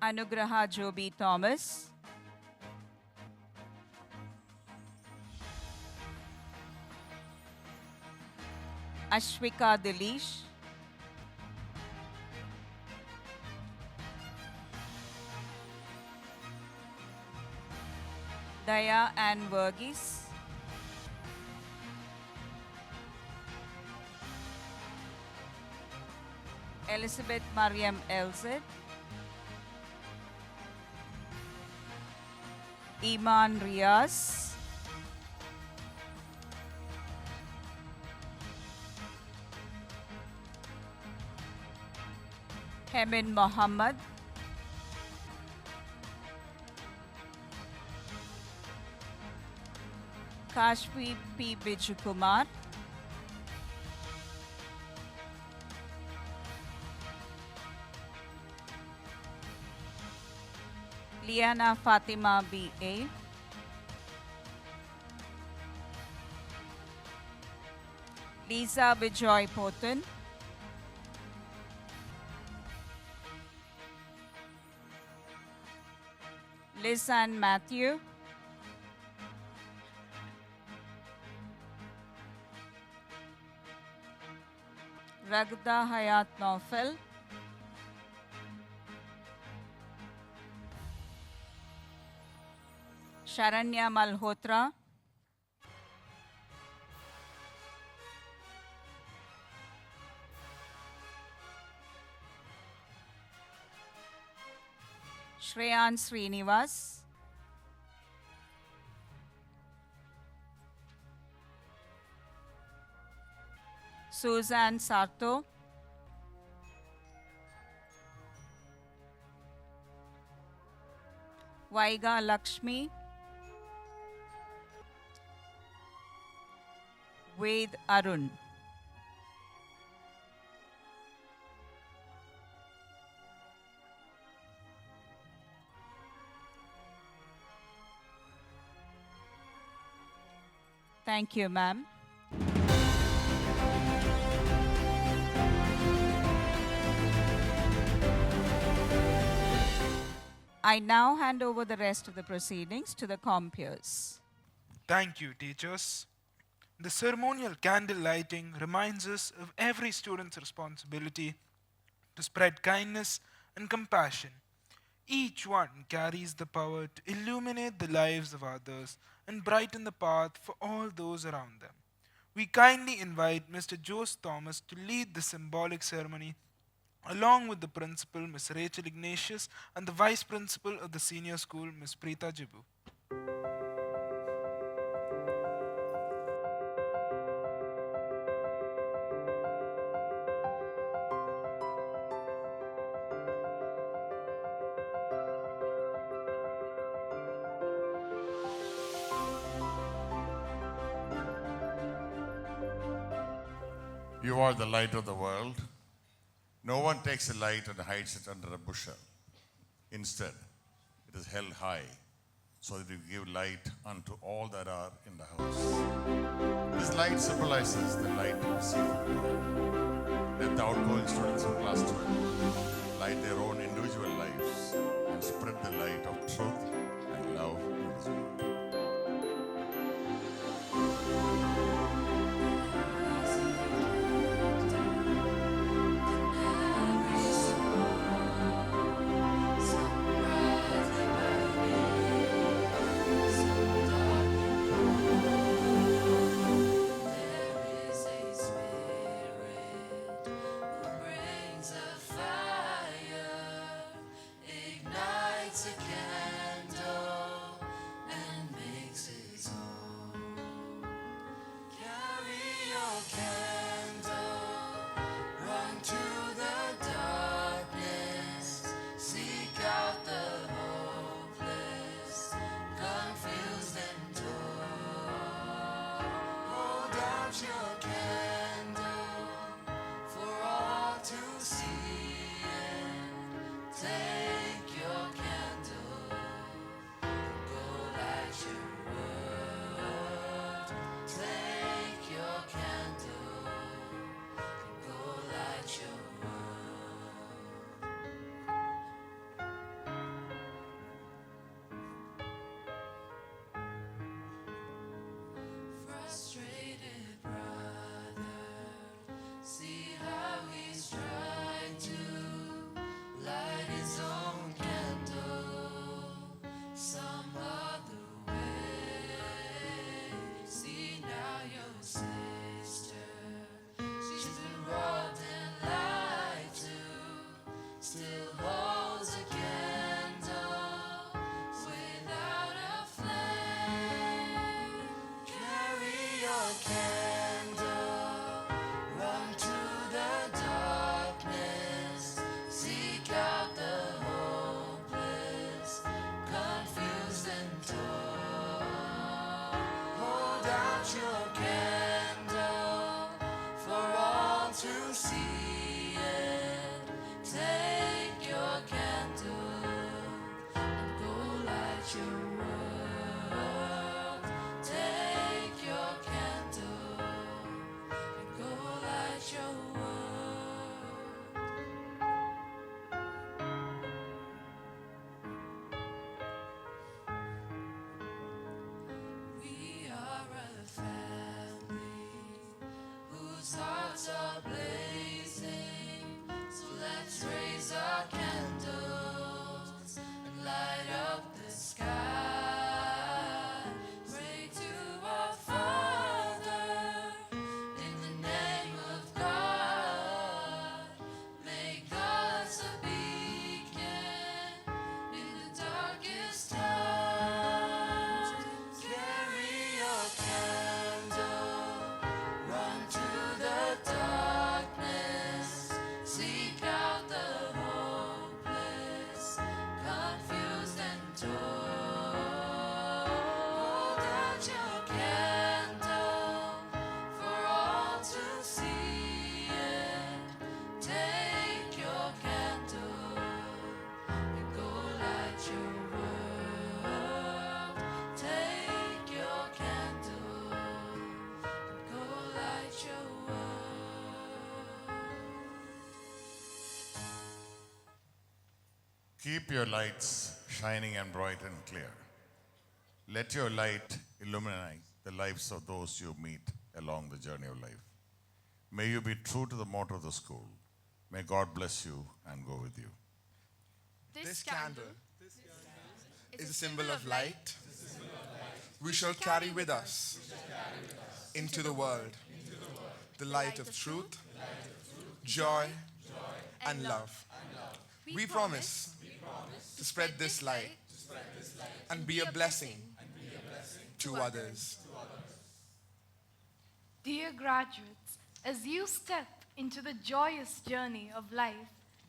Anugraha Joby Thomas, Ashwika Dilish, Daya Ann Verghese, Elizabeth Mariam Elzid, Iman Riaz, Hemin Mohammed, Kashvi P. Bijukumar, Liana Fatima B.A., Lisa Bijoy Potan, Liz Ann Matthew, Ragda Hayat Naufel, Sharanya Malhotra, Shreyan Srinivas, Suzanne Sarto, Vaiga Lakshmi, Ved Arun. Thank you, ma'am. I now hand over the rest of the proceedings to the compeers. Thank you, teachers. The ceremonial candle lighting reminds us of every student's responsibility to spread kindness and compassion. Each one carries the power to illuminate the lives of others and brighten the path for all those around them. We kindly invite Mr. Jose Thomas to lead the symbolic ceremony along with the principal, Ms. Rachel Ignatius, and the vice principal of the senior school, Ms. Preeta Jibu. You are the light of the world. No one takes a light and hides it under a bushel. Instead, it is held high, so that you give light unto all that are in the house. This light symbolizes the light of Seafood. Let the outgoing students of class 12 light their own individual lives and spread the light out your candle for all to see it. Take your candle and go light your world. Take your candle and go light your world. We are a family whose hearts are blazing. So let's raise our candles and light up the sky. Pray to our Father in the name of God. Make us a beacon in the darkest times. Carry your candle, run to the darkness, seek out the hopeless, confused and torn. Hold out your candle for all to see it. Take your candle and go light your world. Take your candle and go light your world. Keep your lights shining and bright and clear. Let your light illuminate the lives of those you meet along the journey of life. May you be true to the motto of the school. May God bless you and go with you. This candle is a symbol of light we shall carry with us into the world. The light of truth, joy, and love. We promise to spread this light and be a blessing to others. Dear graduates, as you step into the joyous journey of life,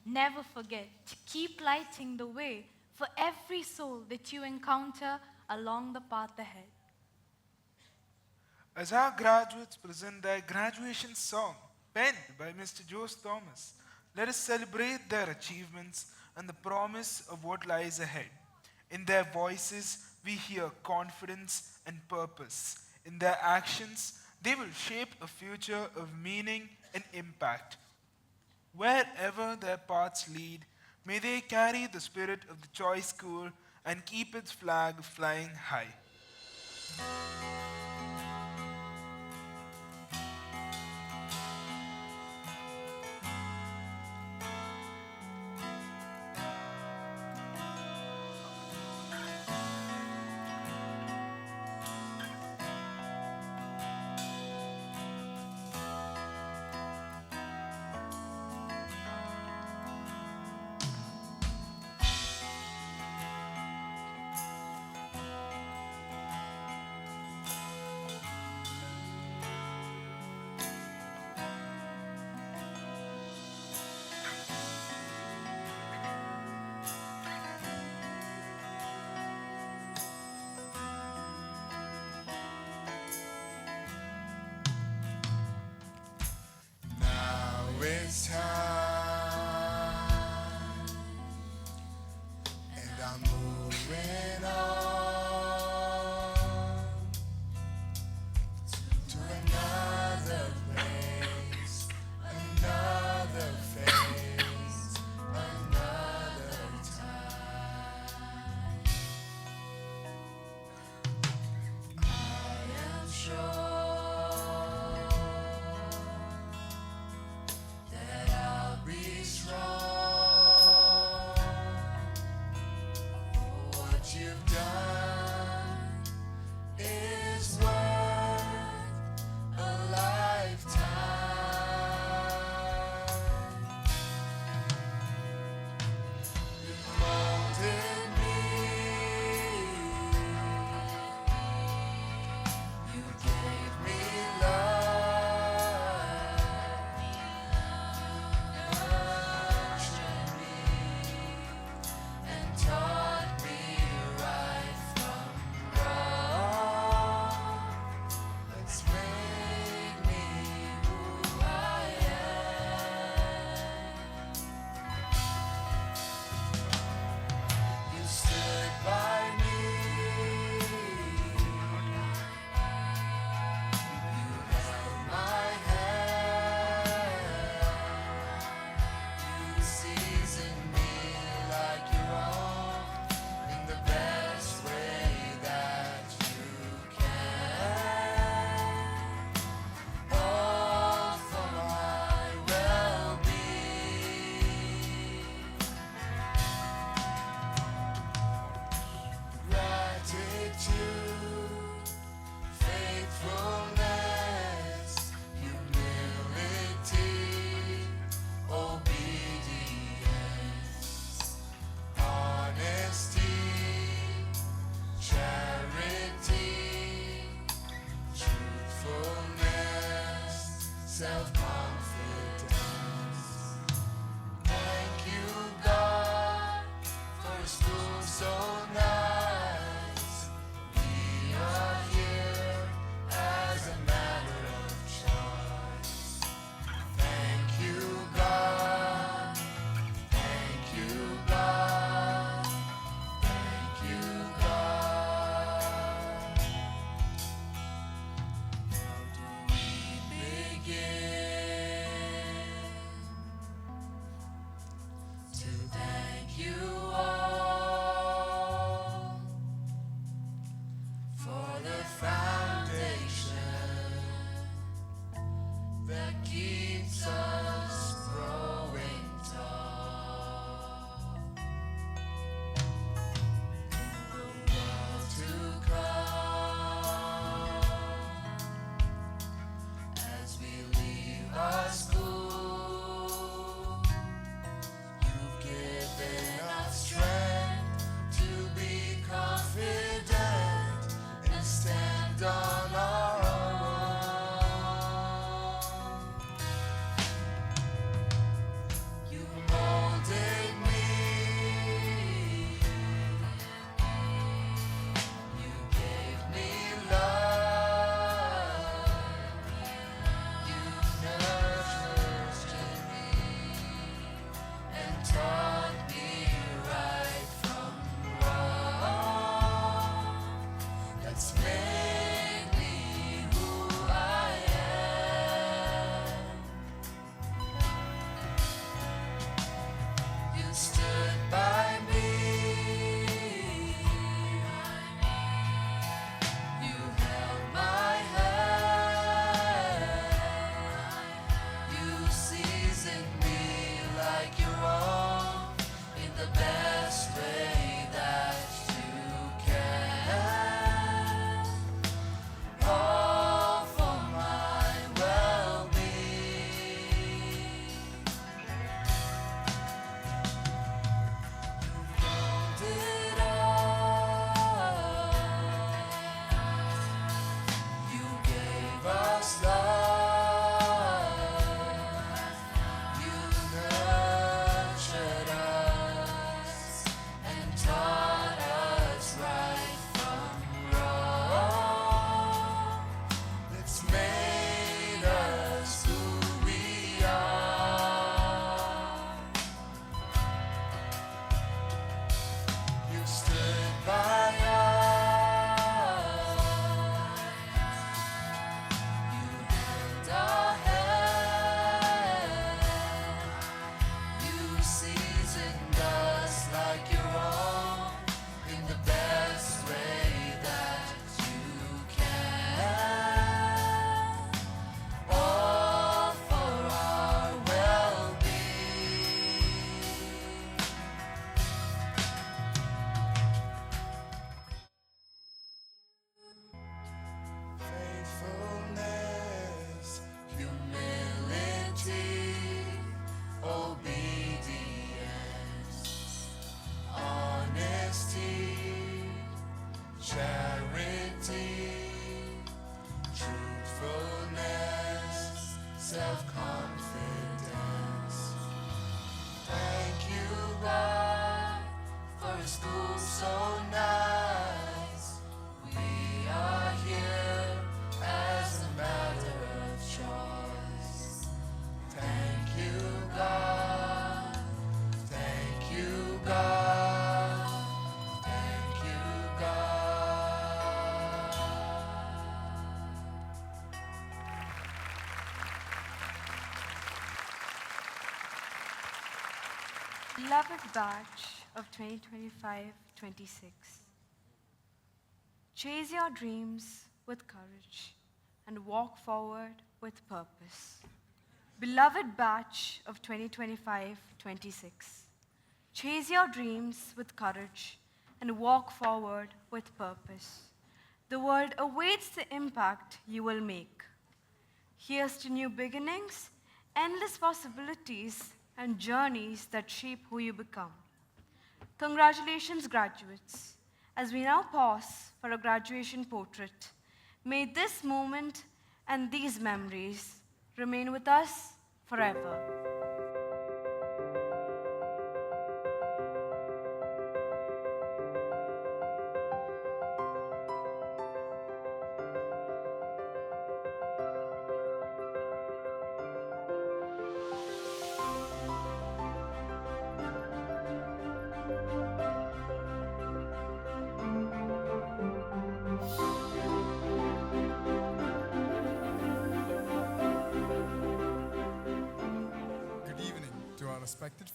never forget to keep lighting the way for every soul that you encounter along the path ahead. As our graduates present their graduation song, penned by Mr. Jose Thomas, let us celebrate their achievements and the promise of what lies ahead. In their voices, we hear confidence and purpose. In their actions, they will shape a future of meaning and impact. Wherever their paths lead, may they carry the spirit of the Choice School and keep its flag flying high. Now it's time, and I'm moving on to another place, another phase, another time. I am sure that I'll be strong for what you've done is worth a lifetime. You molded me, you gave me love. Nurtured me and taught me right so nice. We are here as a matter of choice. Thank you, God. Thank you, God. Thank you, God. How do we begin to thank you all for the foundation that keeps us growing tall? The world to come as we leave our school. You've given us strength to be confident and stand on our own. You molded me. You gave me love. You nurtured me and taught me right from wrong. That's made me who I am. You stood by me. You held my hand. You seasoned me like your own in the best way that you can. All for my well-being. Rolled it up. You gave us love. You nurtured us and taught us right from wrong. It's made us who we are. You stood by us. You held our hand. You seasoned us like your own in the best way that you can. All for our well-being. Faithfulness, humility, obedience, honesty, charity, truthfulness, self-confidence. Thank you, God, for a school so nice. We are here as a matter of choice. Thank you, God. Thank you, God. Thank you, God. Beloved batch of 2025-26, chase your dreams with courage and walk forward with purpose. Beloved batch of 2025-26, chase your dreams with courage and walk forward with purpose. The world awaits the impact you will make. Here's to new beginnings, endless possibilities, and journeys that shape who you become. Congratulations, graduates. As we now pause for a graduation portrait, may this moment and these memories remain with us forever.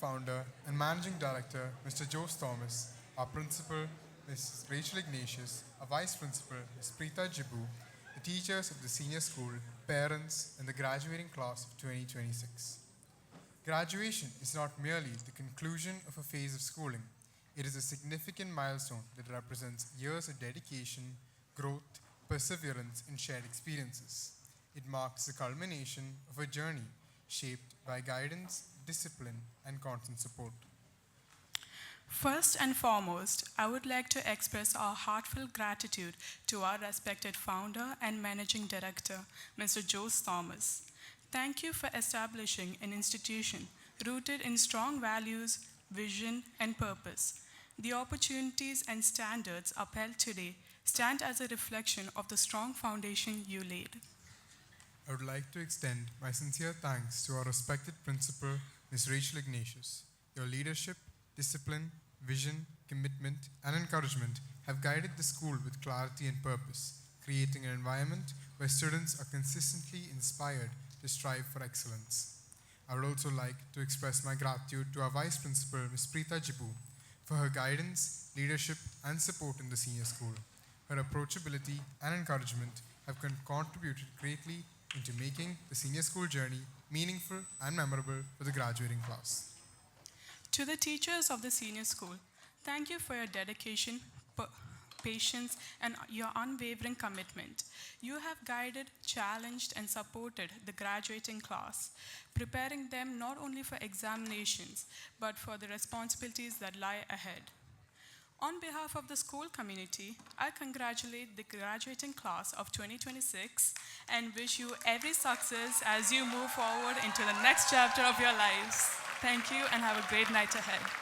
founder and managing director, Mr. Jose Thomas, our principal, Ms. Rachel Ignatius, our vice principal, Ms. Preeta Jibu, the teachers of the senior school, parents, and the graduating class of 2026. Graduation is not merely the conclusion of a phase of schooling. It is a significant milestone that represents years of dedication, growth, perseverance, and shared experiences. It marks the culmination of a journey shaped by guidance, discipline, and constant support. First and foremost, I would like to express our heartfelt gratitude to our respected founder and managing director, Mr. Jose Thomas. Thank you for establishing an institution rooted in strong values, vision, and purpose. The opportunities and standards upheld today stand as a reflection of the strong foundation you laid. I would like to extend my sincere thanks to our respected principal, Ms. Rachel Ignatius. Your leadership, discipline, vision, commitment, and encouragement have guided the school with clarity and purpose, creating an environment where students are consistently inspired to strive for excellence. I would also like to express my gratitude to our Vice Principal, Ms. Preeta Jibu, for her guidance, leadership, and support in the senior school. Her approachability and encouragement have contributed greatly into making the senior school journey meaningful and memorable for the graduating class. To the teachers of the senior school, thank you for your dedication, patience, and your unwavering commitment. You have guided, challenged, and supported the graduating class, preparing them not only for examinations, but for the responsibilities that lie ahead. On behalf of the school community, I congratulate the graduating class of 2026 and wish you every success as you move forward into the next chapter of your lives. Thank you and have a great night ahead.